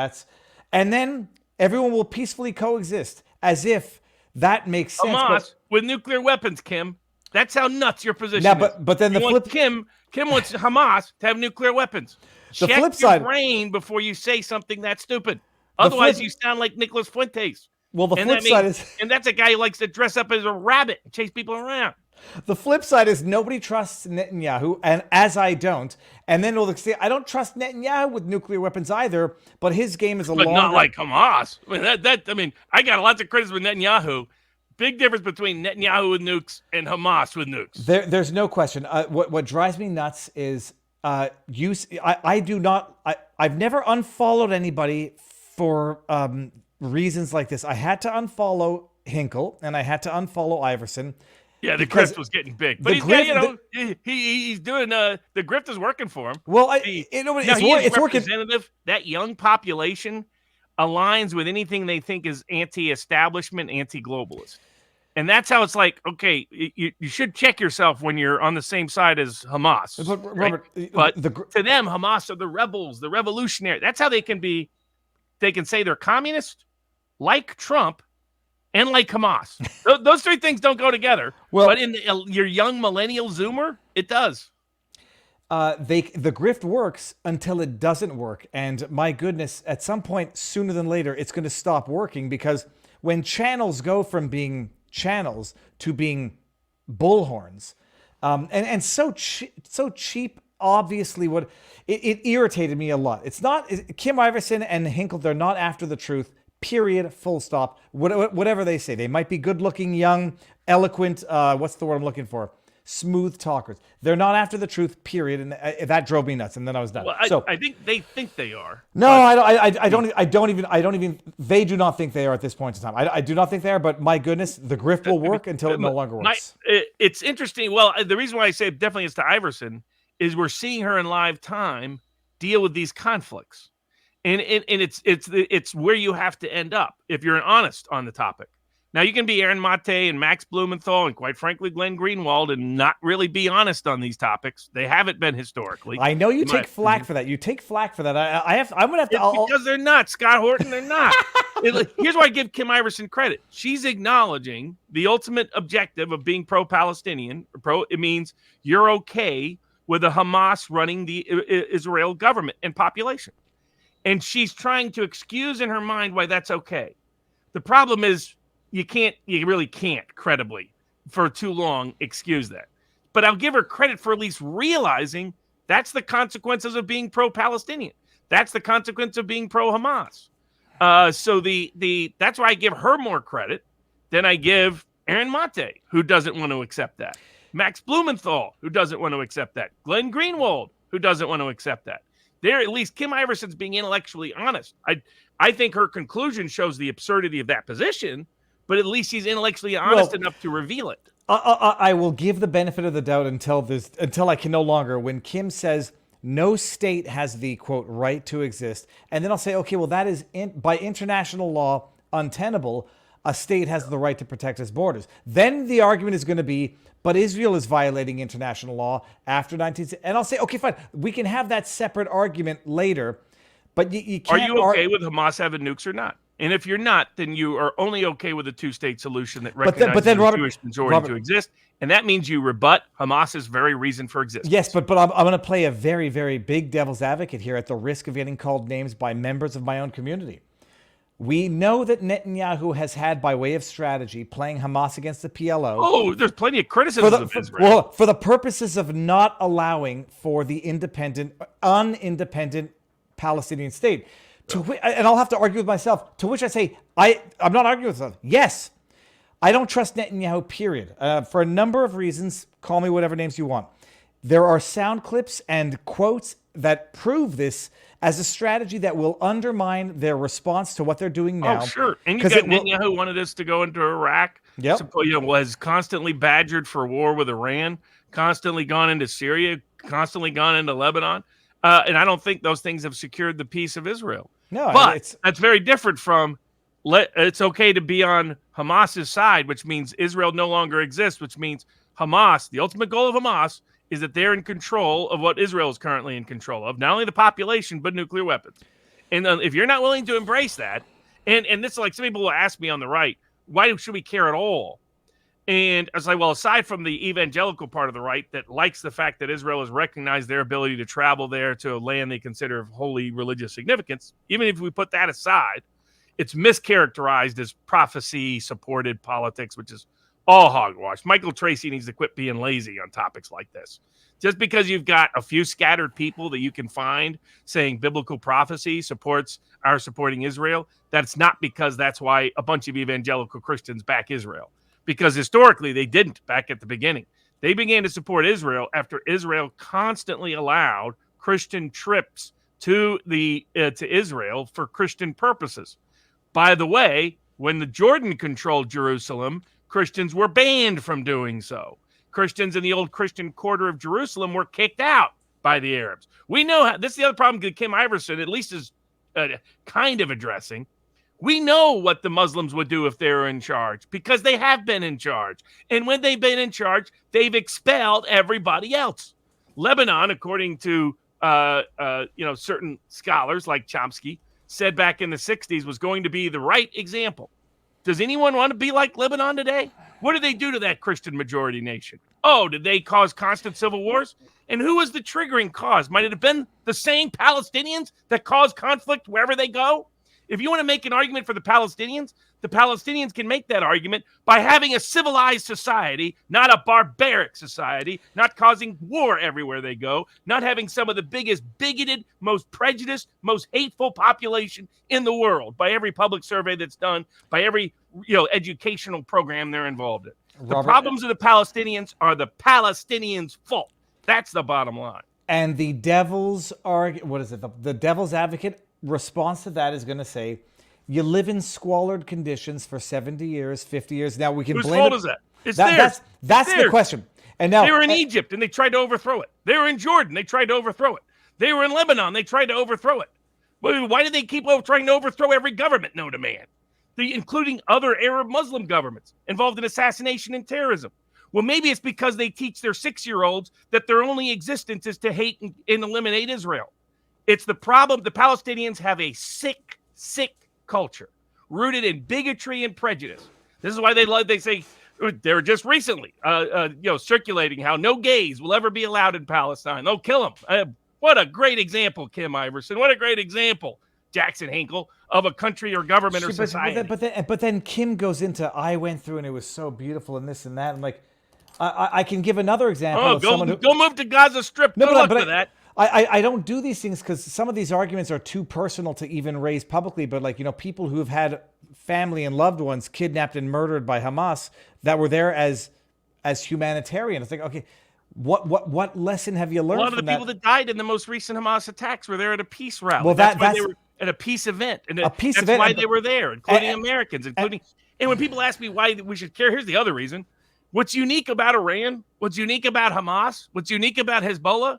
S3: and then everyone will peacefully coexist as if that makes sense.
S4: Hamas with nuclear weapons, Kim. That's how nuts your position is.
S3: But then
S4: Kim wants Hamas to have nuclear weapons. Check your brain before you say something that stupid. Otherwise, you sound like Nicholas Fuentes.
S3: Well, the flip side is...
S4: And that's a guy who likes to dress up as a rabbit and chase people around.
S3: The flip side is nobody trusts Netanyahu, and as I don't. And then we'll say, I don't trust Netanyahu with nuclear weapons either, but his game is
S4: not like Hamas. I mean, I got lots of criticism with Netanyahu. Big difference between Netanyahu with nukes and Hamas with nukes.
S3: There's no question. What drives me nuts is I've never unfollowed anybody for reasons like this, I had to unfollow Hinkle and I had to unfollow Iverson.
S4: Yeah, the
S3: Because
S4: grift was getting big, but he's doing the grift is working for him.
S3: Well,
S4: It's
S3: working.
S4: Representative. That young population aligns with anything they think is anti-establishment, anti-globalist, and that's how it's like. Okay, you should check yourself when you're on the same side as Hamas.
S3: But, Robert,
S4: but to them, Hamas are the rebels, the revolutionary. That's how they can be. They can say they're communist, like Trump, and like Hamas. Those three things don't go together.
S3: Well,
S4: but in your young millennial Zoomer, it does.
S3: The grift works until it doesn't work. And my goodness, at some point, sooner than later, it's going to stop working, because when channels go from being channels to being bullhorns, and so cheap, obviously, what it irritated me a lot. It's not Kim Iverson and Hinkle. They're not after the truth. Period. Full stop. Whatever they say, they might be good-looking, young, eloquent. What's the word I'm looking for? Smooth talkers. They're not after the truth. Period. And that drove me nuts. And then I was done.
S4: Well, I think they think they are.
S3: No, I don't even. They do not think they are at this point in time. I do not think they are. But my goodness, the grift will work until it no longer works.
S4: It's interesting. Well, the reason why I say definitely it's to Iverson is we're seeing her in live time deal with these conflicts. And it's where you have to end up if you're honest on the topic. Now, you can be Aaron Mate and Max Blumenthal and, quite frankly, Glenn Greenwald and not really be honest on these topics. They haven't been historically.
S3: I know you take flack for that. You take flack for that. I'm going to have to...
S4: Because they're not. Scott Horton, they're not. Here's why I give Kim Iverson credit. She's acknowledging the ultimate objective of being pro-Palestinian. It means you're okay with the Hamas running the Israel government and population. And she's trying to excuse in her mind why that's okay. The problem is you really can't credibly for too long excuse that. But I'll give her credit for at least realizing that's the consequences of being pro-Palestinian. That's the consequence of being pro-Hamas. So that's why I give her more credit than I give Aaron Mate, who doesn't want to accept that. Max Blumenthal, who doesn't want to accept that. Glenn Greenwald, who doesn't want to accept that. There, at least Kim Iverson's being intellectually honest. I think her conclusion shows the absurdity of that position, but at least she's intellectually honest enough to reveal it.
S3: I will give the benefit of the doubt until I can no longer. When Kim says no state has the, quote, right to exist, and then I'll say, okay, well, that is by international law untenable. A state has the right to protect its borders. Then the argument is going to be, but Israel is violating international law after 1960. And I'll say, okay, fine. We can have that separate argument later, but you can't...
S4: Are you okay with Hamas having nukes or not? And if you're not, then you are only okay with a two-state solution that recognizes the Jewish majority to exist. And that means you rebut Hamas's very reason for existence.
S3: Yes, but I'm going to play a very, very big devil's advocate here at the risk of getting called names by members of my own community. We know that Netanyahu has had, by way of strategy, playing Hamas against the PLO.
S4: Oh, there's plenty of criticism of Israel.
S3: For the purposes of not allowing for the unindependent Palestinian state. And I'll have to argue with myself, to which I say, I'm not arguing with myself. Yes, I don't trust Netanyahu, period. For a number of reasons, call me whatever names you want. There are sound clips and quotes that prove this as a strategy that will undermine their response to what they're doing now.
S4: Oh, sure. And you got Netanyahu who wanted us to go into Iraq.
S3: Yep.
S4: Was constantly badgered for war with Iran, constantly gone into Syria, constantly gone into Lebanon. And I don't think those things have secured the peace of Israel.
S3: No,
S4: but that's very different from it's okay to be on Hamas's side, which means Israel no longer exists, which means Hamas, the ultimate goal of Hamas, is that they're in control of what Israel is currently in control of, not only the population, but nuclear weapons. And if you're not willing to embrace that, and this is like some people will ask me on the right, why should we care at all? And I was like, well, aside from the evangelical part of the right that likes the fact that Israel has recognized their ability to travel there to a land they consider of holy religious significance, even if we put that aside, it's mischaracterized as prophecy-supported politics, which is all hogwash. Michael Tracy needs to quit being lazy on topics like this. Just because you've got a few scattered people that you can find saying biblical prophecy are supporting Israel, that's not because that's why a bunch of evangelical Christians back Israel. Because historically, they didn't back at the beginning. They began to support Israel after Israel constantly allowed Christian trips to Israel for Christian purposes. By the way, when the Jordan controlled Jerusalem, Christians were banned from doing so. Christians in the old Christian quarter of Jerusalem were kicked out by the Arabs. We know how, this is the other problem that Kim Iverson at least is kind of addressing. We know what the Muslims would do if they were in charge because they have been in charge. And when they've been in charge, they've expelled everybody else. Lebanon, according to certain scholars like Chomsky, said back in the 60s was going to be the right example. Does anyone want to be like Lebanon today? What did they do to that Christian majority nation? Oh, did they cause constant civil wars? And who was the triggering cause? Might it have been the same Palestinians that cause conflict wherever they go? If you want to make an argument for the Palestinians can make that argument by having a civilized society, not a barbaric society, not causing war everywhere they go, not having some of the biggest bigoted, most prejudiced, most hateful population in the world by every public survey that's done, by every educational program they're involved in. The problems of the Palestinians are the Palestinians' fault. That's the bottom line.
S3: And the devil's the devil's advocate response to that is going to say, you live in squalid conditions for 70 years, 50 years. Now we can
S4: Whose
S3: blame
S4: fault
S3: it.
S4: is that? It's theirs.
S3: That's the question. And now
S4: they were in Egypt and they tried to overthrow it. They were in Jordan. They tried to overthrow it. They were in Lebanon. They tried to overthrow it. Why did they keep trying to overthrow every government known to man, including other Arab Muslim governments involved in assassination and terrorism? Well, maybe it's because they teach their 6-year-olds that their only existence is to hate and eliminate Israel. It's the problem. The Palestinians have a sick culture rooted in bigotry and prejudice. This is why they say they were just recently circulating how no gays will ever be allowed in Palestine. They'll kill them. What a great example, Kim Iverson. What a great example, Jackson Hinkle, of a country or government or society.
S3: But then Kim goes into, I went through and it was so beautiful and this and that. And like, I can give another example.
S4: Go move to Gaza Strip. Good luck with that.
S3: I don't do these things because some of these arguments are too personal to even raise publicly. But people who have had family and loved ones kidnapped and murdered by Hamas that were there as humanitarian. It's like, okay, what lesson have you learned?
S4: A lot of the people that died in the most recent Hamas attacks were there at a peace rally.
S3: Well,
S4: that's why they were at a peace event, and that's why they were there, including Americans, and when people ask me why we should care, here's the other reason. What's unique about Iran? What's unique about Hamas? What's unique about Hezbollah?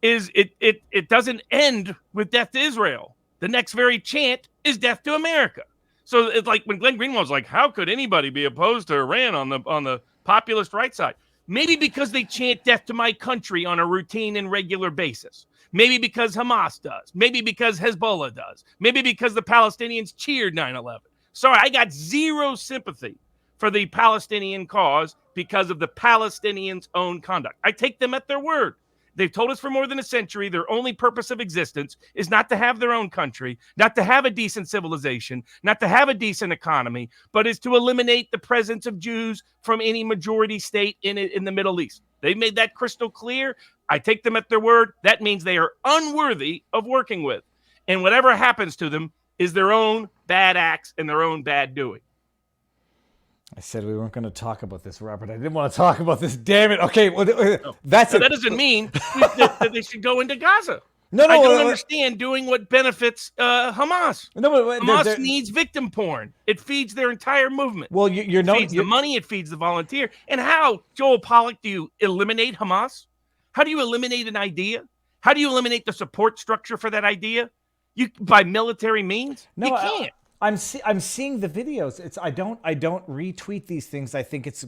S4: Is it doesn't end with death to Israel. The next very chant is death to America. So it's like when Glenn Greenwald's like, how could anybody be opposed to Iran on the populist right side? Maybe because they chant death to my country on a routine and regular basis. Maybe because Hamas does. Maybe because Hezbollah does. Maybe because the Palestinians cheered 9/11. Sorry, I got zero sympathy for the Palestinian cause because of the Palestinians' own conduct. I take them at their word. They've told us for more than a century their only purpose of existence is not to have their own country, not to have a decent civilization, not to have a decent economy, but is to eliminate the presence of Jews from any majority state in the Middle East. They made that crystal clear. I take them at their word. That means they are unworthy of working with. And whatever happens to them is their own bad acts and their own bad doing.
S3: I said we weren't going to talk about this, Robert. I didn't want to talk about this. Damn it. Okay, well, that's it.
S4: That doesn't mean that they should go into Gaza.
S3: No,
S4: I don't understand doing what benefits Hamas.
S3: No, but
S4: Hamas needs victim porn. It feeds their entire movement.
S3: Well,
S4: it feeds the money. It feeds the volunteer. And how, Joel Pollack, do you eliminate Hamas? How do you eliminate an idea? How do you eliminate the support structure for that idea? By military means?
S3: No,
S4: you can't.
S3: I'm seeing the videos. I don't retweet these things. I think it's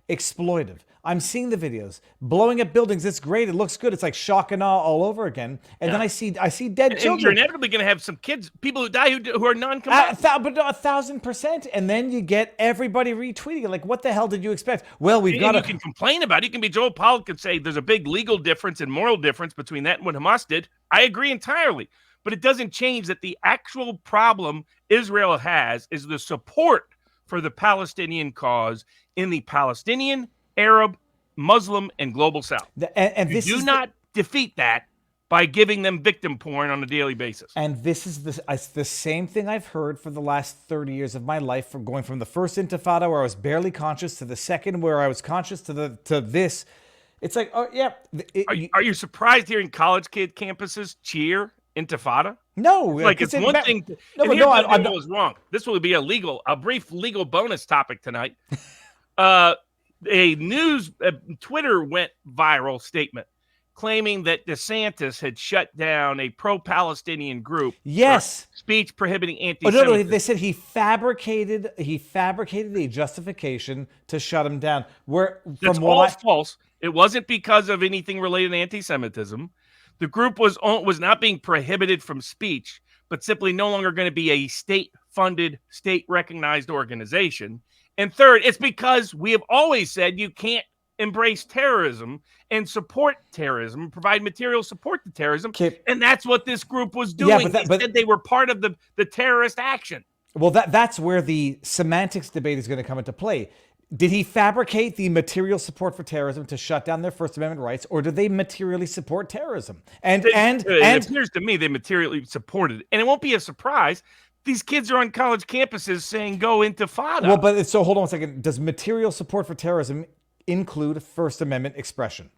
S3: exploitive. I'm seeing the videos, blowing up buildings. It's great. It looks good. It's like shock and awe all over again. And then I see dead children.
S4: And you're inevitably going to have some kids, people who die who are non-combatants.
S3: But 1,000%. And then you get everybody retweeting it. Like, what the hell did you expect? Well, we've got to.
S4: You can complain about it. You can be Joel Pollack and say there's a big legal difference and moral difference between that and what Hamas did. I agree entirely. But it doesn't change that the actual problem Israel has is the support for the Palestinian cause in the Palestinian, Arab, Muslim, and global South.
S3: And
S4: you do not defeat that by giving them victim porn on a daily basis.
S3: And this is the same thing I've heard for the last 30 years of my life, from going from the first Intifada where I was barely conscious to the second where I was conscious to this. It's like, oh yeah.
S4: Are you surprised hearing college kid campuses cheer intifada?
S3: No,
S4: Like it's one thing.
S3: No,
S4: and
S3: but
S4: here's
S3: no,
S4: what
S3: I'm
S4: Viva was wrong. This will be a brief legal bonus topic tonight. A Twitter went viral statement claiming that DeSantis had shut down a pro-Palestinian group.
S3: Yes.
S4: Speech prohibiting
S3: Oh,
S4: anti-Semitism.
S3: no, they said he fabricated a justification to shut him down.
S4: That's all false. It wasn't because of anything related to anti-Semitism. The group was not being prohibited from speech, but simply no longer going to be a state-funded, state-recognized organization. And third, it's because we have always said you can't embrace terrorism and support terrorism, provide material support to terrorism.
S3: Okay.
S4: And that's what this group was doing.
S3: Yeah,
S4: They said they were part of the terrorist action.
S3: Well, that's where the semantics debate is going to come into play. Did he fabricate the material support for terrorism to shut down their First Amendment rights, or did they materially support terrorism? And
S4: it appears to me they materially supported it. And it won't be a surprise. These kids are on college campuses saying go intifada.
S3: Well, but so hold on a second. Does material support for terrorism include First Amendment expression?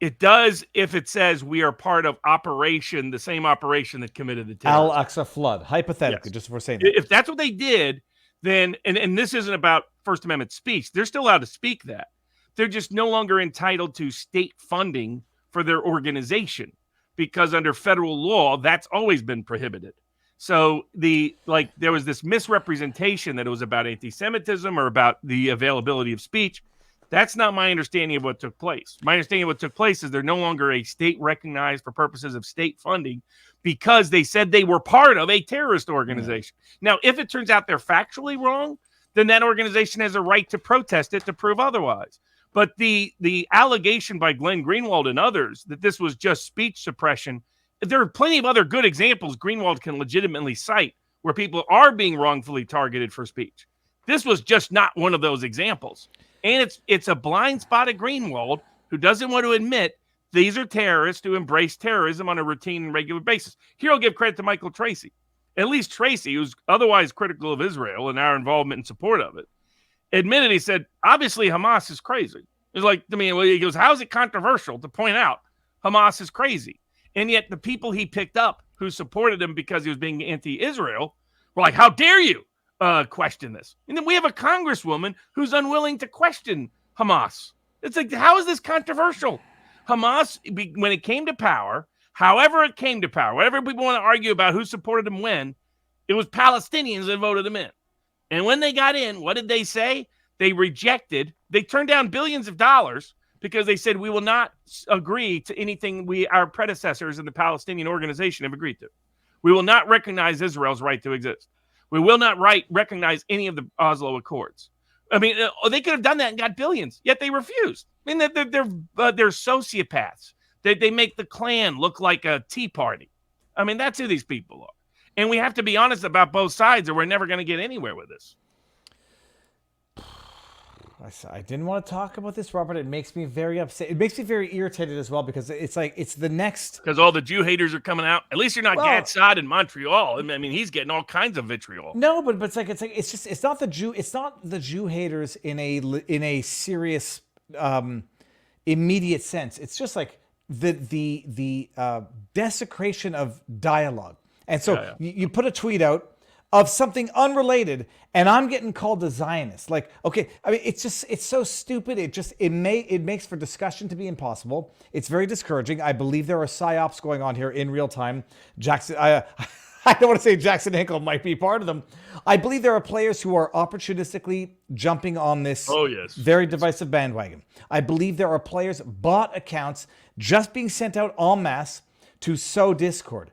S4: It does if it says we are part of the same operation that committed the terrorism.
S3: Al-Aqsa flood, hypothetically,
S4: Yes.
S3: just for saying that.
S4: If that's what they did, then, and this isn't about First Amendment speech. They're still allowed to speak that. They're just no longer entitled to state funding for their organization because under federal law, that's always been prohibited. So there was this misrepresentation that it was about anti-Semitism or about the availability of speech. That's not my understanding of what took place. My understanding of what took place is they're no longer a state recognized for purposes of state funding because they said they were part of a terrorist organization. Yeah. Now, if it turns out they're factually wrong, then that organization has a right to protest it to prove otherwise. But the allegation by Glenn Greenwald and others that this was just speech suppression, there are plenty of other good examples Greenwald can legitimately cite where people are being wrongfully targeted for speech. This was just not one of those examples. And it's a blind spot of Greenwald who doesn't want to admit these are terrorists who embrace terrorism on a routine and regular basis. Here I'll give credit to Michael Tracy. At least Tracy, who's otherwise critical of Israel and our involvement in support of it, admitted, he said, obviously Hamas is crazy. It's like, I mean, he goes, how is it controversial to point out Hamas is crazy? And yet the people he picked up who supported him because he was being anti-Israel were like, how dare you question this? And then we have a congresswoman who's unwilling to question Hamas. It's like, how is this controversial? Hamas, when it came to power, however it came to power, whatever people want to argue about who supported them when, it was Palestinians that voted them in. And when they got in, what did they say? They turned down billions of dollars because they said, we will not agree to anything our predecessors in the Palestinian organization have agreed to. We will not recognize Israel's right to exist. We will not recognize any of the Oslo Accords. I mean, they could have done that and got billions, yet they refused. I mean, they're sociopaths. They make the Klan look like a tea party. I mean, that's who these people are. And we have to be honest about both sides or we're never going to get anywhere with this.
S3: I didn't want to talk about this, Robert. It makes me very upset. It makes me very irritated as well because it's like it's the next.
S4: Because all the Jew haters are coming out. At least you're not Gad Saad in Montreal. I mean, he's getting all kinds of vitriol.
S3: No, but it's not the Jew haters in a serious immediate sense. It's just like the desecration of dialogue. And so you put a tweet out of something unrelated, and I'm getting called a Zionist. Like, okay, I mean, it's so stupid. It makes for discussion to be impossible. It's very discouraging. I believe there are psyops going on here in real time. I don't want to say Jackson Hinkle might be part of them. I believe there are players who are opportunistically jumping on this very divisive bandwagon. I believe there are players, bot accounts, just being sent out en masse to sow discord.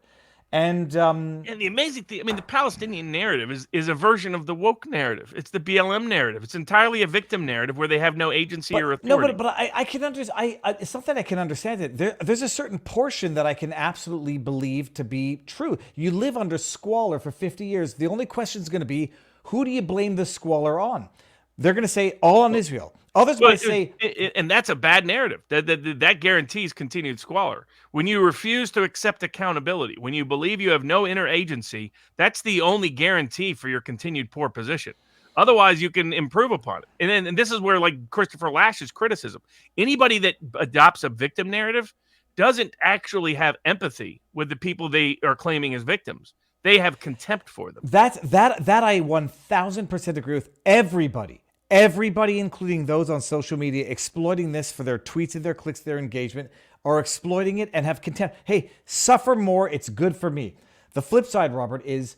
S3: And
S4: the amazing thing, I mean, the Palestinian narrative is a version of the woke narrative. It's the BLM narrative. It's entirely a victim narrative where they have no agency or authority.
S3: No, but I can understand. It's not that I can understand it. There's a certain portion that I can absolutely believe to be true. You live under squalor for 50 years. The only question is going to be, who do you blame the squalor on? They're going to say all on Israel. Others might say,
S4: and that's a bad narrative. That guarantees continued squalor. When you refuse to accept accountability, when you believe you have no inner agency, that's the only guarantee for your continued poor position. Otherwise, you can improve upon it. And this is where, like Christopher Lash's criticism, anybody that adopts a victim narrative doesn't actually have empathy with the people they are claiming as victims. They have contempt for them.
S3: That I 1000% agree with. Everybody, including those on social media, exploiting this for their tweets and their clicks, their engagement, are exploiting it and have contempt. Hey, suffer more. It's good for me. The flip side, Robert, is,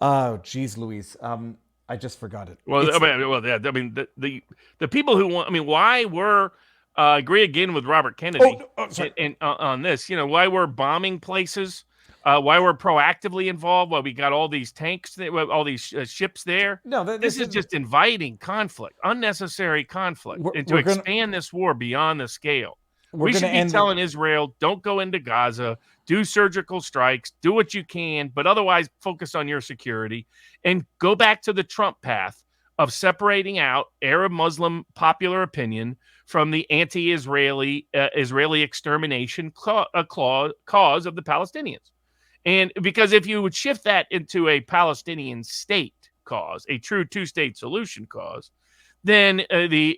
S3: oh, geez, Louise, I just forgot it.
S4: Well, the people who want. I mean, why were I agree again with Robert Kennedy on this. Why we're bombing places. Why we're proactively involved, why we got all these tanks, all these ships there.
S3: No,
S4: this is just inviting conflict, unnecessary conflict, and to expand this war beyond the scale. We should be telling Israel, don't go into Gaza, do surgical strikes, do what you can, but otherwise focus on your security and go back to the Trump path of separating out Arab-Muslim popular opinion from the anti-Israeli Israeli extermination cause of the Palestinians. And because if you would shift that into a Palestinian state cause, a true two-state solution cause, then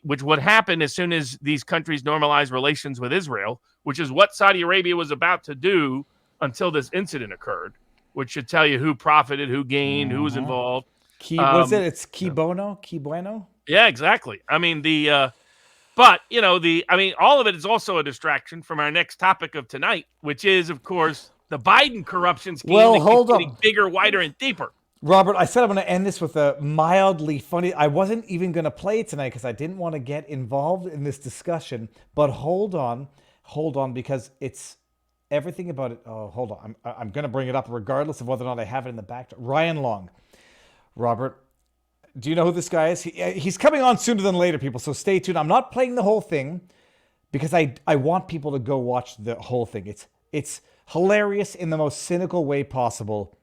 S4: which would happen as soon as these countries normalize relations with Israel, which is what Saudi Arabia was about to do until this incident occurred, which should tell you who profited, who gained, who was involved.
S3: It's Key Bueno?
S4: Yeah, exactly. I mean, but all of it is also a distraction from our next topic of tonight, which is, of course, the Biden corruption scheme getting bigger, wider, and deeper.
S3: Robert, I said I'm going to end this with a mildly funny. I wasn't even going to play it tonight because I didn't want to get involved in this discussion. But hold on, because it's everything about it. Oh, hold on. I'm going to bring it up regardless of whether or not I have it in the back. Ryan Long. Robert, do you know who this guy is? He's coming on sooner than later, people, so stay tuned. I'm not playing the whole thing because I want people to go watch the whole thing. It's hilarious in the most cynical way possible.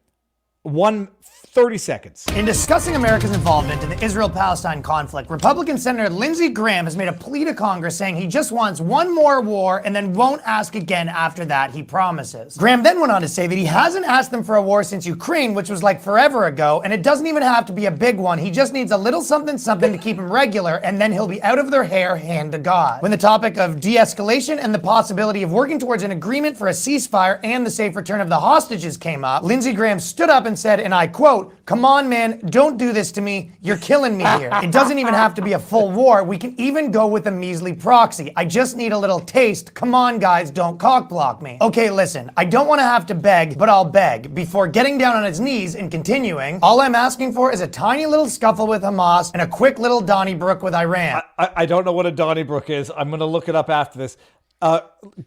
S3: 30 seconds.
S7: In discussing America's involvement in the Israel-Palestine conflict, Republican Senator Lindsey Graham has made a plea to Congress saying he just wants one more war and then won't ask again after that, he promises. Graham then went on to say that he hasn't asked them for a war since Ukraine, which was like forever ago, and it doesn't even have to be a big one. He just needs a little something to keep him regular, and then he'll be out of their hair, hand to God. When the topic of de-escalation and the possibility of working towards an agreement for a ceasefire and the safe return of the hostages came up, Lindsey Graham stood up and said, and I quote, "Come on, man, don't do this to me. You're killing me here. It doesn't even have to be a full war. We can even go with a measly proxy. I just need a little taste. Come on, guys, don't cock block me." Okay, listen, I don't want to have to beg, but I'll beg. Before getting down on his knees and continuing, all I'm asking for is a tiny little scuffle with Hamas and a quick little Donnybrook with Iran.
S3: I don't know what a Donnybrook is. I'm going to look it up after this.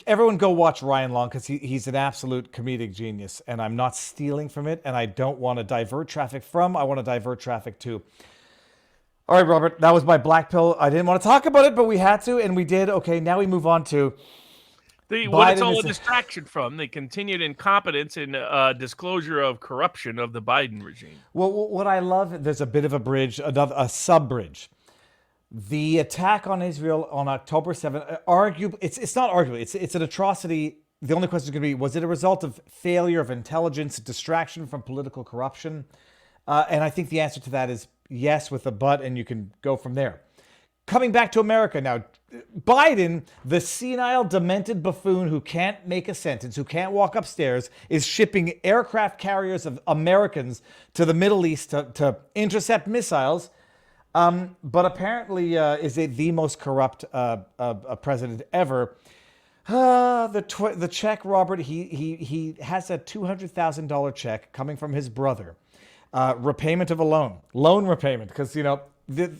S3: Everyone go watch Ryan Long because he's an absolute comedic genius, and I'm not stealing from it, and I don't want to divert traffic from. I want to divert traffic to. All right, Robert, that was my black pill. I didn't want to talk about it, but we had to, and we did. Okay, now we move on to
S4: what it's all a distraction from, the continued incompetence and disclosure of corruption of the Biden regime.
S3: Well, what I love, there's a bit of a bridge, a sub-bridge. The attack on Israel on October 7th, it's not arguably, it's an atrocity. The only question is going to be, was it a result of failure of intelligence, distraction from political corruption? And I think the answer to that is yes with a but, and you can go from there. Coming back to America now, Biden, the senile, demented buffoon who can't make a sentence, who can't walk upstairs, is shipping aircraft carriers of Americans to the Middle East to intercept missiles. But apparently is the most corrupt president ever. The check, Robert, he has a $200,000 check coming from his brother. Repayment of a loan repayment, because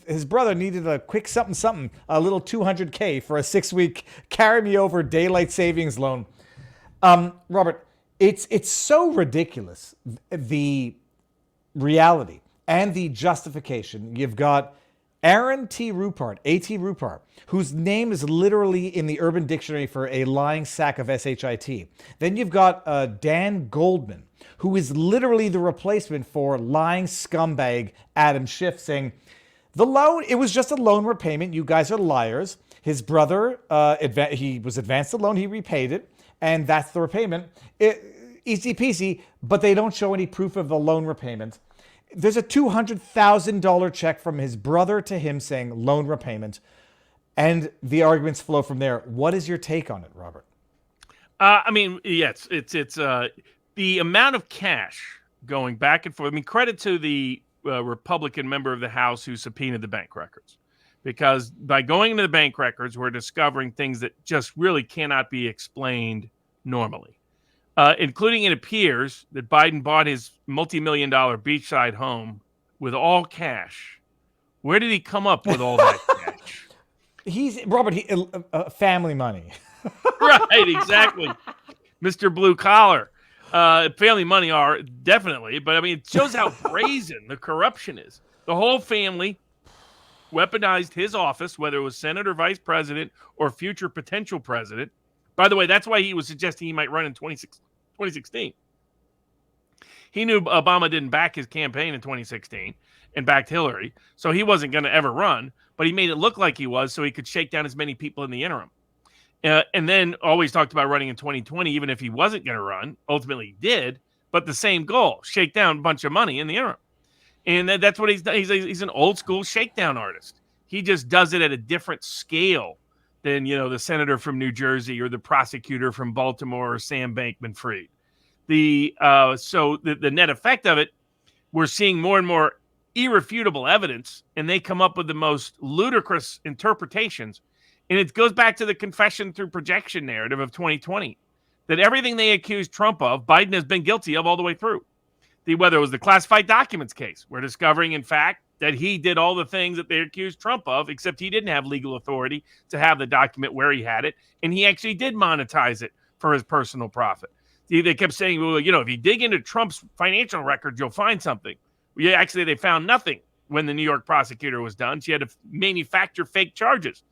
S3: his brother needed a quick something, a little $200K for a 6-week carry me over daylight savings loan. Robert, it's so ridiculous, the reality and the justification. You've got Aaron T. Rupart, A.T. Rupart, whose name is literally in the Urban Dictionary for a lying sack of shit. Then you've got Dan Goldman, who is literally the replacement for lying scumbag Adam Schiff, saying, the loan, it was just a loan repayment. You guys are liars. His brother, he was advanced the loan. He repaid it, and that's the repayment. Easy peasy, but they don't show any proof of the loan repayment. There's a $200,000 check from his brother to him saying loan repayment, and the arguments flow from there. What is your take on it, Robert?
S4: I mean, yes, it's the amount of cash going back and forth. I mean, credit to the Republican member of the House who subpoenaed the bank records, because by going into the bank records, we're discovering things that just really cannot be explained normally, including it appears that Biden bought his multi-million-dollar beachside home with all cash. Where did he come up with all that cash?
S3: Robert, family money.
S4: Right, exactly. Mr. Blue Collar. Family money are definitely, but I mean, it shows how brazen the corruption is. The whole family weaponized his office, whether it was Senate or vice president or future potential president. By the way, that's why he was suggesting he might run in 2016. He knew Obama didn't back his campaign in 2016 and backed Hillary, so he wasn't going to ever run, but he made it look like he was so he could shake down as many people in the interim. And then always talked about running in 2020, even if he wasn't going to run. Ultimately, he did, but the same goal: shake down a bunch of money in the interim. And that's what he's done. He's an old school shakedown artist. He just does it at a different scale than, the senator from New Jersey or the prosecutor from Baltimore or Sam Bankman-Fried. So the net effect of it, we're seeing more and more irrefutable evidence, and they come up with the most ludicrous interpretations. And it goes back to the confession through projection narrative of 2020, that everything they accused Trump of, Biden has been guilty of all the way through. Whether it was the classified documents case, we're discovering, in fact, that he did all the things that they accused Trump of, except he didn't have legal authority to have the document where he had it, and he actually did monetize it for his personal profit. They kept saying, well, if you dig into Trump's financial records, you'll find something. Well, actually, they found nothing when the New York prosecutor was done. She had to manufacture fake charges.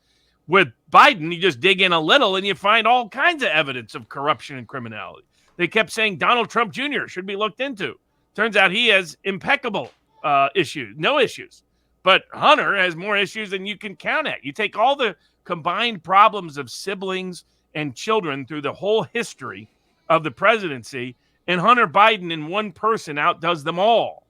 S4: With Biden, you just dig in a little and you find all kinds of evidence of corruption and criminality. They kept saying Donald Trump Jr. should be looked into. Turns out he has impeccable issues, no issues. But Hunter has more issues than you can count at. You take all the combined problems of siblings and children through the whole history of the presidency, and Hunter Biden in one person outdoes them all.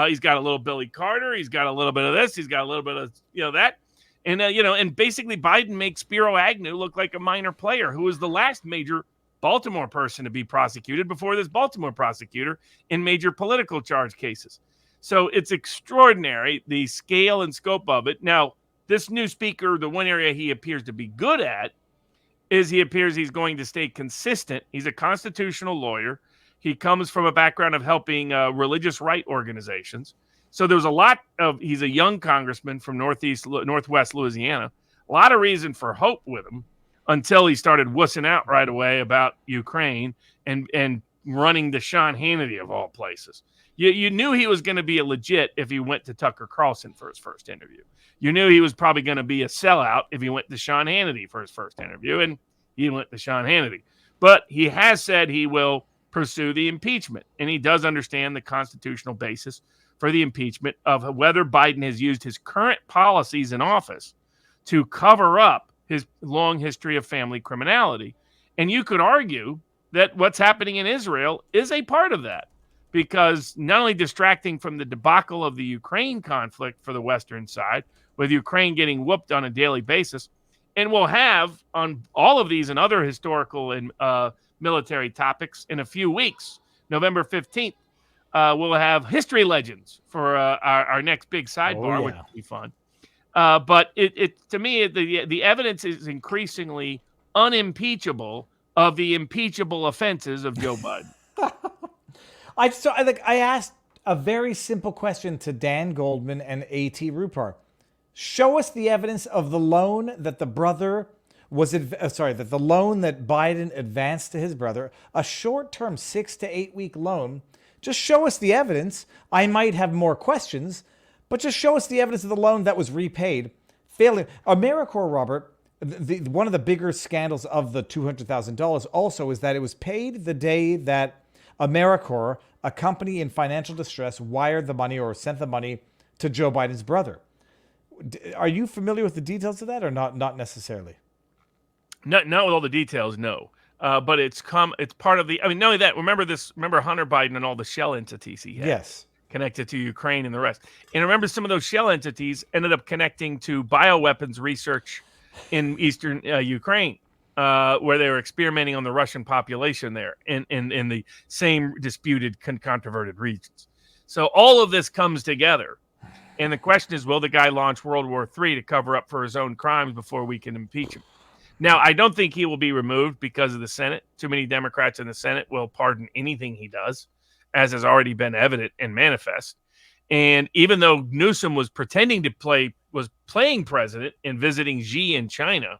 S4: He's got a little Billy Carter. He's got a little bit of this. He's got a little bit of, that. And, and basically Biden makes Spiro Agnew look like a minor player who was the last major Baltimore person to be prosecuted before this Baltimore prosecutor in major political charge cases. So it's extraordinary, the scale and scope of it. Now, this new speaker, the one area he appears to be good at is he's going to stay consistent. He's a constitutional lawyer. He comes from a background of helping religious right organizations. So there's he's a young congressman from Northwest Louisiana. A lot of reason for hope with him until he started wussing out right away about Ukraine and running to Sean Hannity of all places. You knew he was going to be a legit if he went to Tucker Carlson for his first interview. You knew he was probably going to be a sellout if he went to Sean Hannity for his first interview, and he went to Sean Hannity. But he has said he will pursue the impeachment, and he does understand the constitutional basis for the impeachment of whether Biden has used his current policies in office to cover up his long history of family criminality. And you could argue that what's happening in Israel is a part of that, because not only distracting from the debacle of the Ukraine conflict for the Western side, with Ukraine getting whooped on a daily basis, and we'll have on all of these and other historical and military topics in a few weeks, November 15th, we'll have history legends for our next big sidebar, which will be fun. But to me, the evidence is increasingly unimpeachable of the impeachable offenses of Joe Biden.
S3: I asked a very simple question to Dan Goldman and A.T. Rupar. Show us the evidence of the loan that the brother that the loan that Biden advanced to his brother, a short-term 6 to 8 week loan. Just show us the evidence. I might have more questions, but just show us the evidence of the loan that was repaid. Failing AmeriCorps, Robert, one of the bigger scandals of the $200,000 also is that it was paid the day that AmeriCorps, a company in financial distress, wired the money or sent the money to Joe Biden's brother. Are you familiar with the details of that or not? Not necessarily.
S4: Not with all the details, no. But it's part of the. I mean, not only that. Remember Hunter Biden and all the shell entities he had.
S3: Yes.
S4: Connected to Ukraine and the rest. And remember, some of those shell entities ended up connecting to bioweapons research in eastern Ukraine. where they were experimenting on the Russian population there in the same disputed, controverted regions. So all of this comes together. And the question is, will the guy launch World War III to cover up for his own crimes before we can impeach him? Now, I don't think he will be removed because of the Senate. Too many Democrats in the Senate will pardon anything he does, as has already been evident and manifest. And even though Newsom was pretending to playing president and visiting Xi in China,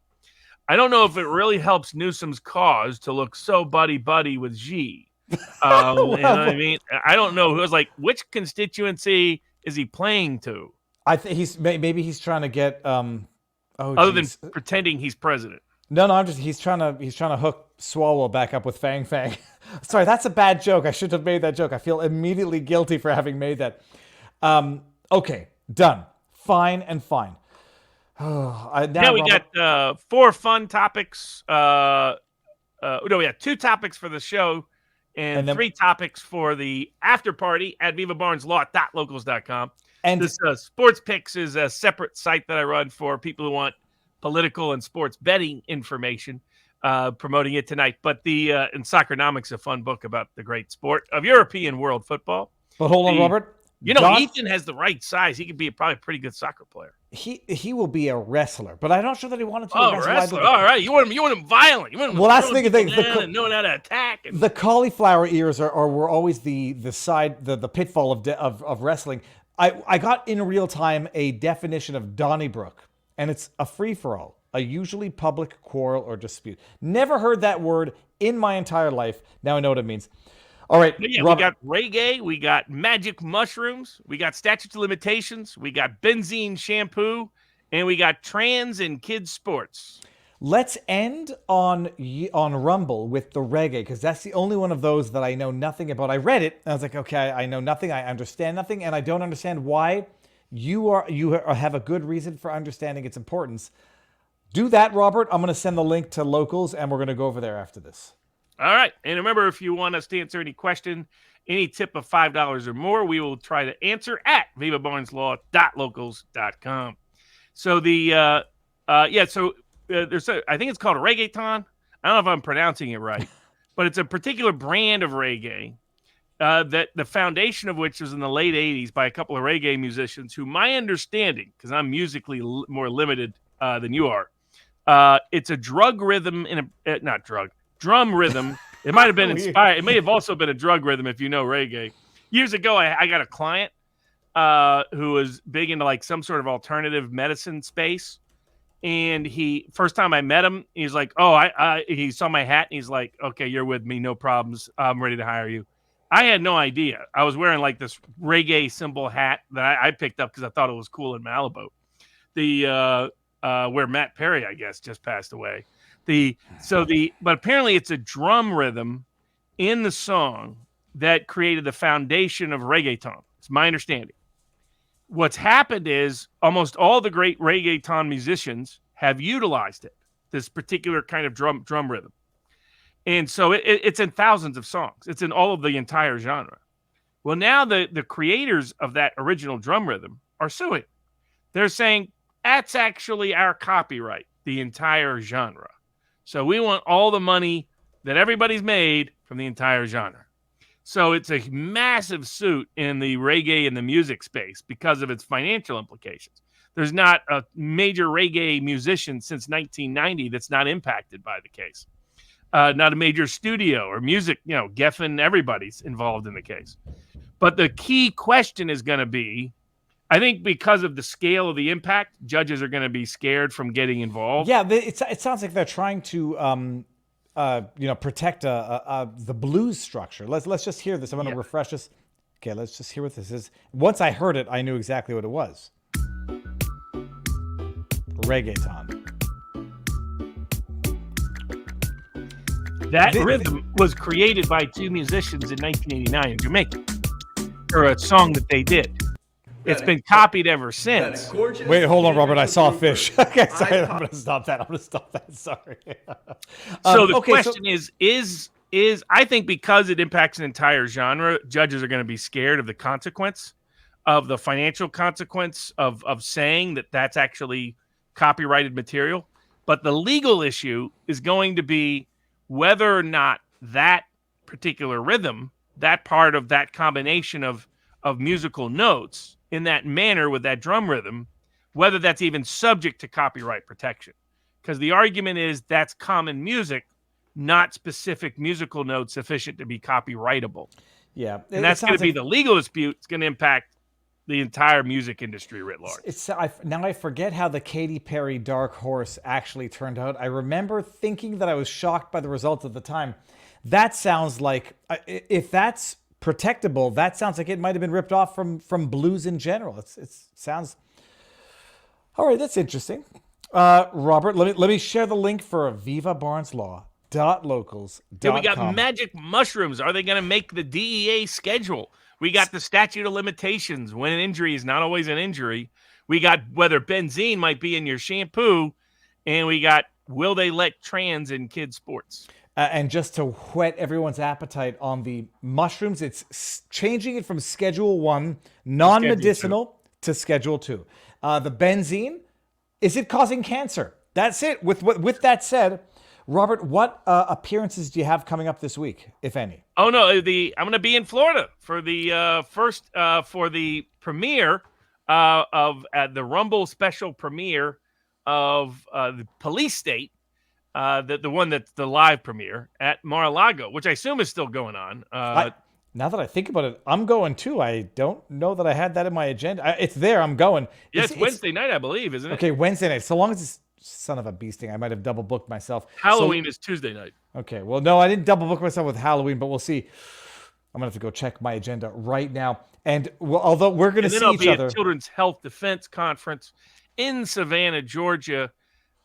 S4: I don't know if it really helps Newsom's cause to look so buddy-buddy with Xi. And I mean, I don't know. It was like, which constituency is he playing to?
S3: I think he's trying to get
S4: other than pretending he's president.
S3: No, he's trying to hook Swallow back up with Fang Fang. Sorry, that's a bad joke. I shouldn't have made that joke. I feel immediately guilty for having made that. Okay, done. Fine.
S4: Now we got 4 fun topics. We had 2 topics for the show and then 3 topics for the after party at vivabarneslaw.locals.com. And this Sports Picks is a separate site that I run for people who want political and sports betting information, promoting it tonight. But and Soccernomics, a fun book about the great sport of European world football.
S3: But hold on, Robert.
S4: Ethan has the right size. He could be probably a pretty good soccer player.
S3: He will be a wrestler, but I'm not sure that he wanted to be
S4: a wrestler. All right, you want him violent. You want him
S3: that's the thing.
S4: And knowing how to attack. The
S3: cauliflower ears were always the pitfall of wrestling. I got in real time a definition of Donnybrook, and it's a free-for-all, a usually public quarrel or dispute. Never heard that word in my entire life. Now I know what it means. All right,
S4: yeah, we got reggae, we got magic mushrooms, we got statute of limitations, we got benzene shampoo, and we got trans and kids sports.
S3: Let's end on Rumble with the reggae, because that's the only one of those that I know nothing about. I read it, and I was like, okay, I know nothing, I understand nothing, and I don't understand why you have a good reason for understanding its importance. Do that, Robert. I'm going to send the link to Locals, and we're going to go over there after this.
S4: All right. And remember, if you want us to answer any question, any tip of $5 or more, we will try to answer at vivabarneslaw.locals.com. So there's I think it's called a reggaeton. I don't know if I'm pronouncing it right, but it's a particular brand of reggae that the foundation of which was in the late 80s by a couple of reggae musicians who, my understanding, because I'm musically more limited than you are, it's a drug rhythm drum rhythm. It might have been inspired. It may have also been a drug rhythm if you know reggae. Years ago, I got a client who was big into like some sort of alternative medicine space. And first time I met him, he's like, he saw my hat and he's like, okay, you're with me. No problems. I'm ready to hire you. I had no idea. I was wearing like this reggae symbol hat that I picked up because I thought it was cool in Malibu. Where Matt Perry, I guess, just passed away. But apparently it's a drum rhythm in the song that created the foundation of reggaeton. It's my understanding. What's happened is almost all the great reggaeton musicians have utilized it, this particular kind of drum rhythm. And so it's in thousands of songs. It's in all of the entire genre. Well, now the creators of that original drum rhythm are suing. They're saying, that's actually our copyright, the entire genre. So we want all the money that everybody's made from the entire genre. So it's a massive suit in the reggae and the music space because of its financial implications. There's not a major reggae musician since 1990 that's not impacted by the case. Not a major studio or music, Geffen, everybody's involved in the case. But the key question is going to be, I think because of the scale of the impact, judges are going to be scared from getting involved.
S3: Yeah, it sounds like they're trying to, protect the blues structure. Let's just hear this. I'm going to refresh this. Okay, let's just hear what this is. Once I heard it, I knew exactly what it was. Reggaeton.
S4: That rhythm was created by 2 musicians in 1989 in Jamaica, or a song that they did. It's been copied ever since.
S3: Wait, hold on, Robert. I saw a fish. Okay, sorry. I'm going to stop that. Sorry.
S4: So the question is I think because it impacts an entire genre, judges are going to be scared of the consequence, of the financial consequence of saying that that's actually copyrighted material. But the legal issue is going to be whether or not that particular rhythm, that part of that combination of musical notes in that manner with that drum rhythm, whether that's even subject to copyright protection. Because the argument is that's common music, not specific musical notes sufficient to be copyrightable.
S3: Yeah.
S4: And that's going to be the legal dispute. It's going to impact the entire music industry writ large.
S3: Now I forget how the Katy Perry Dark Horse actually turned out. I remember thinking that I was shocked by the results at the time. That sounds like, if that's protectable, that sounds like it might have been ripped off from blues in general. It sounds... All right, that's interesting. Robert, let me share the link for vivabarneslaw.locals.com.
S4: Yeah, we got magic mushrooms. Are they going to make the DEA schedule? We got the statute of limitations when an injury is not always an injury. We got whether benzene might be in your shampoo. And we got will they let trans in kids' sports?
S3: And just to whet everyone's appetite on the mushrooms, it's changing it from Schedule 1, non-medicinal, to Schedule 2. The benzene, is it causing cancer? That's it. With that said, Robert, what appearances do you have coming up this week, if any?
S4: Oh no, I'm going to be in Florida for the for the premiere of the Rumble special premiere of the Police State, the one that's the live premiere at Mar-a-Lago, which I assume is still going on.
S3: Now that I think about it, I'm going too. I don't know that I had that in my agenda. It's there. I'm going.
S4: Yeah, it's Wednesday night, I believe, isn't it?
S3: Okay, Wednesday night. So long as it's son of a beast thing, I might have double booked myself.
S4: Halloween is Tuesday night.
S3: Okay, well, no, I didn't double book myself with Halloween, but we'll see. I'm gonna have to go check my agenda right now. And although we're gonna see each other,
S4: then I'll be at Children's Health Defense Conference in Savannah, Georgia,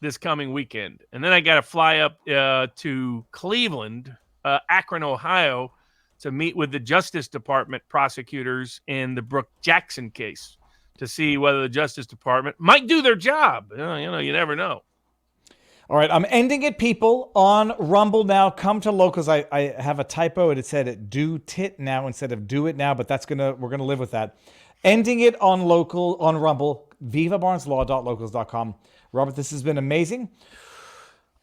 S4: this coming weekend, and then I got to fly up to Cleveland, Akron, Ohio, to meet with the Justice Department prosecutors in the Brooke Jackson case to see whether the Justice Department might do their job. You never know.
S3: All right, I'm ending it, people, on Rumble now. Come to locals. I have a typo, and it said do tit now instead of do it now, but we're gonna live with that. Ending it on Rumble, vivabarneslaw.locals.com. Robert, this has been amazing.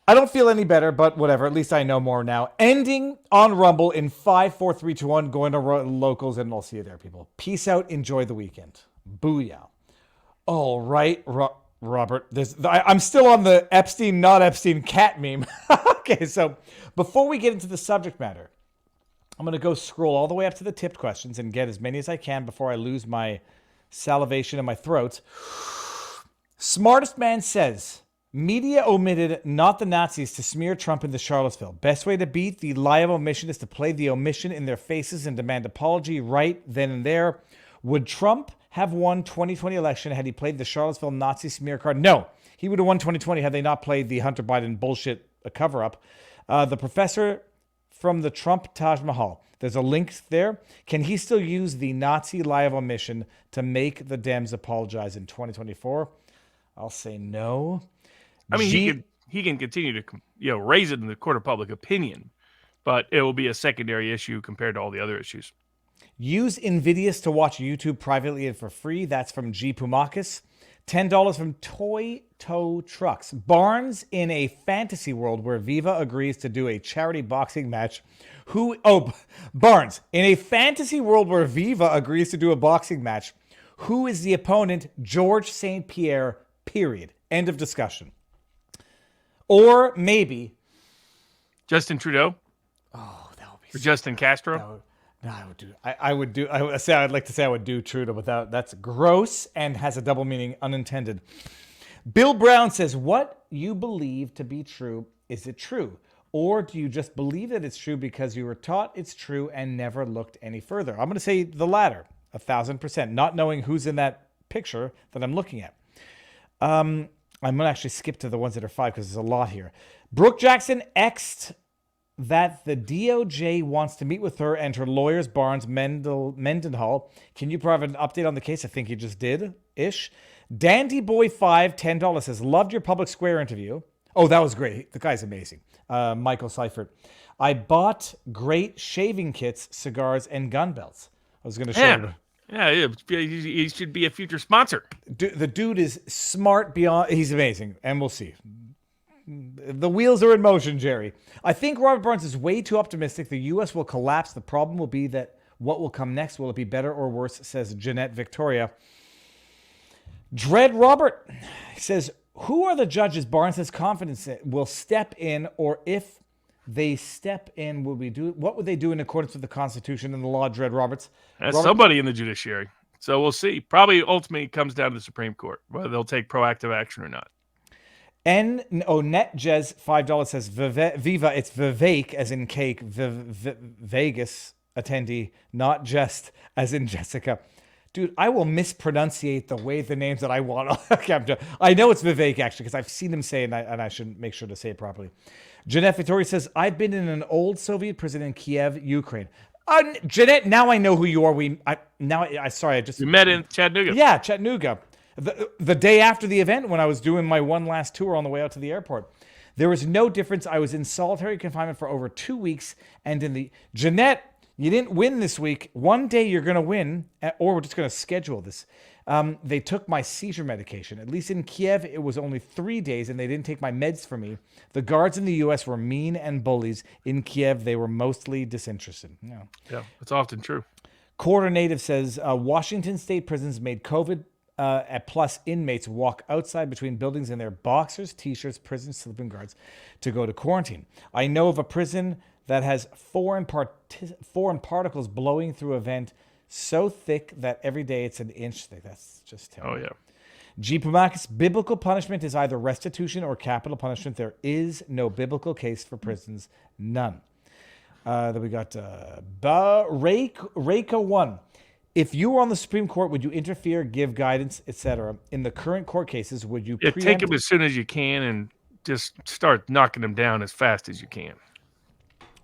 S3: I don't feel any better, but whatever. At least I know more now. Ending on Rumble in 5, 4, 3, 2, 1. Going to locals, and I'll see you there, people. Peace out. Enjoy the weekend. Booyah. All right, Robert. I'm still on the Epstein, not Epstein cat meme. Okay, so before we get into the subject matter, I'm going to go scroll all the way up to the tipped questions and get as many as I can before I lose my salivation in my throat. Smartest man says, media omitted not the Nazis to smear Trump into Charlottesville. Best way to beat the lie of omission is to play the omission in their faces and demand apology right then and there. Would Trump have won 2020 election had he played the Charlottesville Nazi smear card? No, he would have won 2020 had they not played the Hunter Biden bullshit cover-up. The professor from the Trump Taj Mahal. There's a link there. Can he still use the Nazi lie of omission to make the Dems apologize in 2024? I'll say no.
S4: I mean, he can continue to raise it in the court of public opinion, but it will be a secondary issue compared to all the other issues.
S3: Use Invidious to watch YouTube privately and for free. That's from G. Pumakis. $10 from Toy Tow Trucks. Barnes in a fantasy world where Viva agrees to do a charity boxing match. Barnes in a fantasy world where Viva agrees to do a boxing match. Who is the opponent? George St. Pierre, period. End of discussion. Or maybe
S4: Justin Trudeau.
S3: Oh, that would be
S4: or Justin Castro.
S3: I would do. I'd like to say I would do Trudeau, but that's gross and has a double meaning, unintended. Bill Brown says, "What you believe to be true, is it true, or do you just believe that it's true because you were taught it's true and never looked any further?" I'm going to say the latter, 1,000%. Not knowing who's in that picture that I'm looking at. I'm going to actually skip to the ones that are 5 because there's a lot here. Brooke Jackson X'd that the DOJ wants to meet with her and her lawyers, Barnes Mendenhall. Can you provide an update on the case? I think you just did-ish. Dandy Boy 5, $10 says, loved your Public Square interview. Oh, that was great. The guy's amazing. Michael Seifert. I bought great shaving kits, cigars, and gun belts. I was going to show you.
S4: Yeah, he should be a future sponsor.
S3: The dude is smart beyond... He's amazing, and we'll see. The wheels are in motion, Jerry. I think Robert Barnes is way too optimistic. The U.S. will collapse. The problem will be that what will come next. Will it be better or worse, says Jeanette Victoria. Dread Robert says, who are the judges Barnes has confidence in will step in, or if they step in, what would they do in accordance with the Constitution and the law, Dread Roberts?
S4: That's somebody in the judiciary. So we'll see. Probably ultimately comes down to the Supreme Court, whether they'll take proactive action or not.
S3: NetJez $5 says, Viva, it's Vivek as in cake, Vegas attendee, not just as in Jessica. Dude, I will mispronunciate the way the names that I want. I know it's Vivek, actually, because I've seen him say it, and I should make sure to say it properly. Jeanette Vittori says, I've been in an old Soviet prison in Kiev, Ukraine. Jeanette, now I know who you are. We
S4: met in Chattanooga.
S3: Yeah, Chattanooga. The day after the event, when I was doing my one last tour on the way out to the airport. There was no difference. I was in solitary confinement for over 2 weeks, and Jeanette, you didn't win this week. One day you're going to win, or we're just going to schedule this. They took my seizure medication. At least in Kiev, it was only 3 days, and they didn't take my meds for me. The guards in the U.S. were mean and bullies. In Kiev, they were mostly disinterested.
S4: Yeah, it's often true.
S3: Quarter Native says, Washington state prisons made COVID plus inmates walk outside between buildings in their boxers, T-shirts, prison sleeping guards to go to quarantine. I know of a prison that has foreign particles blowing through a vent so thick that every day it's an inch thick. That's just terrible.
S4: Oh, yeah.
S3: G. Pumakis, biblical punishment is either restitution or capital punishment. There is no biblical case for prisons. None. Then we got Reika 1. If you were on the Supreme Court, would you interfere, give guidance, etc.? In the current court cases, would you
S4: take them as soon as you can and just start knocking them down as fast as you can?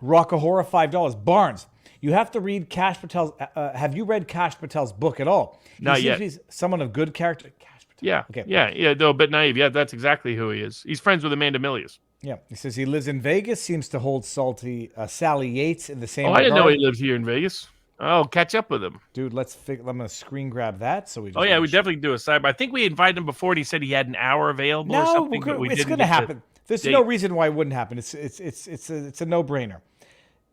S3: Rockahora, $5. Barnes, you have to read Kash Patel's. Have you read Kash Patel's book at all?
S4: Not yet.
S3: He's someone of good character. Kash Patel.
S4: Yeah.
S3: Okay.
S4: Yeah. Though a bit naive. Yeah, that's exactly who he is. He's friends with Amanda Milius.
S3: Yeah. He says he lives in Vegas. Seems to hold salty Sally Yates in the same.
S4: I didn't know he lived here in Vegas. Oh, catch up with him,
S3: dude. I'm gonna screen grab that. So we.
S4: We definitely do a sidebar. I think we invited him before, and he said he had an hour available.
S3: No,
S4: or something,
S3: it's going to happen. There's no reason why it wouldn't happen. It's a no-brainer.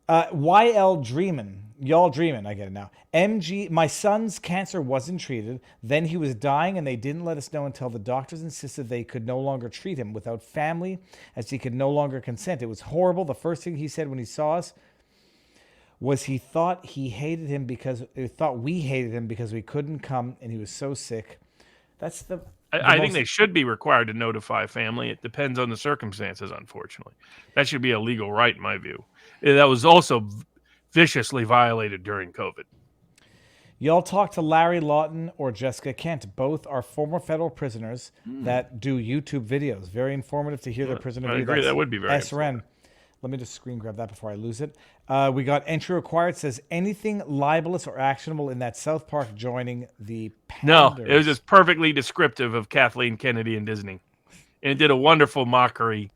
S3: YL Dreamin', y'all dreaming. I get it now. MG, my son's cancer wasn't treated. Then he was dying, and they didn't let us know until the doctors insisted they could no longer treat him without family, as he could no longer consent. It was horrible. The first thing he said when he saw us was he thought we hated him because we couldn't come, and he was so sick. That's
S4: I think they should be required to notify family. It depends on the circumstances, unfortunately. That should be a legal right, in my view. That was also viciously violated during COVID.
S3: Y'all talk to Larry Lawton or Jessica Kent. Both are former federal prisoners that do YouTube videos. Very informative to hear their prisoner view.
S4: I agree. That would be very
S3: SRN. Let me just screen grab that before I lose it. We got entry required. Says anything libelous or actionable in that South Park joining the Panders.
S4: No, it was just perfectly descriptive of Kathleen Kennedy and Disney. And it did a wonderful mockery.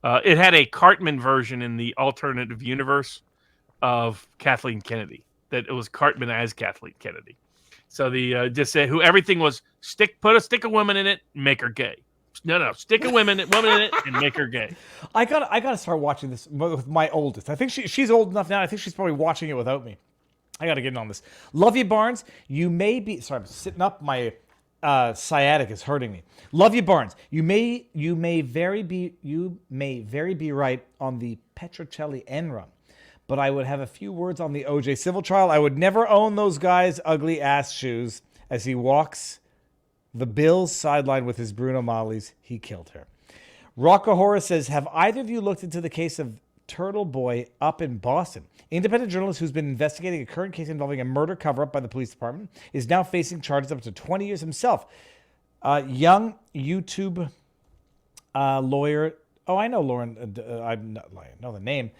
S4: It had a Cartman version in the alternative universe of Kathleen Kennedy. That it was Cartman as Kathleen Kennedy. So the just said everything was put a stick of women in it, make her gay. No, stick a woman in it and make her gay.
S3: I gotta start watching this with my oldest. I think she's old enough now. I think she's probably watching it without me. I gotta get in on this. Love you, Barnes. You may be sorry. I'm sitting up. My sciatic is hurting me. Love you, Barnes. You may very be right on the Petrocelli Enron, but I would have a few words on the OJ civil trial. I would never own those guys' ugly ass shoes as he walks the Bills sideline with his Bruno Mollies. He killed her. Rockahora says, have either of you looked into the case of Turtle Boy up in Boston? Independent journalist who's been investigating a current case involving a murder cover-up by the police department is now facing charges up to 20 years himself. Young YouTube lawyer. Oh, I know Lauren. I'm not lying. I know the name.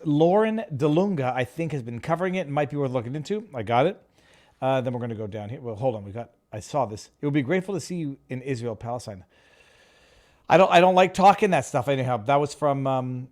S3: Lauren DeLunga, I think, has been covering it and might be worth looking into. I got it. Then we're going to go down here. Well, hold on. I saw this. It would be grateful to see you in Israel-Palestine. I don't like talking that stuff anyhow. That was from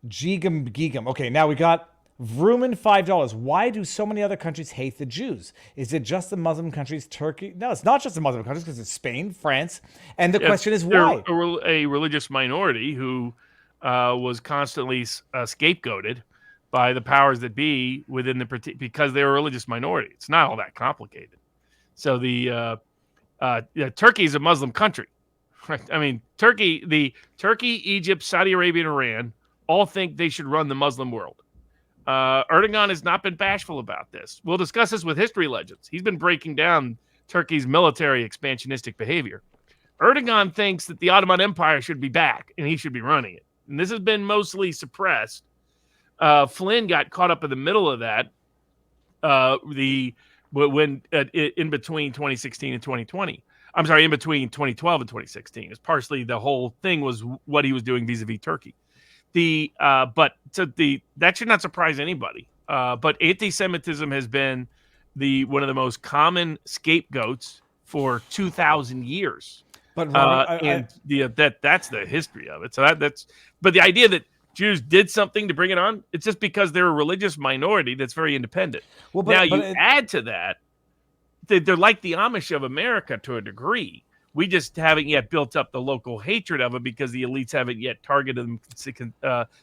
S3: Gigam. Okay, now we got Vrooman, $5. Why do so many other countries hate the Jews? Is it just the Muslim countries, Turkey? No, it's not just the Muslim countries because it's Spain, France. And the question is why?
S4: They're a religious minority who was constantly scapegoated by the powers that be within because they're a religious minority. It's not all that complicated. So Turkey is a Muslim country. Right? I mean, Turkey, Egypt, Saudi Arabia, and Iran all think they should run the Muslim world. Erdogan has not been bashful about this. We'll discuss this with history legends. He's been breaking down Turkey's military expansionistic behavior. Erdogan thinks that the Ottoman Empire should be back and he should be running it. And this has been mostly suppressed. Flynn got caught up in the middle of that in between 2016 and 2020. I'm sorry, in between 2012 and 2016. It's partially the whole thing was what he was doing vis-a-vis Turkey. That should not surprise anybody. But anti-Semitism has been one of the most common scapegoats for 2,000 years.
S3: But
S4: that's the history of it. So but the idea that Jews did something to bring it on, it's just because they're a religious minority that's very independent. Add to that, they're like the Amish of America to a degree. We just haven't yet built up the local hatred of it because the elites haven't yet targeted them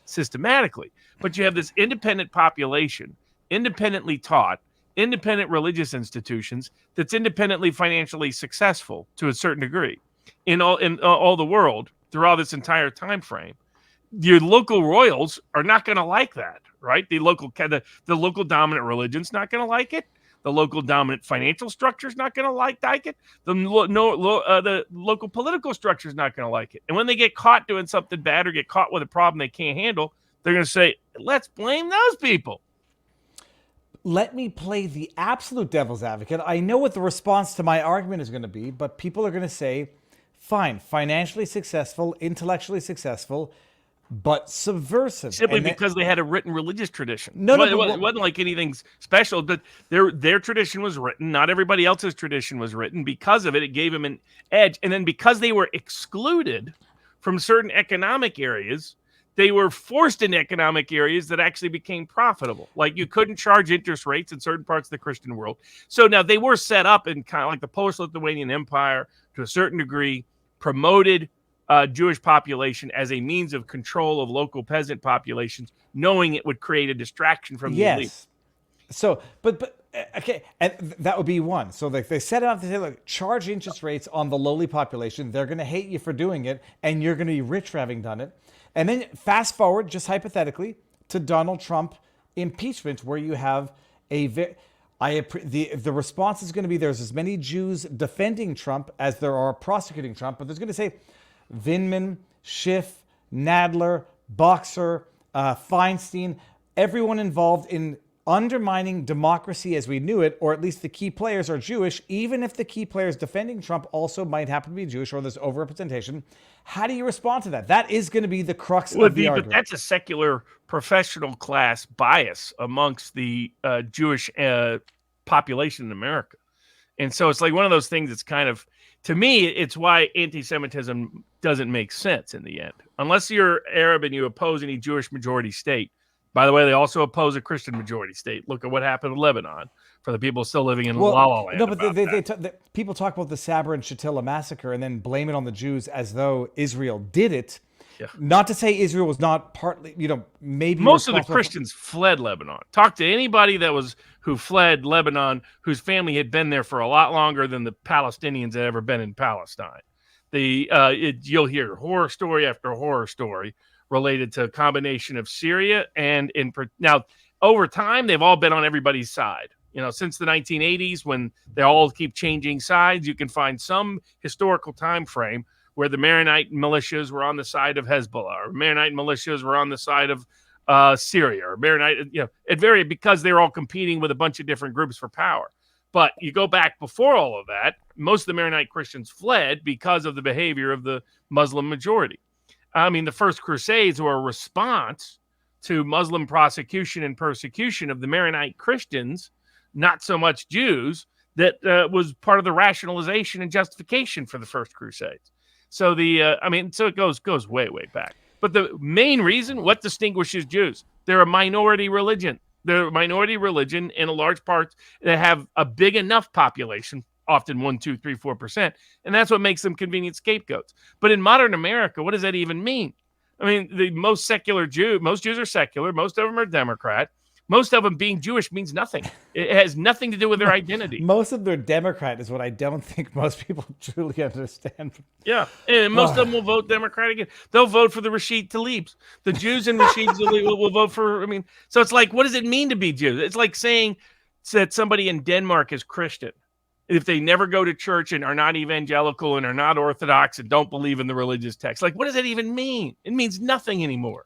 S4: systematically. But you have this independent population, independently taught, independent religious institutions that's independently financially successful to a certain degree in all the world throughout this entire time frame. Your local royals are not going to like that, right? The local dominant religion's not going to like it. The local dominant financial structure is not going to like it. The local political structure is not going to like it. And when they get caught doing something bad or get caught with a problem they can't handle, they're going to say, let's blame those people.
S3: Let me play the absolute devil's advocate. I know what the response to my argument is going to be, but people are going to say, fine, financially successful, intellectually successful, but subversive.
S4: Simply because they had a written religious tradition.
S3: No,
S4: it wasn't like anything special, but their tradition was written. Not everybody else's tradition was written. Because of it, it gave them an edge. And then because they were excluded from certain economic areas, they were forced into economic areas that actually became profitable. Like you couldn't charge interest rates in certain parts of the Christian world. So now they were set up in kind of like the Polish-Lithuanian Empire to a certain degree, promoted Jewish population as a means of control of local peasant populations, knowing it would create a distraction from the elite.
S3: So, but okay, and that would be one. So they set it up to say, look, charge interest rates on the lowly population. They're going to hate you for doing it, and you're going to be rich for having done it. And then fast forward, just hypothetically, to Donald Trump impeachment, where you have the response is going to be there's as many Jews defending Trump as there are prosecuting Trump, but there's going to say Vindman, Schiff, Nadler, Boxer, Feinstein, everyone involved in undermining democracy as we knew it, or at least the key players are Jewish, even if the key players defending Trump also might happen to be Jewish or there's overrepresentation. How do you respond to that? That is going to be the crux of the argument.
S4: But that's a secular professional class bias amongst the Jewish population in America. And so it's like one of those things that's kind of, to me, it's why anti-Semitism doesn't make sense in the end. Unless you're Arab and you oppose any Jewish majority state. By the way, they also oppose a Christian majority state. Look at what happened in Lebanon for the people still living in La La Land.
S3: No, but people talk about the Sabra and Shatila massacre and then blame it on the Jews as though Israel did it. Yeah. Not to say Israel was not partly, maybe
S4: most of the Christians fled Lebanon. Talk to anybody who fled Lebanon, whose family had been there for a lot longer than the Palestinians had ever been in Palestine. You'll hear horror story after horror story related to a combination of Syria and now over time they've all been on everybody's side. Since the 1980s, when they all keep changing sides, you can find some historical time frame where the Maronite militias were on the side of Hezbollah, or Maronite militias were on the side of Syria, or Maronite. It varied because they were all competing with a bunch of different groups for power. But you go back before all of that, most of the Maronite Christians fled because of the behavior of the Muslim majority. I mean, the First Crusades were a response to Muslim prosecution and persecution of the Maronite Christians, not so much Jews, that was part of the rationalization and justification for the First Crusades. So so it goes way, way back. But the main reason, what distinguishes Jews? They're a minority religion. They're a minority religion in a large part that have a big enough population, often 1, 2, 3, 4%. And that's what makes them convenient scapegoats. But in modern America, what does that even mean? I mean, the most secular Jew, most Jews are secular. Most of them are Democrat. Most of them being Jewish means nothing. It has nothing to do with their identity.
S3: Most of their Democrat is what I don't think most people truly understand.
S4: Yeah, and most of them will vote Democrat again. They'll vote for the Rashid Tlaibs. The Jews in Rashid Tlaib will vote for. I mean, so it's like, what does it mean to be Jew? It's like saying that somebody in Denmark is Christian if they never go to church and are not evangelical and are not Orthodox and don't believe in the religious text. Like, what does that even mean? It means nothing anymore.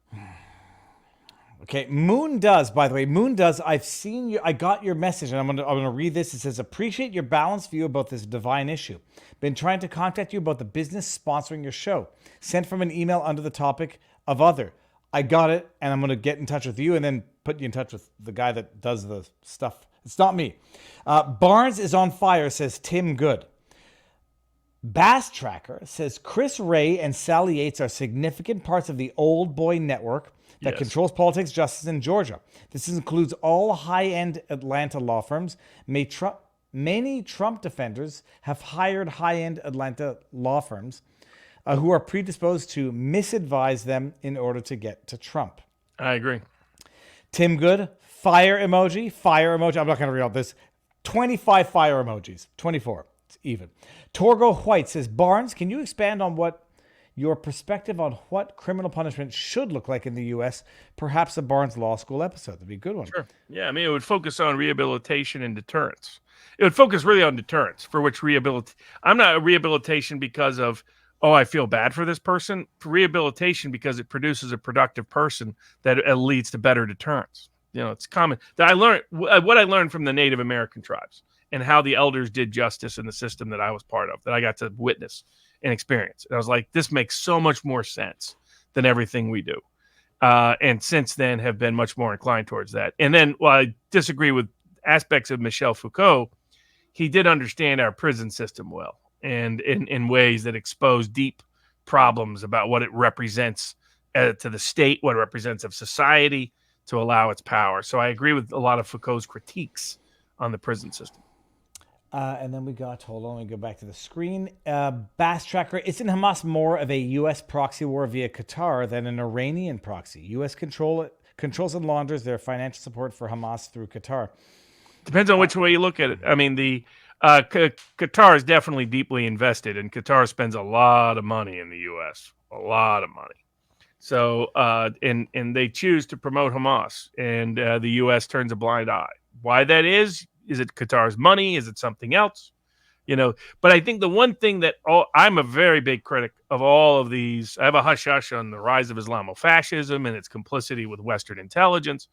S3: Okay, Moon does, by the way. Moon does. I've seen you. I got your message, and I'm gonna read this. It says, appreciate your balanced view about this divine issue. Been trying to contact you about the business sponsoring your show. Sent from an email under the topic of other. I got it, and I'm gonna get in touch with you and then put you in touch with the guy that does the stuff. It's not me. Barnes is on fire, says Tim Good. Bass Tracker says Chris Ray and Sally Yates are significant parts of the Old Boy Network that controls politics, justice in Georgia. This includes all high-end Atlanta law firms. Many Trump defenders have hired high-end Atlanta law firms who are predisposed to misadvise them in order to get to Trump.
S4: I agree.
S3: Tim Good, fire emoji, fire emoji. I'm not going to read all this. 25 fire emojis. 24. It's even. Torgo White says, Barnes, can you expand on what your perspective on what criminal punishment should look like in the U.S., perhaps a Barnes Law School episode? That'd be a good one.
S4: Sure. Yeah, I mean, it would focus on rehabilitation and deterrence. It would focus really on deterrence, for which I'm not a rehabilitation because of, oh, I feel bad for this person. For rehabilitation because it produces a productive person that leads to better deterrence. You know, it's common that I learned what I learned from the Native American tribes and how the elders did justice in the system that I was part of, that I got to witness and experience. And I was like, this makes so much more sense than everything we do. And since then have been much more inclined towards that. And then while I disagree with aspects of Michel Foucault, he did understand our prison system well, and in ways that expose deep problems about what it represents to the state, what it represents of society to allow its power. So I agree with a lot of Foucault's critiques on the prison system.
S3: And then we got, hold on, let me go back to the screen. Bass Tracker, isn't Hamas more of a U.S. proxy war via Qatar than an Iranian proxy? U.S. controls and launders their financial support for Hamas through Qatar.
S4: Depends on which way you look at it. I mean, the Qatar is definitely deeply invested, and Qatar spends a lot of money in the U.S., a lot of money. So, and they choose to promote Hamas, and the U.S. turns a blind eye. Why that is it Qatar's money? Is it something else? You know, but I think the one thing that I'm a very big critic of all of these. I have a hush-hush on the rise of Islamofascism and its complicity with Western intelligence.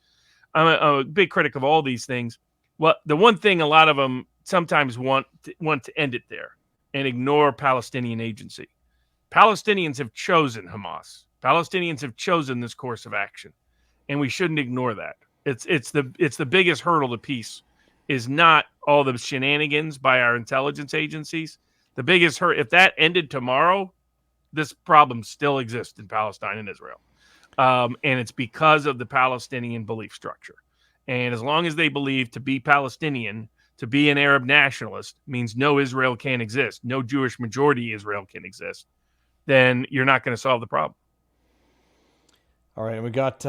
S4: I'm a big critic of all these things. Well, the one thing a lot of them sometimes want to end it there and ignore Palestinian agency. Palestinians have chosen Hamas. Palestinians have chosen this course of action, and we shouldn't ignore that. It's the biggest hurdle to peace. Is not all the shenanigans by our intelligence agencies. The biggest hurt, if that ended tomorrow, this problem still exists in Palestine and Israel. And it's because of the Palestinian belief structure. And as long as they believe to be Palestinian, to be an Arab nationalist, means no Israel can exist, no Jewish majority Israel can exist, then you're not going to solve the problem.
S3: All right, and we got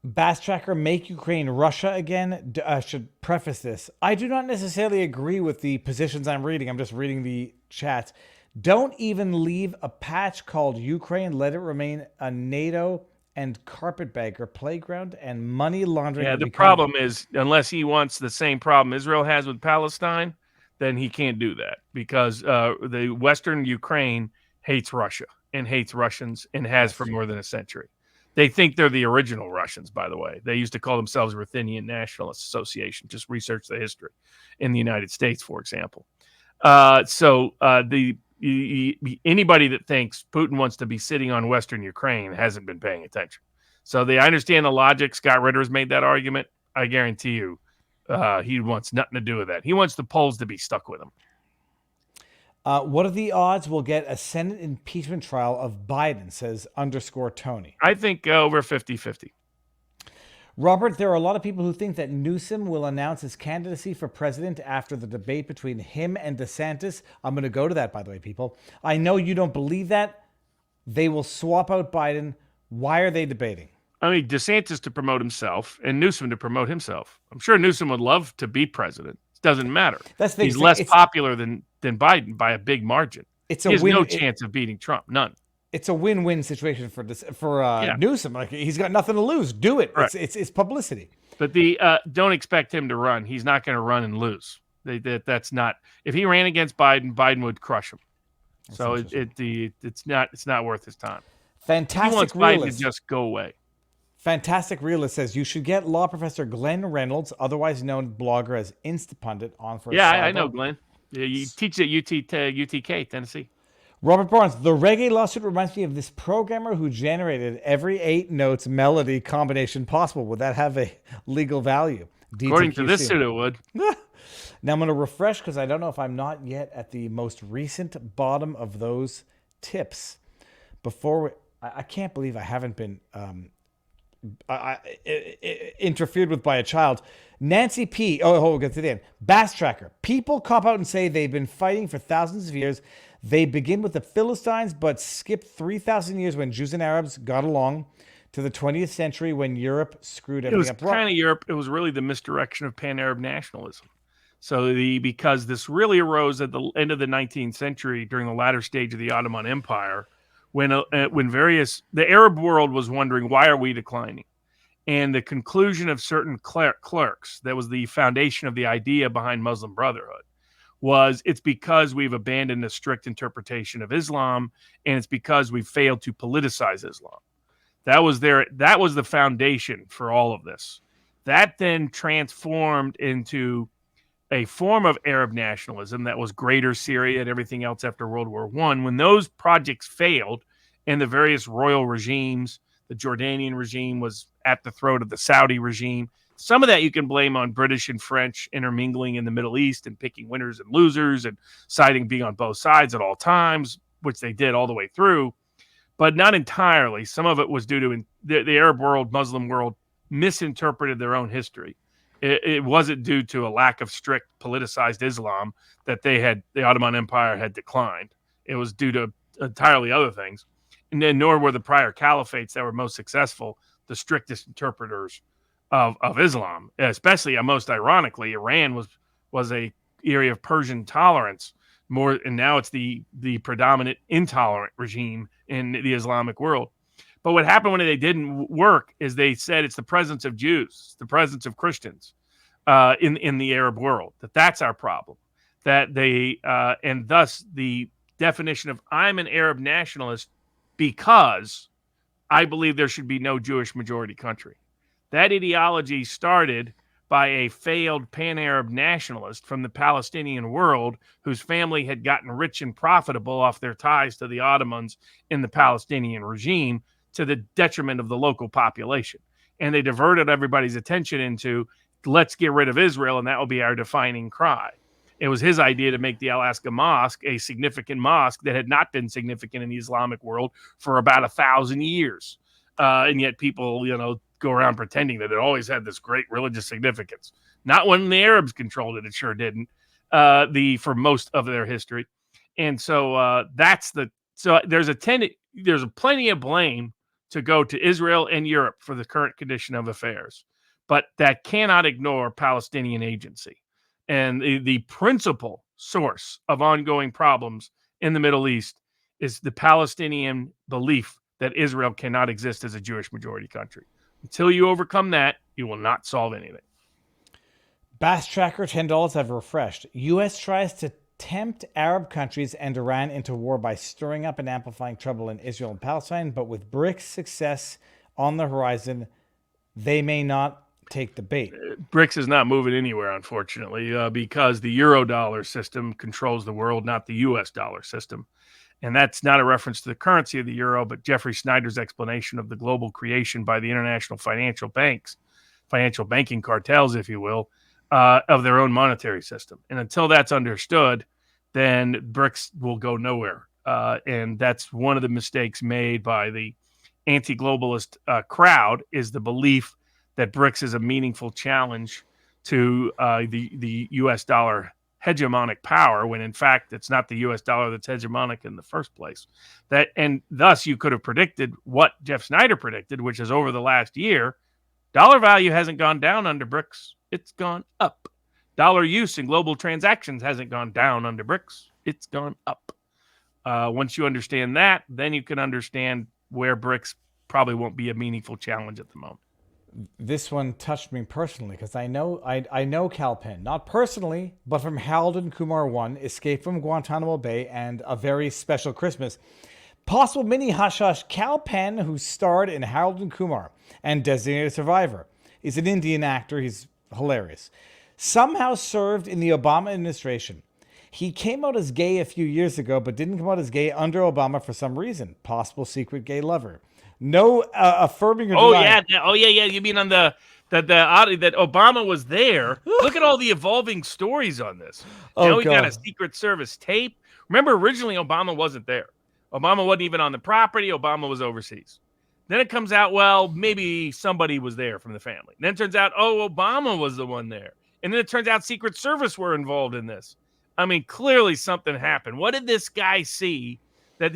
S3: Bass Tracker, make Ukraine Russia again. I should preface this. I do not necessarily agree with the positions I'm reading. I'm just reading the chat. Don't even leave a patch called Ukraine. Let it remain a NATO and carpetbagger playground and money laundering.
S4: Yeah, the problem is, unless he wants the same problem Israel has with Palestine, then he can't do that because the Western Ukraine hates Russia and hates Russians and has for more than a century. They think they're the original Russians, by the way. They used to call themselves Ruthenian Nationalist Association. Just research the history in the United States, for example. Anybody that thinks Putin wants to be sitting on Western Ukraine hasn't been paying attention. So I understand the logic. Scott Ritter's made that argument. I guarantee you he wants nothing to do with that. He wants the Poles to be stuck with him.
S3: What are the odds we'll get a Senate impeachment trial of Biden, says _Tony.
S4: I think over 50-50.
S3: Robert, there are a lot of people who think that Newsom will announce his candidacy for president after the debate between him and DeSantis. I'm going to go to that, by the way, people. I know you don't believe that. They will swap out Biden. Why are they debating?
S4: I mean, DeSantis to promote himself and Newsom to promote himself. I'm sure Newsom would love to be president. It doesn't matter.
S3: That's the
S4: He's
S3: thing.
S4: less popular than Biden by a big margin. He has no chance of beating Trump. None.
S3: It's a win-win situation for Newsom. Like, he's got nothing to lose. Do it.
S4: Right.
S3: It's publicity.
S4: But don't expect him to run. He's not going to run and lose. That's not. If he ran against Biden, Biden would crush him. So it's not worth his time.
S3: Fantastic
S4: he wants
S3: realist.
S4: Biden to just go away.
S3: Fantastic realist says you should get law professor Glenn Reynolds, otherwise known blogger as Instapundit, on for.
S4: Yeah, I know Glenn. Yeah, you teach at UTK, Tennessee.
S3: Robert Barnes, the reggae lawsuit reminds me of this programmer who generated every 8 notes melody combination possible. Would that have a legal value?
S4: According to this suit, it would.
S3: Now I'm going to refresh because I don't know if I'm not yet at the most recent bottom of those tips. I can't believe I haven't been interfered with by a child. Nancy P. We'll get to the end. Bass Tracker. People cop out and say they've been fighting for thousands of years. They begin with the Philistines, but skip 3,000 years when Jews and Arabs got along to the 20th century when Europe screwed everything up.
S4: It was kind of Europe. It was really the misdirection of pan-Arab nationalism. So because this really arose at the end of the 19th century during the latter stage of the Ottoman Empire, when the Arab world was wondering, why are we declining? And the conclusion of certain clerks, that was the foundation of the idea behind Muslim Brotherhood, it's because we've abandoned a strict interpretation of Islam, and it's because we've failed to politicize Islam. That was the foundation for all of this. That then transformed into a form of Arab nationalism that was Greater Syria and everything else after World War I. When those projects failed and the various royal regimes, the Jordanian regime was at the throat of the Saudi regime. Some of that you can blame on British and French intermingling in the Middle East and picking winners and losers and being on both sides at all times, which they did all the way through, but not entirely. Some of it was due to the Arab world, Muslim world misinterpreted their own history. It wasn't due to a lack of strict politicized Islam that the Ottoman Empire had declined. It was due to entirely other things. And then nor were the prior caliphates that were most successful the strictest interpreters of Islam, especially, most ironically, Iran was a area of Persian tolerance more, and now it's the predominant intolerant regime in the Islamic world. But what happened when they didn't work is they said it's the presence of Jews, the presence of Christians in the Arab world, that's our problem. And thus the definition of I'm an Arab nationalist because I believe there should be no Jewish majority country. That ideology started by a failed pan-Arab nationalist from the Palestinian world whose family had gotten rich and profitable off their ties to the Ottomans in the Palestinian regime to the detriment of the local population. And they diverted everybody's attention into, let's get rid of Israel, and that will be our defining cry. It was his idea to make the Al-Aqsa Mosque a significant mosque that had not been significant in the Islamic world for about 1,000 years. And yet people, go around pretending that it always had this great religious significance. Not when the Arabs controlled it, it sure didn't, for most of their history. And so there's plenty of blame to go to Israel and Europe for the current condition of affairs. But that cannot ignore Palestinian agency. And the principal source of ongoing problems in the Middle East is the Palestinian belief that Israel cannot exist as a Jewish majority country. Until you overcome that, you will not solve anything.
S3: Bass Tracker, $10 have refreshed. U.S. tries to tempt Arab countries and Iran into war by stirring up and amplifying trouble in Israel and Palestine, but with BRICS success on the horizon, they may not take the bait.
S4: BRICS is not moving anywhere, unfortunately, because the Eurodollar system controls the world, not the U.S. dollar system. And that's not a reference to the currency of the euro, but Jeffrey Snyder's explanation of the global creation by the international financial banks, financial banking cartels, if you will, of their own monetary system. And until that's understood, then BRICS will go nowhere. And that's one of the mistakes made by the anti-globalist crowd, is the belief that BRICS is a meaningful challenge to the U.S. dollar hegemonic power, when in fact it's not the U.S. dollar that's hegemonic in the first place. And thus you could have predicted what Jeff Snyder predicted, which is over the last year, dollar value hasn't gone down under BRICS, it's gone up. Dollar use in global transactions hasn't gone down under BRICS, it's gone up. Once you understand that, then you can understand where BRICS probably won't be a meaningful challenge at the moment.
S3: This one touched me personally because I know Kal Penn, not personally, but from Harold and Kumar 1, Escape from Guantanamo Bay, and A Very Special Christmas. Possible mini hush hush. Kal Penn, who starred in Harold and Kumar and Designated Survivor, is an Indian actor. He's hilarious. Somehow served in the Obama administration. He came out as gay a few years ago, but didn't come out as gay under Obama for some reason. Possible secret gay lover. No affirming or denying.
S4: Yeah. You mean on the audio that Obama was there? Look at all the evolving stories on this. Now we got a Secret Service tape. Remember, originally Obama wasn't there. Obama wasn't even on the property. Obama was overseas. Then it comes out, well, maybe somebody was there from the family. Then it turns out, Obama was the one there. And then it turns out Secret Service were involved in this. I mean, clearly something happened. What did this guy see that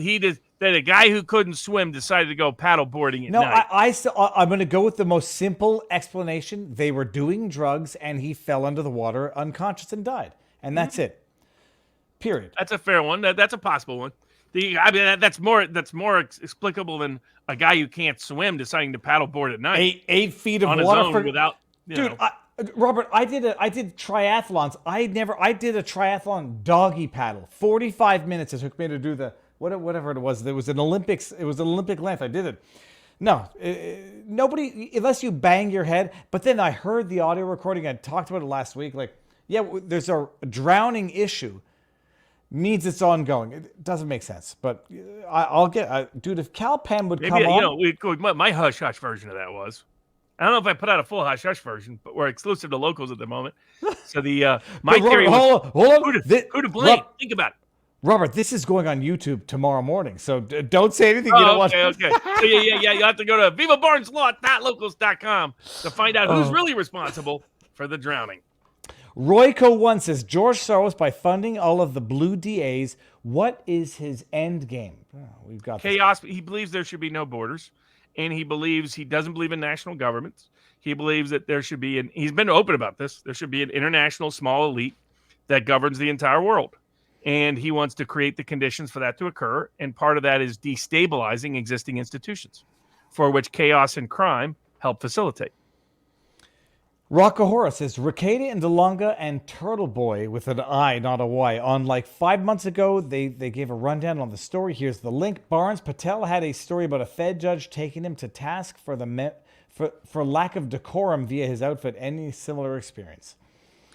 S4: a guy who couldn't swim decided to go paddleboarding at night?
S3: I'm going to go with the most simple explanation. They were doing drugs and he fell under the water unconscious and died. And that's it. Period.
S4: That's a fair one. That's a possible one. That's more explicable than a guy who can't swim deciding to paddleboard at night.
S3: 8 feet of
S4: on
S3: water
S4: his own without.
S3: Robert, I did triathlons. I did a triathlon doggy paddle. 45 minutes it took me to do the whatever it was. There was an Olympics. It was an Olympic length. I did it. No, nobody, unless you bang your head. But then I heard the audio recording. I talked about it last week. There's a drowning issue. Means it's ongoing. It doesn't make sense. But I'll get, dude. If Kal Penn would come on,
S4: my hush hush version of that was. I don't know if I put out a full hush hush version, but we're exclusive to locals at the moment. So my theory was who to blame. Think about it.
S3: Robert, this is going on YouTube tomorrow morning, so don't say anything you don't want.
S4: Okay. So you have to go to vivabarneslaw.locals.com to find out who's really responsible for the drowning.
S3: Royco1 says, George Soros, by funding all of the blue DAs, what is his end game? We've got
S4: chaos. He believes there should be no borders, and he doesn't believe in national governments. He believes that there should be he's been open about this. There should be an international small elite that governs the entire world. And he wants to create the conditions for that to occur. And part of that is destabilizing existing institutions, for which chaos and crime help facilitate.
S3: Rockahora says, Ricada and DeLonga and Turtle Boy, with an I, not a Y, on like 5 months ago, they gave a rundown on the story. Here's the link. Barnes Patel had a story about a Fed judge taking him to task for lack of decorum via his outfit. Any similar experience?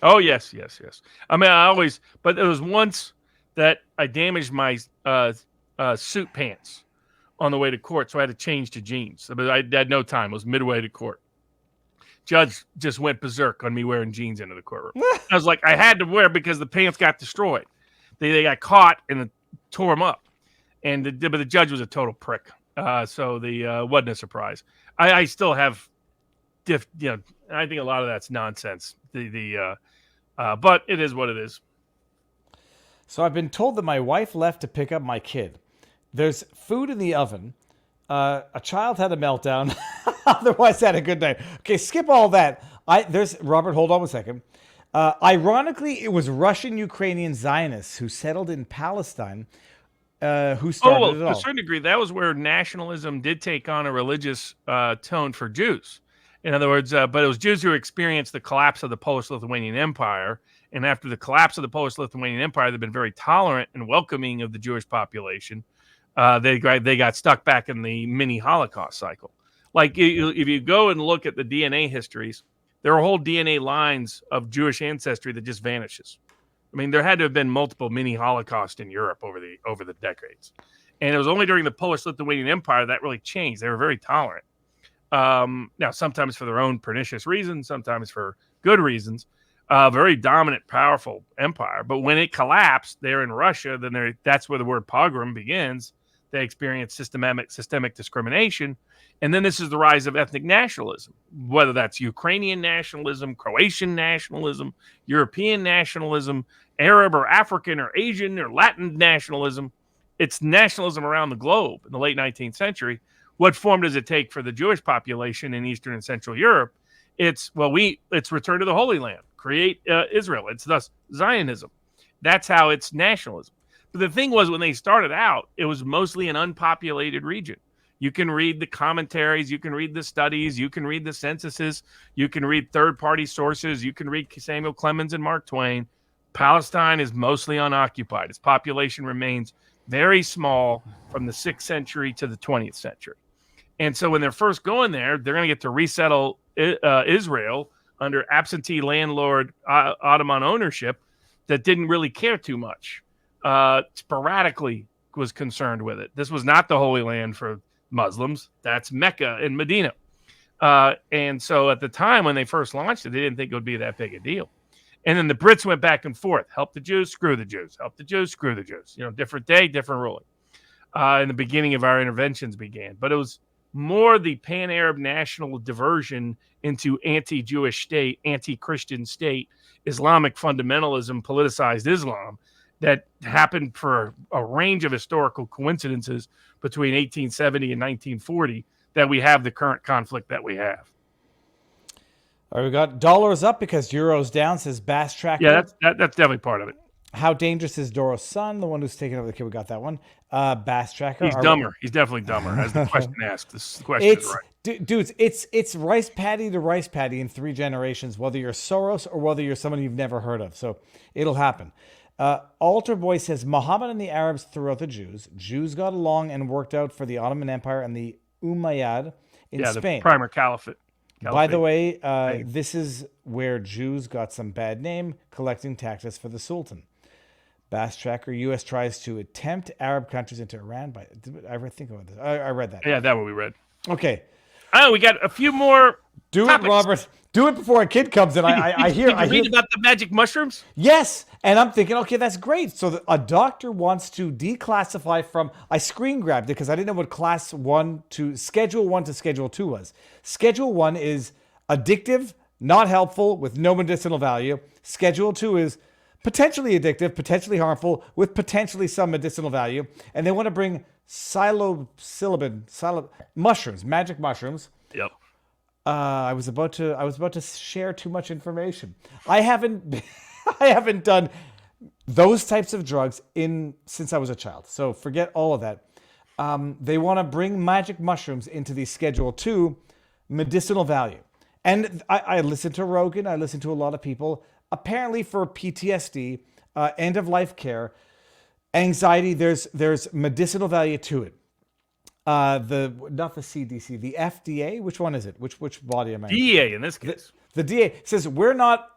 S4: Oh, yes. I mean, but there was once that I damaged my suit pants on the way to court, so I had to change to jeans. But I had no time. It was midway to court. Judge just went berserk on me wearing jeans into the courtroom. I was like, I had to wear because the pants got destroyed. They got caught and tore them up. But the judge was a total prick. So wasn't a surprise. I still have, I think a lot of that's nonsense. But it is what it is.
S3: So I've been told that my wife left to pick up my kid. There's food in the oven. A child had a meltdown. Otherwise, had a good night. Okay, skip all that. Robert, hold on one second. Ironically, it was Russian-Ukrainian Zionists who settled in Palestine who started it all.
S4: To a certain degree, that was where nationalism did take on a religious tone for Jews. In other words, but it was Jews who experienced the collapse of the Polish-Lithuanian Empire. And after the collapse of the Polish-Lithuanian Empire, they've been very tolerant and welcoming of the Jewish population. They got stuck back in the mini Holocaust cycle. Like if you go and look at the DNA histories, there are whole DNA lines of Jewish ancestry that just vanishes. I mean, there had to have been multiple mini Holocaust in Europe over the decades. And it was only during the Polish-Lithuanian Empire that really changed. They were very tolerant. Now, sometimes for their own pernicious reasons, sometimes for good reasons. a very dominant, powerful empire. But when it collapsed, they're in Russia. Then that's where the word pogrom begins. They experience systemic discrimination. And then this is the rise of ethnic nationalism, whether that's Ukrainian nationalism, Croatian nationalism, European nationalism, Arab or African or Asian or Latin nationalism. It's nationalism around the globe in the late 19th century. What form does it take for the Jewish population in Eastern and Central Europe? It's return to the Holy Land, create Israel. It's thus Zionism. That's how it's nationalism. But the thing was, when they started out, it was mostly an unpopulated region. You can read the commentaries, you can read the studies, you can read the censuses, you can read third-party sources, you can read Samuel Clemens and Mark Twain. Palestine is mostly unoccupied. Its population remains very small from the 6th century to the 20th century. And so when they're first going there, they're going to get to resettle Israel under absentee landlord Ottoman ownership that didn't really care too much. Sporadically was concerned with it. This was not the Holy Land for Muslims. That's Mecca and Medina. And so at the time when they first launched it, they didn't think it would be that big a deal. And then the Brits went back and forth. Help the Jews, screw the Jews. Help the Jews, screw the Jews. Different day, different ruling. And the beginning of our interventions began. But it was more the pan-Arab national diversion into anti-Jewish state, anti-Christian state, Islamic fundamentalism, politicized Islam that happened for a range of historical coincidences between 1870 and 1940 that we have the current conflict that we have.
S3: All right, we got dollars up because euros down, says Bass Tracker.
S4: Yeah, that's definitely part of it.
S3: How dangerous is Doro's son? The one who's taking over the kid. We got that one. Bass Tracker.
S4: He's dumber. He's definitely dumber, as the question asked. This question is right.
S3: Dudes, it's rice paddy to rice paddy in 3 generations, whether you're Soros or whether you're someone you've never heard of. So it'll happen. Altar Boy says, Muhammad and the Arabs threw out the Jews. Jews got along and worked out for the Ottoman Empire and the Umayyad in Spain.
S4: The primer caliphate.
S3: By the way, this is where Jews got some bad name, collecting taxes for the Sultan. Bass Tracker, U.S. tries to tempt Arab countries into Iran. Did I ever think about this? I read that.
S4: Yeah, that's what we read.
S3: Okay.
S4: Oh, we got a few more topics.
S3: It, Robert. Do it before a kid comes in. I hear.
S4: Did you read about the magic mushrooms?
S3: Yes, and I'm thinking, okay, that's great. So a doctor wants to declassify from. I screen grabbed it because I didn't know what class 1 to Schedule 1 to Schedule 2 was. Schedule 1 is addictive, not helpful, with no medicinal value. Schedule 2 is potentially addictive, potentially harmful, with potentially some medicinal value. And they want to bring psilocybin mushrooms, magic mushrooms.
S4: Yep.
S3: I was about to share too much information. I haven't done those types of drugs since I was a child. So forget all of that. They want to bring magic mushrooms into the Schedule 2 medicinal value. And I listen to Rogan. I listen to a lot of people. Apparently for PTSD, end of life care, anxiety, there's medicinal value to it. Not the CDC, the FDA. Which one is it? Which body am I in?
S4: DEA in this case.
S3: The DEA says we're not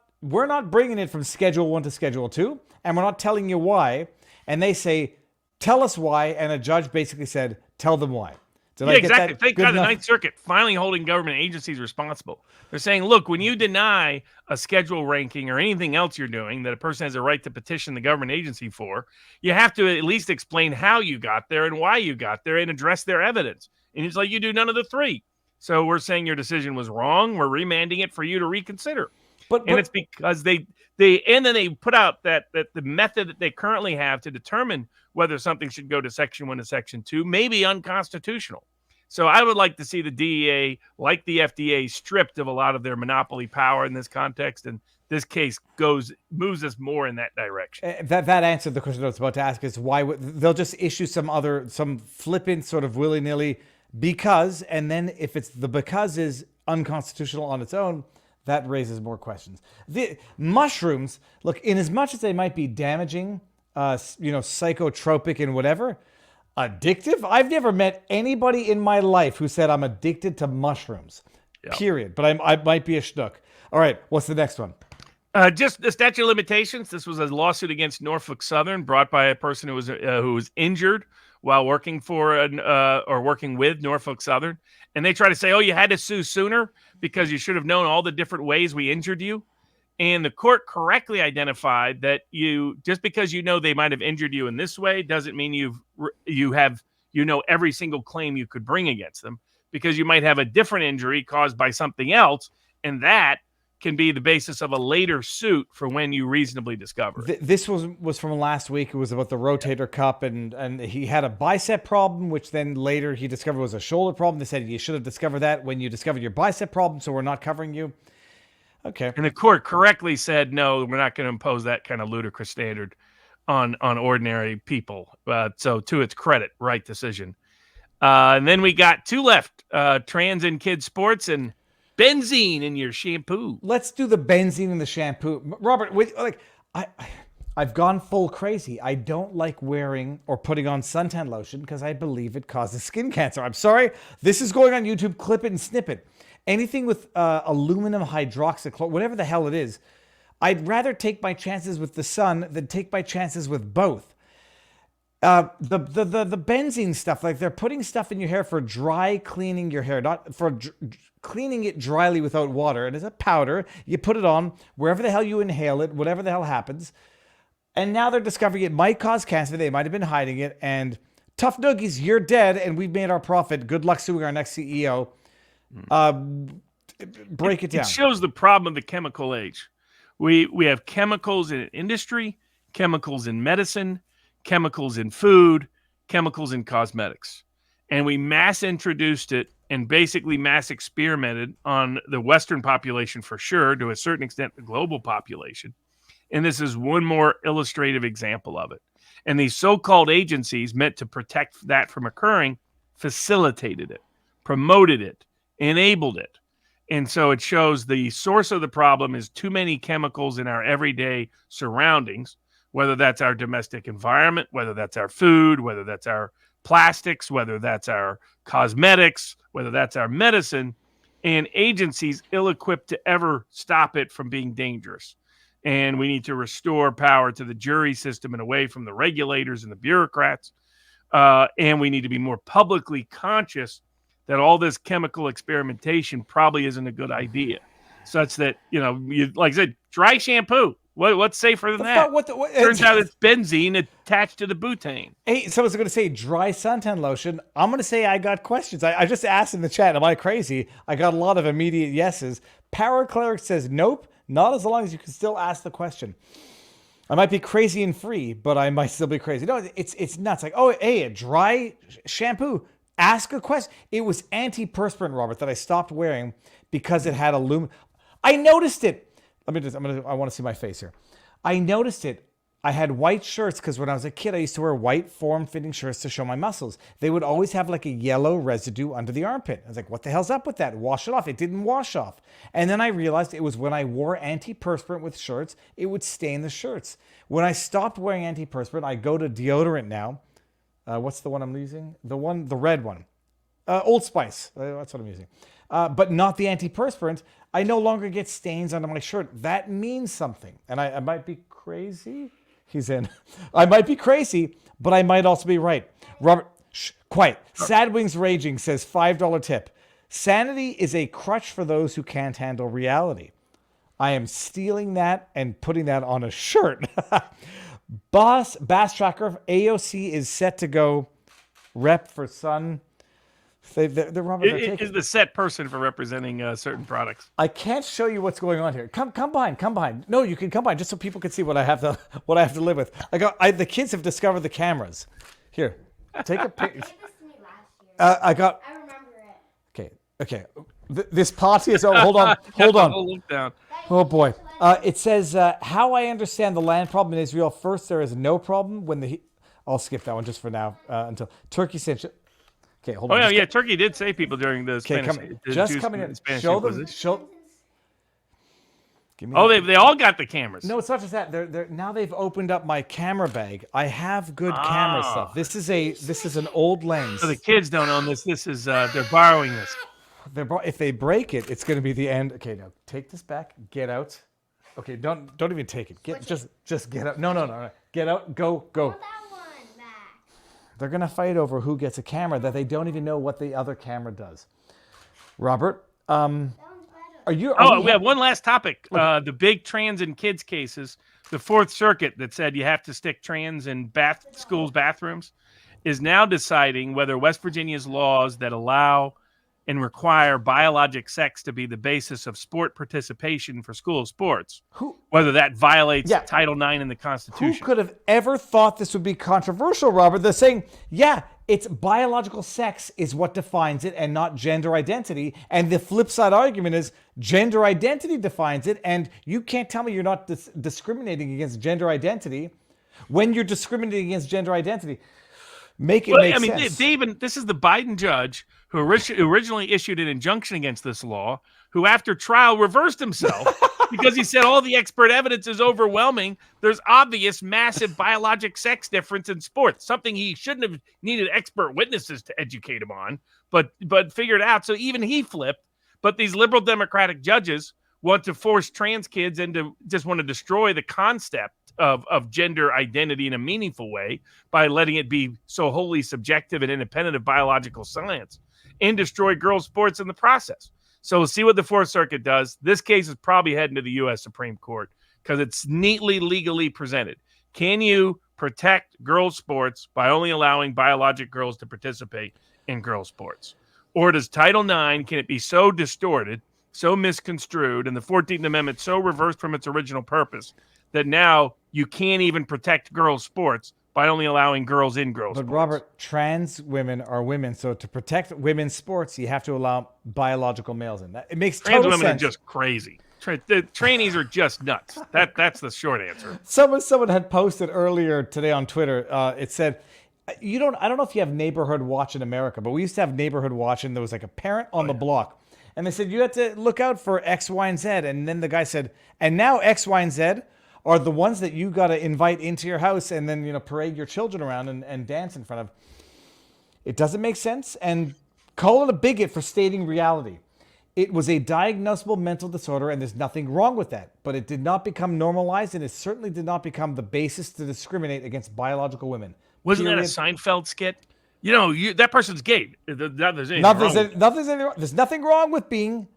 S3: bringing it from Schedule 1 to Schedule 2, and we're not telling you why. And they say, tell us why. And a judge basically said, tell them why.
S4: Yeah, exactly. Thank God the Ninth Circuit finally holding government agencies responsible. They're saying, look, when you deny a schedule ranking or anything else you're doing that a person has a right to petition the government agency for, you have to at least explain how you got there and why you got there and address their evidence. And it's like you do none of the 3. So we're saying your decision was wrong. We're remanding it for you to reconsider. But it's because they put out that the method that they currently have to determine whether something should go to Section 1 to Section 2 may be unconstitutional. So I would like to see the DEA, like the FDA, stripped of a lot of their monopoly power in this context. And this case moves us more in that direction.
S3: That answered the question I was about to ask, is why they'll just issue some flippant sort of willy-nilly because, and then if it's the because is unconstitutional on its own, that raises more questions. The mushrooms, look, in as much as they might be damaging, psychotropic and whatever, addictive. I've never met anybody in my life who said I'm addicted to mushrooms. Yep. Period. But I might be a schnook. All right, what's the next one?
S4: Just the statute of limitations. This was a lawsuit against Norfolk Southern brought by a person who was injured while working for or working with Norfolk Southern, and they try to say, "Oh, you had to sue sooner because you should have known all the different ways we injured you." And the court correctly identified that just because they might have injured you in this way doesn't mean you know every single claim you could bring against them, because you might have a different injury caused by something else, and that can be the basis of a later suit for when you reasonably discover it.
S3: This was from last week. It was about the rotator cuff, and he had a bicep problem, which then later he discovered was a shoulder problem. They said you should have discovered that when you discovered your bicep problem, so we're not covering you. Okay.
S4: And the court correctly said, no, we're not going to impose that kind of ludicrous standard on ordinary people. So to its credit, right decision. And then we got two left, trans and kids sports and benzene in your shampoo.
S3: Let's do the benzene in the shampoo. Robert, I've gone full crazy. I don't like wearing or putting on suntan lotion because I believe it causes skin cancer. I'm sorry. This is going on YouTube. Clip it and snip it. Anything with aluminum hydroxychloride, whatever the hell it is, I'd rather take my chances with the sun than take my chances with both. The benzene stuff, like they're putting stuff in your hair for dry cleaning your hair, not for cleaning it dryly without water. And it's a powder. You put it on wherever the hell you inhale it, whatever the hell happens. And now they're discovering it might cause cancer. They might have been hiding it. And tough noogies, you're dead, and we've made our profit. Good luck suing our next CEO. Break it down.
S4: It shows the problem of the chemical age. We have chemicals in industry, chemicals in medicine, chemicals in food, chemicals in cosmetics. And we mass introduced it and basically mass experimented on the Western population for sure, to a certain extent, the global population. And this is one more illustrative example of it. And these so-called agencies meant to protect that from occurring facilitated it, promoted it, enabled it. And so it shows the source of the problem is too many chemicals in our everyday surroundings, whether that's our domestic environment, whether that's our food, whether that's our plastics, whether that's our cosmetics, whether that's our medicine, and agencies ill-equipped to ever stop it from being dangerous. And we need to restore power to the jury system and away from the regulators and the bureaucrats. And we need to be more publicly conscious that all this chemical experimentation probably isn't a good idea, such that, like I said, dry shampoo. What's safer than that? Turns out it's benzene attached to the butane.
S3: Hey, someone's going to say dry suntan lotion. I'm going to say I got questions. I just asked in the chat, am I crazy? I got a lot of immediate yeses. Power Cleric says nope, not as long as you can still ask the question. I might be crazy and free, but I might still be crazy. No, it's nuts. Like, oh, hey, a dry shampoo. Ask a question. It was antiperspirant, Robert, that I stopped wearing because it had aluminum. I noticed it. I want to see my face here. I noticed it. I had white shirts because when I was a kid, I used to wear white form-fitting shirts to show my muscles. They would always have like a yellow residue under the armpit. I was like, what the hell's up with that? Wash it off. It didn't wash off. And then I realized it was when I wore antiperspirant with shirts, it would stain the shirts. When I stopped wearing antiperspirant, I go to deodorant now. What's the one I'm using? The red one. Old Spice. That's what I'm using. But not the antiperspirant. I no longer get stains under my shirt. That means something. And I might be crazy. He's in. I might be crazy, but I might also be right. Robert, quiet. Sad Wings Raging says $5 tip. Sanity is a crutch for those who can't handle reality. I am stealing that and putting that on a shirt. Bass Tracker AOC is set to go rep for Sun. They're
S4: is the set person for representing certain products.
S3: I can't show you what's going on here. Come behind. No, you can come behind just so people can see what I have to live with. The kids have discovered the cameras. Here, take a picture. I
S2: remember it.
S3: Okay. This party is over. Hold on.
S4: Look down.
S3: Oh boy. It says, how I understand the land problem in Israel. First, there is no problem when I'll skip that one just for now until Turkey said. Okay, hold on.
S4: Oh yeah. Turkey did save people during the Spanish.
S3: Just coming in. Show them. Give me
S4: they all got the cameras.
S3: No, it's not just that. Now they've opened up my camera bag. I have good camera stuff. This is an old lens.
S4: So the kids don't own this. This is they're borrowing this.
S3: If they break it, it's going to be the end. Okay, now take this back. Get out. Okay, don't even take it. Just get out. No. Get out. Go.
S2: Put that one back.
S3: They're going to fight over who gets a camera that they don't even know what the other camera does. Robert,
S2: That one's better.
S3: Are you?
S4: We have one last topic. The big trans and kids cases. The Fourth Circuit that said you have to stick trans in schools' bathrooms is now deciding whether West Virginia's laws that allow and require biologic sex to be the basis of sport participation for school sports, whether that violates Title IX in the Constitution.
S3: Who could have ever thought this would be controversial, Robert? They're saying, it's biological sex is what defines it and not gender identity. And the flip side argument is gender identity defines it. And you can't tell me you're not discriminating against gender identity when you're discriminating against gender identity. Make sense.
S4: This is the Biden judge who originally issued an injunction against this law, who after trial reversed himself because he said all the expert evidence is overwhelming. There's obvious massive biologic sex difference in sports, something he shouldn't have needed expert witnesses to educate him on, but figured out. So even he flipped. But these liberal Democratic judges want to force trans kids just want to destroy the concept of gender identity in a meaningful way by letting it be so wholly subjective and independent of biological science, and destroy girls' sports in the process. So we'll see what the Fourth Circuit does. This case is probably heading to the U.S. Supreme Court because it's neatly legally presented. Can you protect girls' sports by only allowing biologic girls to participate in girls' sports? Or does Title IX, can it be so distorted, so misconstrued, and the 14th Amendment so reversed from its original purpose that now you can't even protect girls' sports by only allowing girls in girls' sports?
S3: But Robert, trans women are women, so to protect women's sports, you have to allow biological males in. It makes total sense.
S4: Trans women are just crazy. The trainees are just nuts. That's the short answer.
S3: Someone had posted earlier today on Twitter. It said, I don't know if you have Neighborhood Watch in America, but we used to have Neighborhood Watch, and there was like a parent on the block. And they said, you have to look out for X, Y, and Z. And then the guy said, and now X, Y, and Z are the ones that you got to invite into your house and then, parade your children around and dance in front of. It doesn't make sense. And call it a bigot for stating reality. It was a diagnosable mental disorder, and there's nothing wrong with that. But it did not become normalized, and it certainly did not become the basis to discriminate against biological women.
S4: Wasn't that a Seinfeld skit? That person's gay. There's
S3: nothing wrong with being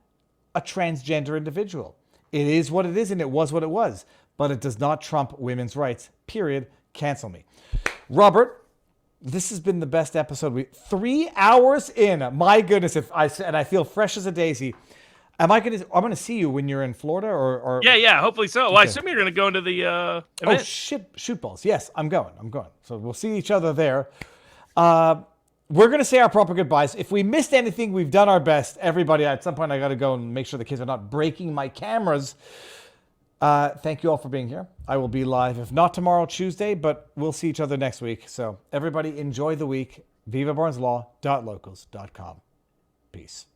S3: a transgender individual. It is what it is, and it was what it was. But it does not trump women's rights. Period. Cancel me. Robert, this has been the best episode. 3 hours in. My goodness, I feel fresh as a daisy. I'm going to see you when you're in Florida or
S4: Yeah, hopefully so. Well, I assume you're going to go into the event.
S3: Oh, shoot balls. Yes, I'm going. So we'll see each other there. We're going to say our proper goodbyes. If we missed anything, we've done our best. Everybody, at some point, I got to go and make sure the kids are not breaking my cameras. Thank you all for being here. I will be live, if not tomorrow, Tuesday, but we'll see each other next week. So everybody enjoy the week. VivaBarnesLaw.locals.com. Peace.